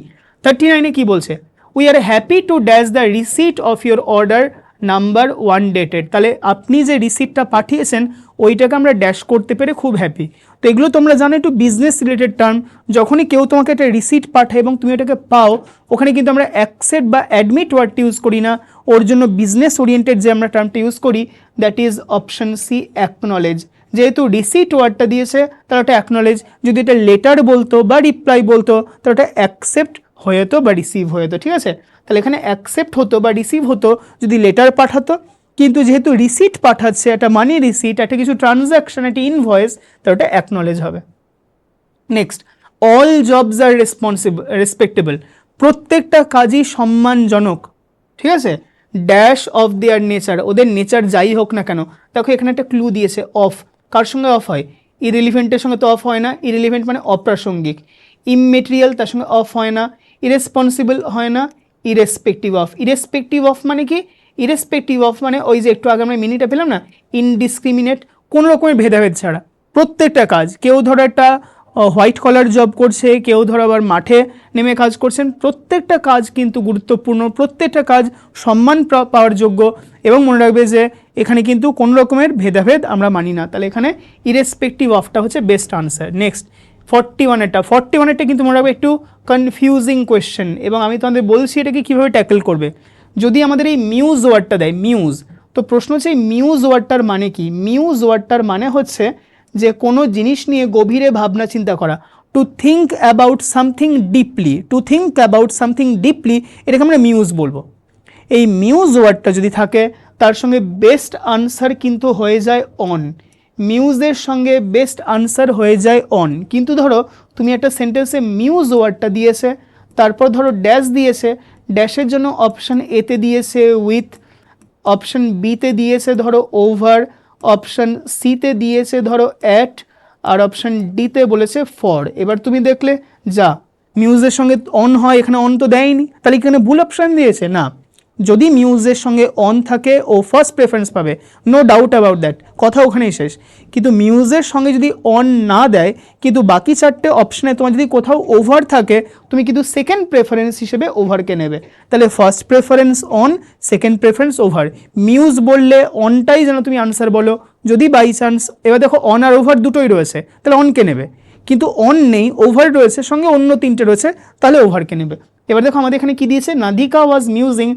39-এ কী বলছে, we are happy to dash the receipt of your order number 1 dated, তাহলে আপনি যে রিসিটটা পাঠিয়েছেন ওইটাকে আমরা ড্যাশ করতে পেরে খুব হ্যাপি। তো এগুলো তোমরা জানো একটু বিজনেস রিলেটেড টার্ম, যখনই কেউ তোমাকে একটা রিসিট পাঠায় এবং তুমি এটাকে পাও, ওখানে কিন্তু আমরা অ্যাকসেপ্ট বা অ্যাডমিট ওয়ার্ডটি ইউজ করি না, ওর জন্য বিজনেস ওরিয়েন্টেড যে আমরা টার্মটা ইউজ করি, that is option C, acknowledge. যেহেতু রিসিট ওয়ার্ডটা দিয়েছে তাহলে ওটা অ্যাকনলেজ, যদি এটা লেটার বলতো বা রিপ্লাই বলতো তাহলে ওটা অ্যাকসেপ্ট হয়ে যেত বা রিসিভ হয়ে যেত, ঠিক আছে। তাহলে এখানে অ্যাকসেপ্ট হতো বা রিসিভ হতো যদি লেটার পাঠাতো, কিন্তু যেহেতু রিসিট পাঠাচ্ছে, একটা মানি রিসিট, একটা কিছু ট্রানজ্যাকশন, একটা ইনভয়েস, তাহলে ওটা অ্যাকনলেজ হবে। নেক্সট অল জবস আর রেসপেক্টেবল, প্রত্যেকটা কাজই সম্মানজনক, ঠিক আছে। ড্যাশ অফ দেয়ার নেচার, ওদের নেচার যাই হোক না কেন। দেখো এখানে একটা ক্লু দিয়েছে, অফ, কার সঙ্গে অফ হয়? ইরেলিভেন্টের সঙ্গে তো অফ হয় না, ইরেলিভেন্ট মানে অপ্রাসঙ্গিক। ইমমেটেরিয়াল, তার সঙ্গে অফ হয় না। ইরেসপন্সিবল হয় না। ইরেসপেক্টিভ অফ, ইরেসপেক্টিভ অফ মানে কি? ইরেসপেক্টিভ অফ মানে ওই যে একটু আগে আমরা মিনিটা পেলাম না, ইনডিসক্রিমিনেট, কোনো রকমের ভেদাভেদ ছাড়া প্রত্যেকটা কাজ। কেউ ধরো একটা হোয়াইট কলার জব করছে, কেউ ধরো আবার মাঠে নেমে কাজ করছেন, প্রত্যেকটা কাজ কিন্তু গুরুত্বপূর্ণ, প্রত্যেকটা কাজ সম্মান পাওয়ার যোগ্য। এবং মনে রাখবে যে এখানে কিন্তু কোনো রকমের ভেদাভেদ আমরা মানি না, তাহলে এখানে ইরেসপেক্টিভ অফটা হচ্ছে বেস্ট আনসার। নেক্সট 41-টা কিন্তু মনে রাখবে একটু কনফিউজিং কোয়েশ্চেন, এবং আমি তোমাদের বলছি এটাকে কীভাবে ট্যাকেল করবে। যদি আমাদের এই মিউজ ওয়ার্ডটা দেয়, মিউজ, তো প্রশ্ন হচ্ছে এই মিউজ ওয়ার্ডটার মানে কি? মিউজ ওয়ার্ডটার মানে হচ্ছে যে কোনো জিনিস নিয়ে গভীরে ভাবনা চিন্তা করা, to think about something deeply, to think about something deeply, এটাকে আমরা মিউজ বলবো। এই মিউজ ওয়ার্ডটা যদি থাকে তার সঙ্গে বেস্ট আনসার কিন্তু হয়ে যায় অন। মিউজের সঙ্গে বেস্ট আনসার হয়ে যায় অন। কিন্তু ধরো তুমি একটা সেন্টেন্সে মিউজ ওয়ার্ডটা দিয়েছে, তারপর ধরো ড্যাশ দিয়েছে, ড্যাশের জন্য অপশান এতে দিয়েছে উইথ, অপশান বিতে দিয়েছে ধরো ওভার, অপশান সিতে দিয়েছে ধরো অ্যাট, আর অপশান ডিতে বলেছে ফর। এবার তুমি দেখলে যা মিউজের সঙ্গে অন হয়, এখানে অন তো দেয়নি, তাহলে এখানে ভুল অপশান দিয়েছে না। যদি মিউজের সঙ্গে অন থাকে ও ফার্স্ট প্রেফারেন্স পাবে, নো ডাউট অ্যাবাউট দ্যাট, কথা ওখানেই শেষ। কিন্তু মিউজের সঙ্গে যদি অন না দেয়, কিন্তু বাকি চারটে অপশানে তোমার যদি কোথাও ওভার থাকে, তুমি কিন্তু সেকেন্ড প্রেফারেন্স হিসেবে ওভারকে নেবে। তাহলে first preference on, second preference over. Muse বললে অনটাই যেন তুমি আনসার বলো। যদি বাই চান্স, এবার দেখো অন আর ওভার দুটোই রয়েছে, তাহলে অনকে নেবে। কিন্তু অন নেই, ওভার রয়েছে, সঙ্গে অন্য তিনটে রয়েছে, তাহলে ওভারকে নেবে। এবার দেখো আমাদের এখানে কি দিয়েছে, Nadika was musing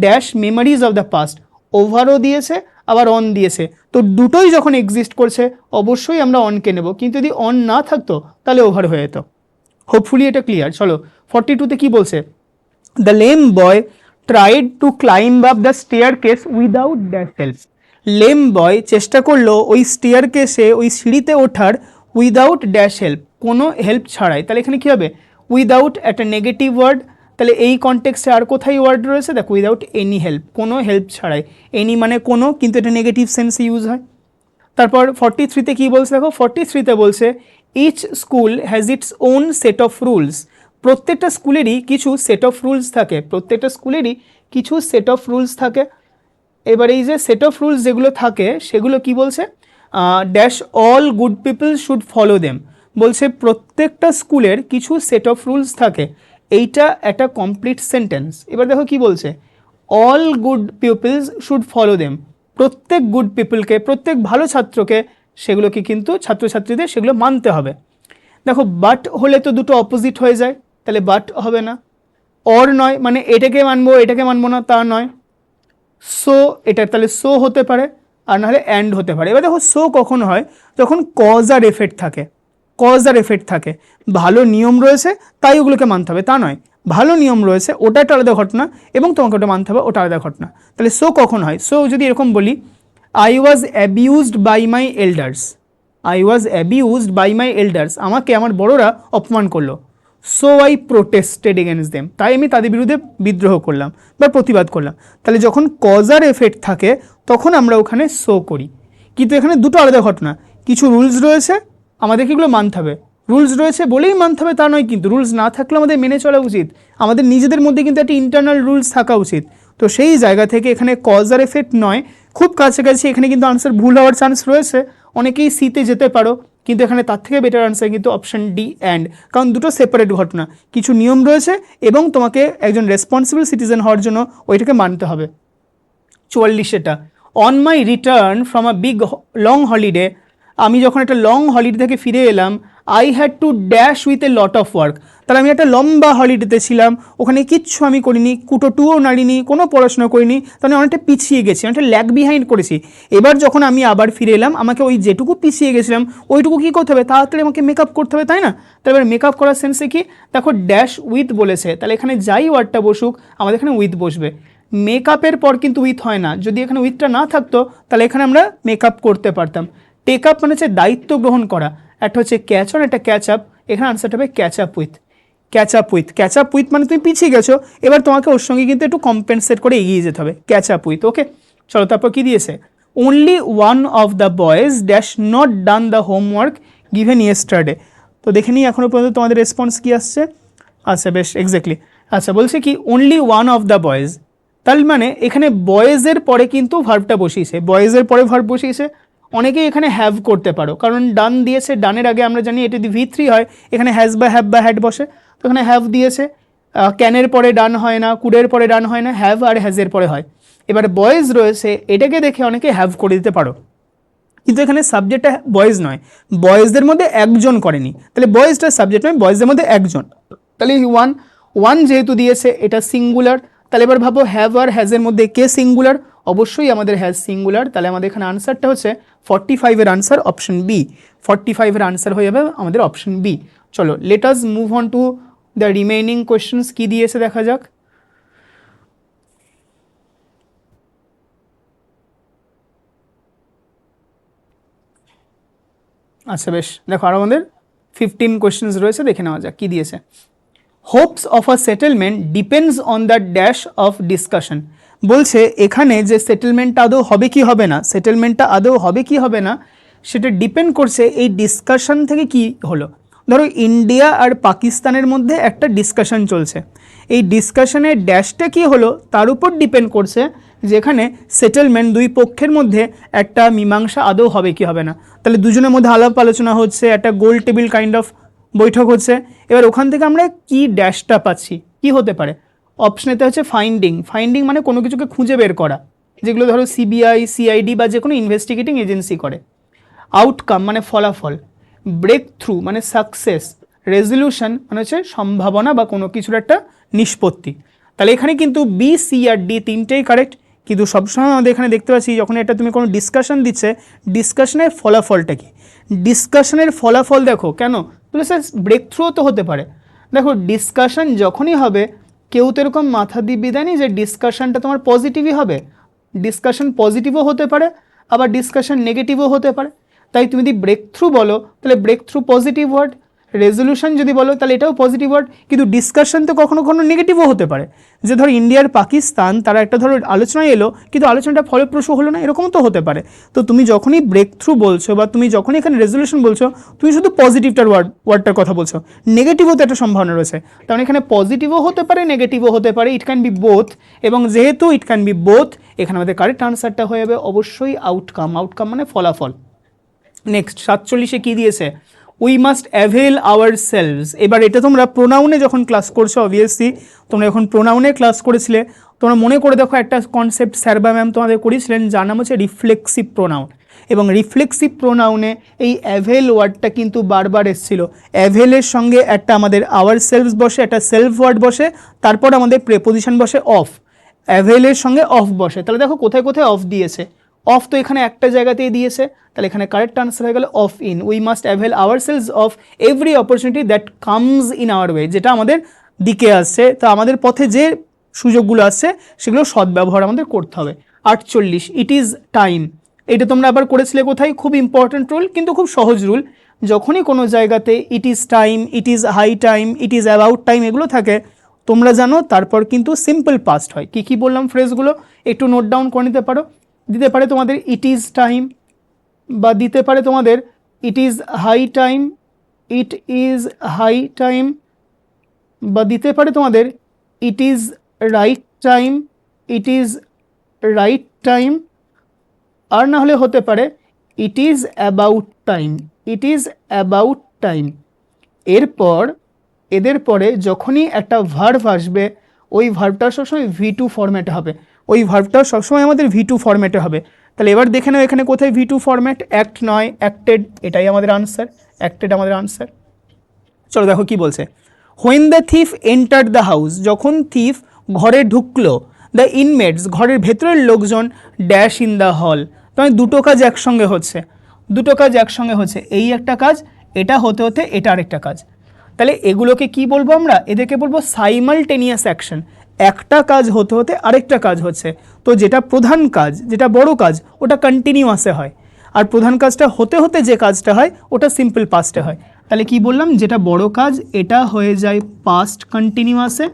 dash memories of the past, ওভারও দিয়েছে আবার অন দিয়েছে, তো দুটোই যখন এক্সিস্ট করছে অবশ্যই আমরা অনকে নেব। কিন্তু যদি অন না থাকতো তাহলে ওভার হয়ে যেত। হোপফুলি এটা ক্লিয়ার। চলো 42-তে কি বলছে, the lame boy tried to climb up the staircase without dash help. Lame boy চেষ্টা করলো ওই স্টেয়ার কেসে, ওই সিঁড়িতে ওঠার, উইদাউট ড্যাশ হেল্প, কোনো হেল্প ছাড়াই। তাহলে এখানে কী হবে, উইদাউট একটা নেগেটিভ ওয়ার্ড, তাহলে এই কনটেক্সটে আর কোথায় ওয়ার্ড রয়েছে, দেখো উইদাউট এনি হেল্প, কোনো হেল্প ছাড়াই। এনি মানে কোনো, কিন্তু এটা নেগেটিভ সেন্সে ইউজ হয়। তারপর 43-তে কী বলছে, দেখো 43-তে বলছে each school has its own set of rules. প্রত্যেকটা স্কুলেরই কিছু সেট অফ রুলস থাকে, প্রত্যেকটা স্কুলেরই কিছু সেট অফ রুলস থাকে। এবার এই যে সেট অফ রুলস যেগুলো থাকে সেগুলো কি বলছে, dash all good people should follow them, বলছে প্রত্যেকটা স্কুলের কিছু সেট অফ রুলস থাকে। এইটা একটা কমপ্লিট সেন্টেন্স। এবার দেখো কি বলছে, all good peoples should follow them, প্রত্যেক গুড পিপলকে, প্রত্যেক ভালো ছাত্রকে, সেগুলোকে কিন্তু ছাত্রছাত্রীদের সেগুলো মানতে হবে। দেখো বাট হলে তো দুটো অপোজিট হয়ে যায়, তাহলে বাট হবে না। অর নয় মানে এটাকে মানবো এটাকে মানবো না তা নয়। সো এটা তাহলে সো হতে পারে, আর নাহলে অ্যান্ড হতে পারে। এবার দেখো সো কখন হয়, যখন কজ আর এফেক্ট থাকে, কজ আর এফেক্ট থাকে। ভালো নিয়ম রয়েছে তাই ওগুলোকে মানতে হবে তা নয়, ভালো নিয়ম রয়েছে ওটা একটা আলাদা ঘটনা এবং তোমাকে ওটা মানতে হবে, ওটা আলাদা ঘটনা। তাহলে সো কখন হয়, সো যদি এরকম বলি, I was abused by my elders, I was abused by my elders, আমাকে আমার বড়রা অপমান করলো। So I protested against them, তাই আমি তাদের বিরুদ্ধে বিদ্রোহ করলাম বা প্রতিবাদ করলাম। তাহলে যখন কজ আর এফেক্ট থাকে তখন আমরা ওখানে সো করি। কিন্তু এখানে দুটো আলাদা ঘটনা, কিছু রুলস রয়েছে আমাদেরকে এগুলো মানতে হবে, রুলস রয়েছে বলেই মানতে হবে তা নয়, কিন্তু রুলস না থাকলে আমাদের মেনে চলা উচিত, আমাদের নিজেদের মধ্যে কিন্তু একটা ইন্টারনাল রুলস থাকা উচিত। তো সেই জায়গা থেকে এখানে কজ আর এফেক্ট নয়, খুব কাছাকাছি। এখানে কিন্তু আনসার ভুল হওয়ার চান্স রয়েছে, অনেকেই সিতে যেতে পারো, কিন্তু এখানে তার থেকে বেটার আনসার কিন্তু অপশান ডি অ্যান্ড, কারণ দুটো সেপারেট ঘটনা, কিছু নিয়ম রয়েছে এবং তোমাকে একজন রেসপন্সিবল সিটিজেন হওয়ার জন্য ওইটাকে মানতে হবে। 44-টা, on my return from a big long holiday, আমি যখন একটা লং হলিডে থেকে ফিরে এলাম, I had to dash with a lot of work, তাহলে আমি একটা লম্বা হলিডেতে ছিলাম, ওখানে কিচ্ছু আমি করিনি, কুটো টুও নাড়িনি, কোনো পড়াশোনা করিনি, তাহলে অনেকটা পিছিয়ে গেছি, অনেকটা ল্যাগ বিহাইন্ড করেছি। এবার যখন আমি আবার ফিরে এলাম, আমাকে ওই যেটুকু পিছিয়ে গেছিলাম ওইটুকু কী করতে হবে, তাড়াতাড়ি আমাকে মেকআপ করতে হবে, তাই না? তাহলে এবার মেকআপ করার সেন্সে কি, দেখো ড্যাশ উইথ বলেছে, তাহলে এখানে যাই ওয়ার্ডটা বসুক আমাদের এখানে উইথ বসবে। মেকআপের পর কিন্তু উইথ হয় না, যদি এখানে উইথটা না থাকতো তাহলে এখানে আমরা মেকআপ করতে পারতাম। টেক আপ মানে হচ্ছে দায়িত্ব গ্রহণ করা, একটা হচ্ছে ক্যাচ অন, একটা ক্যাচ আপ, এখানে আনসারটা হবে catch up with. Catch up with, catch up with মানে তুমি পিছিয়ে গেছো, এবার তোমাকে ওর সঙ্গে কিন্তু একটু কম্পেনসেট করে এগিয়ে যেতে হবে, ক্যাচ আপ উইথ। ওকে, চলো তারপর কি দিয়েছে, only one of the boys dash not done the homework given yesterday. তো দেখে নিই এখনও পর্যন্ত তোমাদের রেসপন্স কী আসছে। আচ্ছা বেশ, এক্স্যাক্টলি। আচ্ছা বলছে কি only one of the boys, তার মানে এখানে বয়েজের পরে কিন্তু ভার্বটা বসিয়েছে, বয়েজের পরে ভার্ব বসিয়েছে। অনেকেই এখানে হ্যাভ করতে পারো, কারণ ডান দিয়েছে, ডানের আগে আমরা জানি এটা যদি V3 হয় এখানে হ্যাজ বা হ্যাভ বা হ্যাড বসে, তো এখানে হ্যাভ দিয়েছে। ক্যানের পরে ডান হয় না, কুডের পরে ডান হয় না, হ্যাভ আর হ্যাজের পরে হয়। এবার বয়েজ রয়েছে, এটাকে দেখে অনেকে হ্যাভ করে দিতে পারো, কিন্তু এখানে সাবজেক্টটা বয়েজ নয়, বয়েজদের মধ্যে একজন করেনি, তাহলে বয়েজটা সাবজেক্ট নয়, বয়েজদের মধ্যে একজন। তাহলে ওয়ান, ওয়ান যেহেতু দিয়েছে এটা সিঙ্গুলার, তাহলে এবার ভাবো হ্যাভ আর হ্যাজের মধ্যে কে সিঙ্গুলার, অবশ্যই আমাদের হ্যাজ সিঙ্গুলার। তাহলে আমাদের এখানে আনসারটা হচ্ছে 45-এর আনসার অপশন বি, 45-এর আনসার হয়ে যাবে আমাদের অপশন বি। চলো let us move on to the remaining questions, কি দিয়েছে দেখা যাক। আচ্ছা বেশ, দেখো আর আমাদের 15 কোয়েশ্চেন্স রয়েছে, দেখে নেওয়া যাক কি দিয়েছে। Hopes of a settlement depends on the dash of discussion. বলছে এখানে যে সেটেলমেন্টটা আদৌ হবে কি হবে না, সেটেলমেন্টটা আদৌ হবে কি হবে না সেটা ডিপেন্ড করছে এই ডিসকাশন থেকে কি হলো। ধরো ইন্ডিয়া আর পাকিস্তানের মধ্যে একটা ডিসকাশন চলছে, এই ডিসকাশনের ড্যাশটা কি হলো তার উপর ডিপেন্ড করছে যেখানে সেটেলমেন্ট, দুই পক্ষের মধ্যে একটা মীমাংসা আদৌ হবে কি হবে না। তাহলে দুজনের মধ্যে আলাপ আলোচনা হচ্ছে, একটা গোল টেবিল কাইন্ড অফ বৈঠক হচ্ছে, এবার ওখান থেকে আমরা কি ড্যাশটা পাচ্ছি, কি হতে পারে। অপশনেতে হচ্ছে ফাইন্ডিং, ফাইন্ডিং মানে কোনো কিছুকে খুঁজে বের করা, যেগুলো ধরো সিবিআই, সিআইডি বা যে কোনো ইনভেস্টিগেটিং এজেন্সি করে। আউটকাম মানে ফলাফল, ব্রেক থ্রু মানে সাকসেস, রেজলিউশন মানে হচ্ছে সম্ভাবনা বা কোনো কিছুর একটা নিষ্পত্তি। তাহলে এখানে কিন্তু বি, সি আর ডি তিনটেই কারেক্ট, কিন্তু সবসময় আমাদের এখানে দেখতে পাচ্ছি যখন এটা তুমি কোনো ডিসকাশন দিচ্ছে, ডিসকাশনের ফলাফলটা কি, ডিসকাশনের ফলাফল দেখো কেন বলে স্যার ব্রেক থ্রুও তো হতে পারে। দেখো ডিসকাশন যখনই হবে কেউ তো এরকম মাথা দিব্যি দেয়নি যে ডিসকাশনটা তোমার পজিটিভই হবে, ডিসকাশন পজিটিভও হতে পারে আবার ডিসকাশন নেগেটিভও হতে পারে। তাই তুমি যদি ব্রেক থ্রু বলো তাহলে breakthrough positive word, resolution যদি বলো তাহলে এটাও পজিটিভ ওয়ার্ড, কিন্তু ডিসকাশন তো কখনো কখনো নেগেটিভও হতে পারে। যে ধরো ইন্ডিয়ার পাকিস্তান তারা একটা ধরো আলোচনায় এলো কিন্তু আলোচনাটা ফলপ্রসূ হলো না, এরকমও তো হতে পারে। তো তুমি যখনই ব্রেক থ্রু বলছো বা তুমি যখনই এখানে রেজলিউশন বলছো তুমি শুধু পজিটিভটার ওয়ার্ডটার কথা বলছো, নেগেটিভও তো একটা সম্ভাবনা রয়েছে, কারণ এখানে পজিটিভও হতে পারে নেগেটিভও হতে পারে, ইট ক্যান বি বোথ। এবং যেহেতু ইট ক্যান বি বোথ, এখানে আমাদের কারেক্ট আনসারটা হয়ে যাবে অবশ্যই আউটকাম, আউটকাম মানে ফলাফল। নেক্সট 47-এ কী দিয়েছে, we must avail ourselves. এবার এটা তোমরা প্রোনাউনে যখন ক্লাস করছো, অবভিয়াসলি তোমরা যখন প্রোনাউনে ক্লাস করেছিলে তোমরা মনে করে দেখো একটা কনসেপ্ট স্যার বা ম্যাম তোমাদের করেছিলেন যার নাম হচ্ছে রিফ্লেক্সিভ প্রোনাউন। এবং রিফ্লেক্সিভ প্রোনাউনে এই অ্যাভেল ওয়ার্ডটা কিন্তু বারবার এসেছিল, অ্যাভেলের সঙ্গে একটা আমাদের আওয়ার সেলভস বসে, একটা সেলফ ওয়ার্ড বসে, তারপর আমাদের প্রেপোজিশন বসে অফ, অ্যাভেলের সঙ্গে অফ বসে। তাহলে দেখো কোথায় কোথায় অফ দিয়েছে, অফ তো এখানে একটা জায়গাতেই দিয়েছে, তাহলে এখানে কারেক্ট আনসার হয়ে গেল of in. We must avail ourselves of every opportunity that comes in our way, যেটা আমাদের দিকে আসছে, তো আমাদের পথে যে সুযোগগুলো আসছে সেগুলো সদ্ব্যবহার আমাদের করতে হবে। 48, ইট ইজ টাইম। এটা তোমরা আবার করেছিলে কোথায়, খুব ইম্পর্টেন্ট রুল কিন্তু খুব সহজ রুল। যখনই কোনো জায়গাতে it is time, it is high time, it is about time এগুলো থাকে তোমরা জানো তারপর কিন্তু সিম্পল পাস্ট হয়। কী কী বললাম ফ্রেজগুলো একটু নোট ডাউন করে নিতে পারো। দিতে পারে তোমাদের ইট ইজ টাইম, বা দিতে পারে তোমাদের it is high time, it is high time, বা দিতে পারে তোমাদের it is right time, it is right time, আর না হলে হতে পারে it is about time, it is about time. এরপর এদের পরে যখনই একটা ভার্ব আসবে ওই ভার্বটা সবসময় V2 ফরম্যাটে হবে, ওই ভার্বটা সবসময় আমাদের V2 ফরম্যাটে হবে। তাহলে এবার দেখে নাও এখানে কোথায় V2 ফরম্যাট, অ্যাক্ট নয় অ্যাক্টেড, এটাই আমাদের আনসার, অ্যাক্টেড আমাদের আনসার। চলো দেখো কি বলছে, when the thief enter the house, যখন থিফ ঘরে ঢুকলো, দ্য ইনমেটস ঘরের ভেতরের লোকজন, ড্যাশ ইন দ্য হল। তাহলে দুটো কাজ একসঙ্গে হচ্ছে, দুটো কাজ একসঙ্গে হচ্ছে, এই একটা কাজ, এটা হতে হতে এটা আরেকটা কাজ। তাহলে এগুলোকে কি বলবো আমরা, এদেরকে বলবো সাইমালটেনিয়াস অ্যাকশন, একটা কাজ হতে হতে আরেকটা কাজ হচ্ছে। তো যেটা প্রধান কাজ, যেটা বড় কাজ, ওটা কন্টিনিউয়াসে হয়, আর প্রধান কাজটা হতে হতে যে কাজটা হয় ওটা সিম্পল পাস্টে হয়। তাহলে কি বললাম, যেটা বড় কাজ এটা হয়ে যায় পাস্ট কন্টিনিউয়াসে,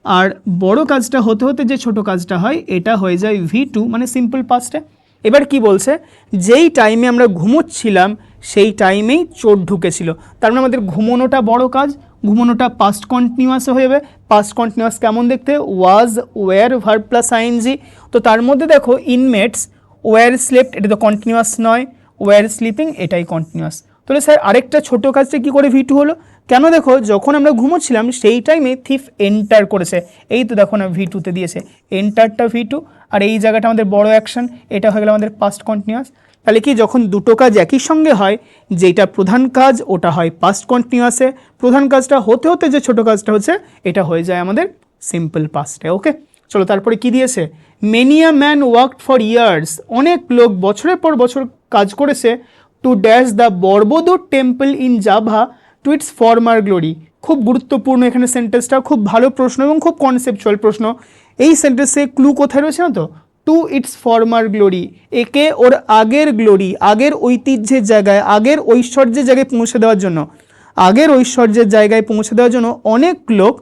আর বড় কাজটা হতে হতে যে ছোট কাজটা হয় এটা হয়ে যায় V2 মানে সিম্পল পাস্টে। এবার কি বলছে, যেই টাইমে আমরা ঘুমোচ্ছিলাম সেই টাইমেই চোর ঢুকেছিল, তার মানে আমাদের ঘুমোনোটা বড় কাজ, ঘুমোনোটা পাস্ট কন্টিনিউয়াসে হয়ে যাবে। পাস্ট কন্টিনিউয়াস কেমন দেখতে, was were verb plus ING. তো তার মধ্যে দেখো ইনমেটস ওয়্যার স্লেপ্ট এটা তো কন্টিনিউয়াস নয়, ওয়্যার স্লিপিং এটাই কন্টিনিউয়াস। তাহলে স্যার আরেকটা ছোট কাজটা কী করে V2 হলো, কেন দেখো যখন আমরা ঘুমোচ্ছিলাম সেই টাইমে থিফ এন্টার করেছে, এই তো দেখো না V2তে দিয়েছে, এন্টারটা V2, আর এই জায়গাটা আমাদের বড় অ্যাকশন, এটা হয়ে গেল আমাদের পাস্ট কন্টিনিউয়াস। তাহলে কি যখন দুটো কাজ একই সঙ্গে হয়, যেটা প্রধান কাজ ওটা হয় পাস্ট কন্টিনিউয়াসে, প্রধান কাজটা হতে হতে যে ছোট কাজটা হচ্ছে এটা হয়ে যায় আমাদের সিম্পল পাস্টে। ওকে, চলো তারপরে কি দিয়েছে, many a man worked for years, অনেক লোক বছরের পর বছর কাজ করেছে, to dash the Borobudur temple in Java to its former glory. খুব গুরুত্বপূর্ণ এখানে সেন্টেন্সটা, খুব ভালো প্রশ্ন এবং খুব কনসেপচুয়াল প্রশ্ন। এই সেন্টেন্সে ক্লু কোথায় রয়েছে না তো, টু ইটস ফর্মার গ্লোরি, একে ওর আগের গ্লোরি, আগের ঐতিহ্যের জায়গায়, আগের ঐশ্বর্যের জায়গায় পৌঁছে দেওয়ার জন্য, আগের ঐশ্বর্যের জায়গায় পৌঁছে দেওয়ার জন্য অনেক লোক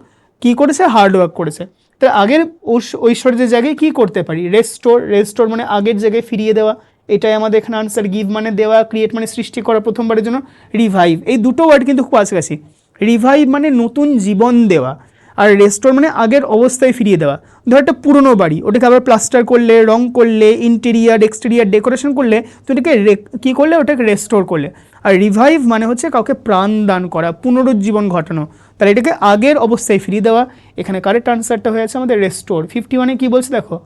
কী করেছে, হার্ডওয়ার্ক করেছে। তাই আগের ঐশ্বর্যের জায়গায় কী করতে পারি, রেস্টোর, রেস্টোর মানে আগের জায়গায় ফিরিয়ে দেওয়া, এটাই আমাদের এখানে আনসার। গিভ মানে দেওয়া, ক্রিয়েট মানে সৃষ্টি করা প্রথমবারের জন্য, রিভাইভ, এই দুটো ওয়ার্ড কিন্তু খুব কাছাকাছি। রিভাইভ মানে নতুন জীবন দেওয়া, আর রেস্টোর মানে আগের অবস্থায় ফিরিয়ে দেওয়া। ধর একটা পুরনো বাড়ি, ওটাকে আবার প্লাস্টার করলে, রং করলে, ইন্টেরিয়ার এক্সটেরিয়ার ডেকোরেশন করলে, তো এটাকে কী করলে, ওটাকে রেস্টোর করলে। আর রিভাইভ মানে হচ্ছে কাউকে প্রাণ দান করা, পুনরুজ্জীবন ঘটানো, তাহলে এটাকে আগের অবস্থায় ফিরিয়ে দেওয়া। এখানে কারেক্ট আনসারটা হয়েছে আমাদের রেস্টোর। 51-এ কী বলছে দেখো,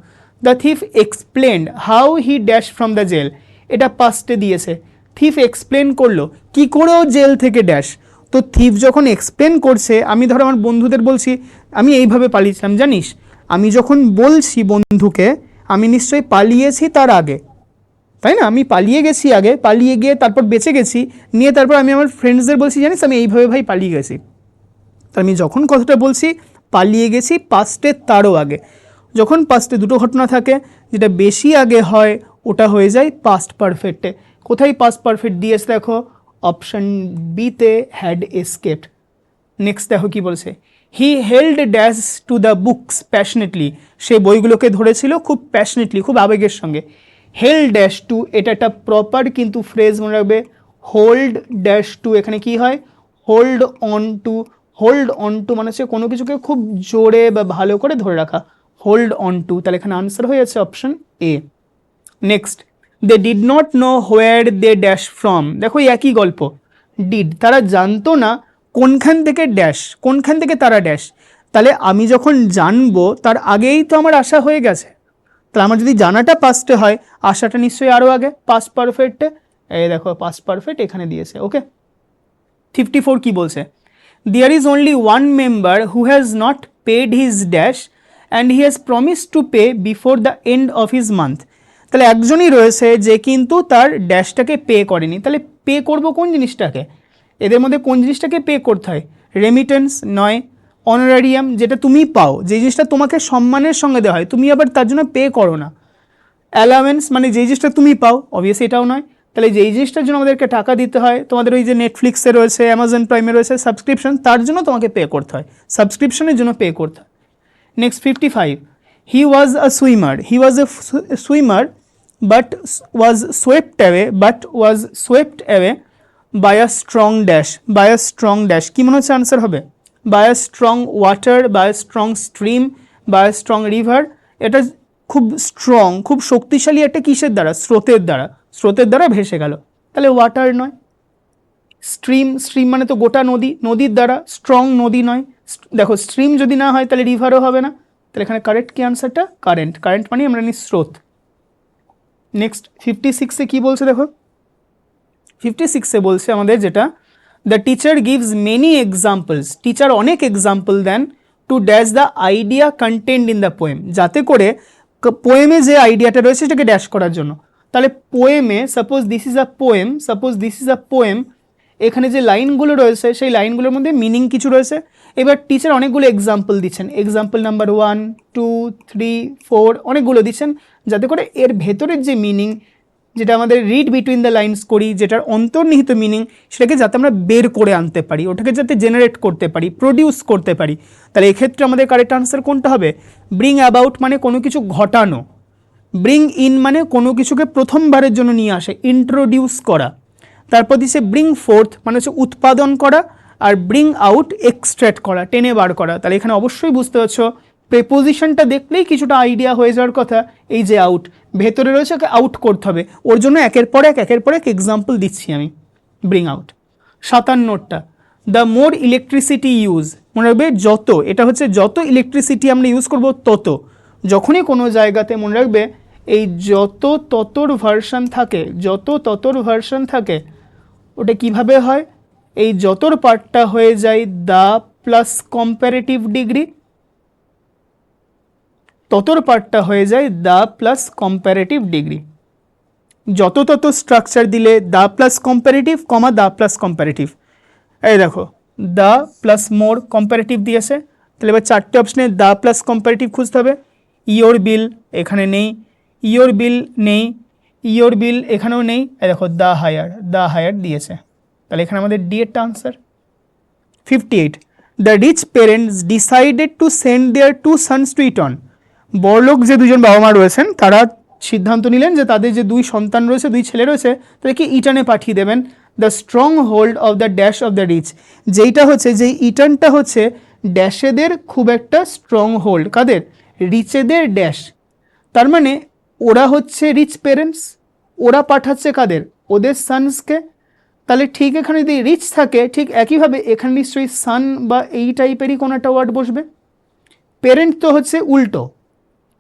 the thief explained how he dash from the jail, এটা পাস্টে দিয়েছে। থিফ এক্সপ্লেন করলো কী করেও জেল থেকে ড্যাশ। তো থিফ যখন এক্সপ্লেন করছে, আমি ধরো আমার বন্ধুদের বলছি আমি এইভাবে পালিয়েছিলাম জানিস, আমি যখন বলছি বন্ধুকে আমি নিশ্চয়ই পালিয়েছি তার আগে, তাই না, আমি পালিয়ে গেছি আগে, পালিয়ে গিয়ে তারপর বেঁচে গেছি, নিয়ে তারপর আমি আমার ফ্রেন্ডসদের বলছি জানিস আমি এইভাবে ভাই পালিয়ে গেছি। তো আমি যখন কথাটা বলছি পালিয়ে গেছি পাস্টের তারও আগে। যখন পাস্টে দুটো ঘটনা থাকে, যেটা বেশি আগে হয় ওটা হয়ে যায় পাস্ট পারফেক্টে। কোথায় পাস্ট পারফেক্ট দিয়েছে দেখো, অপশান বিতে, হ্যাড এসকেপড। নেক্সট দেখো কি বলছে, he held dash to the books passionately, সে বইগুলোকে ধরেছিল খুব প্যাশনেটলি, খুব আবেগের সঙ্গে। হেল্ড ড্যাশ টু এটা একটা প্রপার কিন্তু ফ্রেজ, মনে রাখবে, হোল্ড ড্যাশ টু এখানে কি হয়, hold on to. Hold on to মানে হচ্ছে কোনো কিছুকে খুব জোরে বা ভালো করে ধরে রাখা, হোল্ড অন টু। তাহলে এখানে আনসার হয়ে যাচ্ছে option A. Next, they did not know where they dash from, দেখো একই গল্প, ডিড তারা জানতো না কোনখান থেকে ড্যাশ, কোনখান থেকে তারা ড্যাশ। তাহলে আমি যখন জানবো তার আগেই তো আমার আশা হয়ে গেছে, তাহলে আমার যদি জানাটা পাস্টে হয় আশাটা নিশ্চয়ই আরও আগে, পাস্ট পারফেক্টে। এই দেখো পাস্ট পারফেক্ট এখানে দিয়েছে। ওকে, 54 কি বলছে, there is only one member who has not paid his dash and he has promise to pay before the end of his month. তাহলে একজনই রয়েছে যে কিন্তু তার ড্যাশটাকে পে করেনি। তাহলে পে করব কোন জিনিসটাকে, এদের মধ্যে কোন জিনিসটাকে পে করতে হয়, রেমিটেন্স নয়, অনারারিয়াম যেটা তুমি পাও, যে জিনিসটা তোমাকে সম্মানের সঙ্গে দেওয়া হয় তুমি আবার তার জন্য পে করো না, অ্যালাওয়েন্স মানে যেই জিনিসটা তুমি পাও, অবভিয়াসলি এটাও নয়। তাহলে যেই জিনিসটার জন্য আমাদেরকে টাকা দিতে হয়, তোমাদের ওই যে নেটফ্লিক্সে রয়েছে, অ্যামাজন প্রাইমে রয়েছে সাবস্ক্রিপশন, তার জন্য তোমাকে পে করতে হয়, সাবস্ক্রিপশনের জন্য পে করতে হয়। Next 55, he was a swimmer, he was a swimmer but was swept away by a strong dash, by a strong dash, কী মনে হচ্ছে আনসার হবে, by a strong water, by a strong stream, by a strong river. এটা খুব স্ট্রং, খুব শক্তিশালী একটা কিসের দ্বারা, স্রোতের দ্বারা, স্রোতের দ্বারা ভেসে গেল, তাহলে ওয়াটার নয়। স্ট্রিম, স্ট্রিম মানে তো গোটা নদী, নদীর দ্বারা, স্ট্রং নদী নয়। দেখো স্ট্রিম যদি না হয় তাহলে রিভারও হবে না, তাহলে এখানে কারেক্ট কি আনসারটা, কারেন্ট, কারেন্ট মানে আমরা নিই স্রোত। নেক্সট 56-এ কী বলছে দেখো, 56-এ বলছে আমাদের যেটা, the teacher gives many examples, teacher অনেক এক্সাম্পল দেন, to dash the idea content in the poem, যাতে করে পোয়েমে যে আইডিয়াটা রয়েছে সেটাকে ড্যাশ করার জন্য। তাহলে পোয়েমে suppose this is a poem, এখানে যে লাইনগুলো রয়েছে সেই লাইনগুলোর মধ্যে মিনিং কিছু রয়েছে। এবার টিচার অনেকগুলো এক্সাম্পল দিচ্ছেন, এক্সাম্পল নাম্বার 1, 2, 3, 4 অনেকগুলো দিচ্ছেন, যাতে করে এর ভেতরের যে মিনিং যেটা আমাদের রিড বিটুইন দ্য লাইন্স করি, যেটার অন্তর্নিহিত মিনিং সেটাকে যাতে আমরা বের করে আনতে পারি, ওটাকে যাতে জেনারেট করতে পারি, প্রডিউস করতে পারি, তাহলে এক্ষেত্রে আমাদের কারেক্ট আনসার কোনটা হবে? ব্রিং অ্যাবাউট মানে কোনো কিছু ঘটানো, ব্রিং ইন মানে কোনো কিছুকে প্রথমবারের জন্য নিয়ে আসে, ইন্ট্রোডিউস করা। তারপর দিচ্ছে ব্রিং ফোর্থ মানে হচ্ছে উৎপাদন করা, আর ব্রিং আউট এক্সট্র্যাক্ট করা, টেনে বার করা। তাহলে এখানে অবশ্যই বুঝতে পারছো প্রেপোজিশনটা দেখলেই কিছুটা আইডিয়া হয়ে যাওয়ার কথা, এই যে আউট ভেতরে রয়েছে ওকে আউট করতে হবে, ওর জন্য একের পর এক এক্সাম্পল দিচ্ছি আমি। Bring out. 57টা, দ্য মোর ইলেকট্রিসিটি ইউজ, মনে রাখবে যত, এটা হচ্ছে যত ইলেকট্রিসিটি আমরা ইউজ করব তত, যখনই কোনো জায়গাতে মনে রাখবে এই যত ততর ভার্সন থাকে, যত ততর ভার্সন থাকে, ওটা কিভাবে হয়? এই যতর পার্টটা হয়ে যায় দ্য প্লাস কম্পারেটিভ ডিগ্রি, ততর পার্টটা হয়ে যায় দ্য প্লাস কম্পারেটিভ ডিগ্রি। যত তত স্ট্রাকচার দিলে the plus comparative comma the plus comparative. এই দেখো দ্য প্লাস মোর কম্পারেটিভ দিয়েছে, তাহলে এবার 4টে অপশনে দ্য প্লাস কম্পারেটিভ খুঁজতে হবে। ইয়োর বিল এখানে নেই, ইয়োর বিল নেই, ইয়োর বিল এখানেও নেই। এই দেখো দ্য হায়ার দিয়েছে, তাহলে এখানে আমাদের ডি এরটা answer. 58, the rich parents decided to send their 2 sons to Eton, বড়লোক যে দুজন বাবা মা রয়েছেন তারা সিদ্ধান্ত নিলেন যে তাদের যে 2 সন্তান রয়েছে, 2 ছেলে রয়েছে, তাদেরকে ইটনে পাঠিয়ে দেবেন। The stronghold of the dash of the rich, যেইটা হচ্ছে যে ইটনটা হচ্ছে ড্যাশেদের খুব একটা স্ট্রং হোল্ড, কাদের? রিচেদের ড্যাশ। তার মানে ওরা হচ্ছে রিচ পেরেন্টস, ওরা পাঠাচ্ছে কাদের? ওদের সানসকে। তাহলে ঠিক এখানে যদি রিচ থাকে, ঠিক একইভাবে এখানে নিশ্চয়ই সান বা এই টাইপেরই কোনো একটা ওয়ার্ড বসবে। পেরেন্ট তো হচ্ছে উল্টো,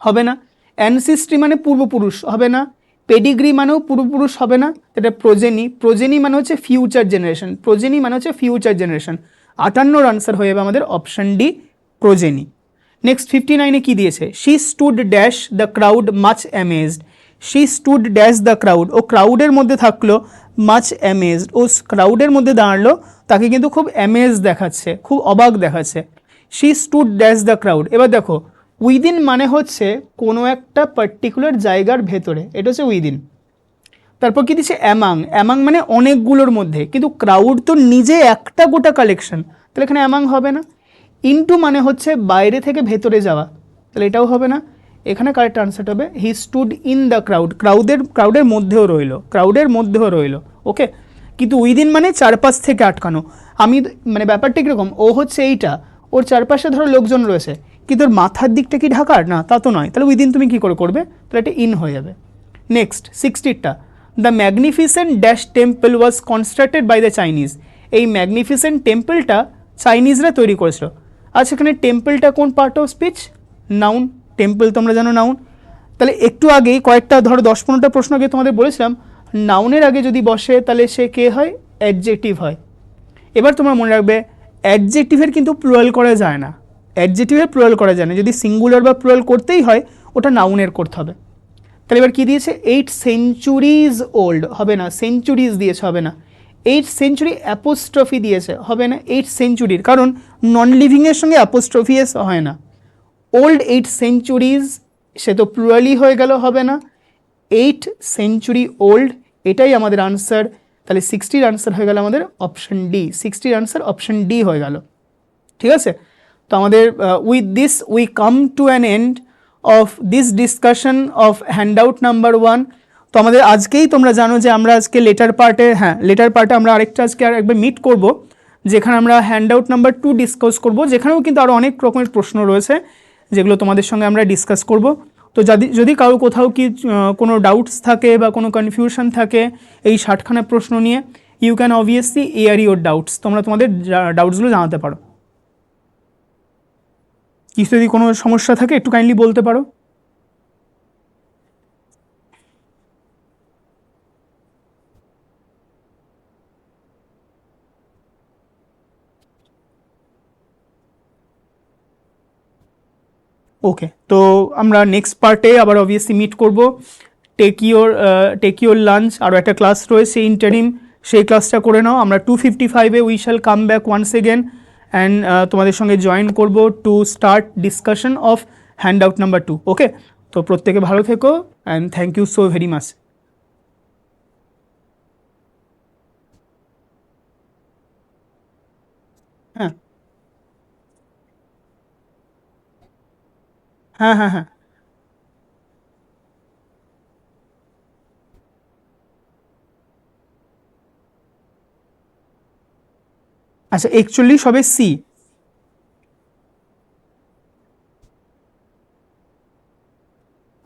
হবে না। অ্যানসিস্ট্রি মানে পূর্বপুরুষ, হবে না। পেডিগ্রি মানেও পূর্বপুরুষ, হবে না। এটা প্রোজেনি মানে হচ্ছে ফিউচার জেনারেশন, প্রোজেনি মানে হচ্ছে ফিউচার জেনারেশন। 58 আনসার হয়ে যাবে আমাদের অপশন ডি, প্রোজেনি। নেক্সট 59-এ কী দিয়েছে? She stood dash the crowd much amazed, she stood dash the crowd, ও ক্রাউডের মধ্যে থাকলো, মাচ অ্যামেজড, ও ক্রাউডের মধ্যে দাঁড়ালো, তাকে কিন্তু খুব অ্যামেজ দেখাচ্ছে, খুব অবাক দেখাচ্ছে। She stood dash the crowd. এবার দেখো উইদিন মানে হচ্ছে কোনো একটা পার্টিকুলার জায়গার ভেতরে, এটা হচ্ছে উইদিন। তারপর কি দিচ্ছে? অ্যামাং, অ্যামাং মানে অনেকগুলোর মধ্যে, কিন্তু ক্রাউড তো নিজে একটা গোটা কালেকশন, তাহলে এখানে অ্যামাং হবে না। ইনটু মানে হচ্ছে বাইরে থেকে ভেতরে যাওয়া, তাহলে এটাও হবে না। এখানে কারেক্ট আনসার হবে he stood in the crowd, ক্রাউডের মধ্যেও রইল, ওকে। কিন্তু উইদিন মানে চারপাশ থেকে আটকানো। আমি মানে ব্যাপারটা কীরকম, ও হচ্ছে এইটা, ওর চারপাশে ধরো লোকজন রয়েছে, কিন্তু ওর মাথার দিকটা কি ঢাকার? না, তা তো নয়। তাহলে উইদিন তুমি কী করে করবে? তাহলে এটা ইন হয়ে যাবে। নেক্সট 60টা, the magnificent dash temple was constructed by the Chinese, এই ম্যাগনিফিসেন্ট টেম্পলটা চাইনিজরা তৈরি করেছিল। আচ্ছা এখানে টেম্পলটা কোন part of speech? Noun. Temple তোমরা জানো নাউন। তাহলে একটু আগেই কয়েকটা ধরো 10-15টা প্রশ্ন আগে তোমাদের বলেছিলাম, নাউনের আগে যদি বসে তাহলে সে কে হয়? অ্যাডজেক্টিভ হয়। এবার তোমরা মনে রাখবে অ্যাডজেক্টিভের কিন্তু প্লুরাল করা যায় না, যদি সিঙ্গুলার বা প্লুরাল করতেই হয় ওটা নাউনের করতে হবে। তাহলে এবার কী দিয়েছে? 8 সেঞ্চুরিজ ওল্ড, হবে না। সেঞ্চুরিজ দিয়েছে, হবে না। 8 সেঞ্চুরি অ্যাপোস্ট্রফি দিয়েছে, হবে না। 8 সেঞ্চুরির, কারণ নন লিভিংয়ের সঙ্গে অ্যাপোস্ট্রফি এস হয় না। ওল্ড 8 সেঞ্চুরিজ, সে তো প্লুরালই হয়ে গেল, হবে না। 8 সেঞ্চুরি ওল্ড, এটাই আমাদের আনসার। তাহলে 60-র আনসার হয়ে গেল আমাদের অপশন ডি, 60-র আনসার অপশন ডি হয়ে গেল। ঠিক আছে, তো আমাদের with this we come to an end of this discussion of handout number 1। তো আমাদের আজকেই তোমরা জানো যে আমরা আজকে লেটার পার্টে আমরা আরেকটা আজকে আর একবার মিট করব, যেখানে আমরা হ্যান্ডআউট নাম্বার 2 ডিসকাস করব, যেখানেও কিন্তু আরও অনেক রকমের প্রশ্ন রয়েছে যেগুলো তোমাদের সঙ্গে আমরা ডিসকাস করব। তো যদি কারো কোথাও কি কোনো ডাউটস থাকে বা কোনো কনফিউশন থাকে এই 60খানা প্রশ্ন নিয়ে, you can obviously air your doubts, তোমরা তোমাদের ডাউটসগুলো জানাতে পারো। কিছু যদি কোনো সমস্যা থাকে একটু কাইন্ডলি বলতে পারো। ওকে, তো আমরা নেক্সট পার্টে আবার অবভিয়াসলি মিট করব। টেক ইউর লাঞ্চ, আরও একটা ক্লাস রয়েছে ইন্টারিম, সেই ক্লাসটা করে নাও। আমরা 2:55-এ we shall come back once again and তোমাদের সঙ্গে জয়েন করব to start discussion of handout number 2। Okay, তো প্রত্যেকে ভালো থেকো and thank you so very much. হ্যাঁ হ্যাঁ হ্যাঁ। আচ্ছা 41 হবে সি।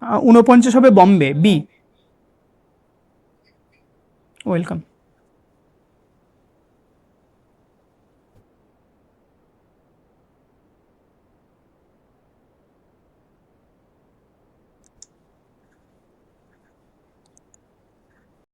49 হবে বম্বে, বি। ওয়েলকাম।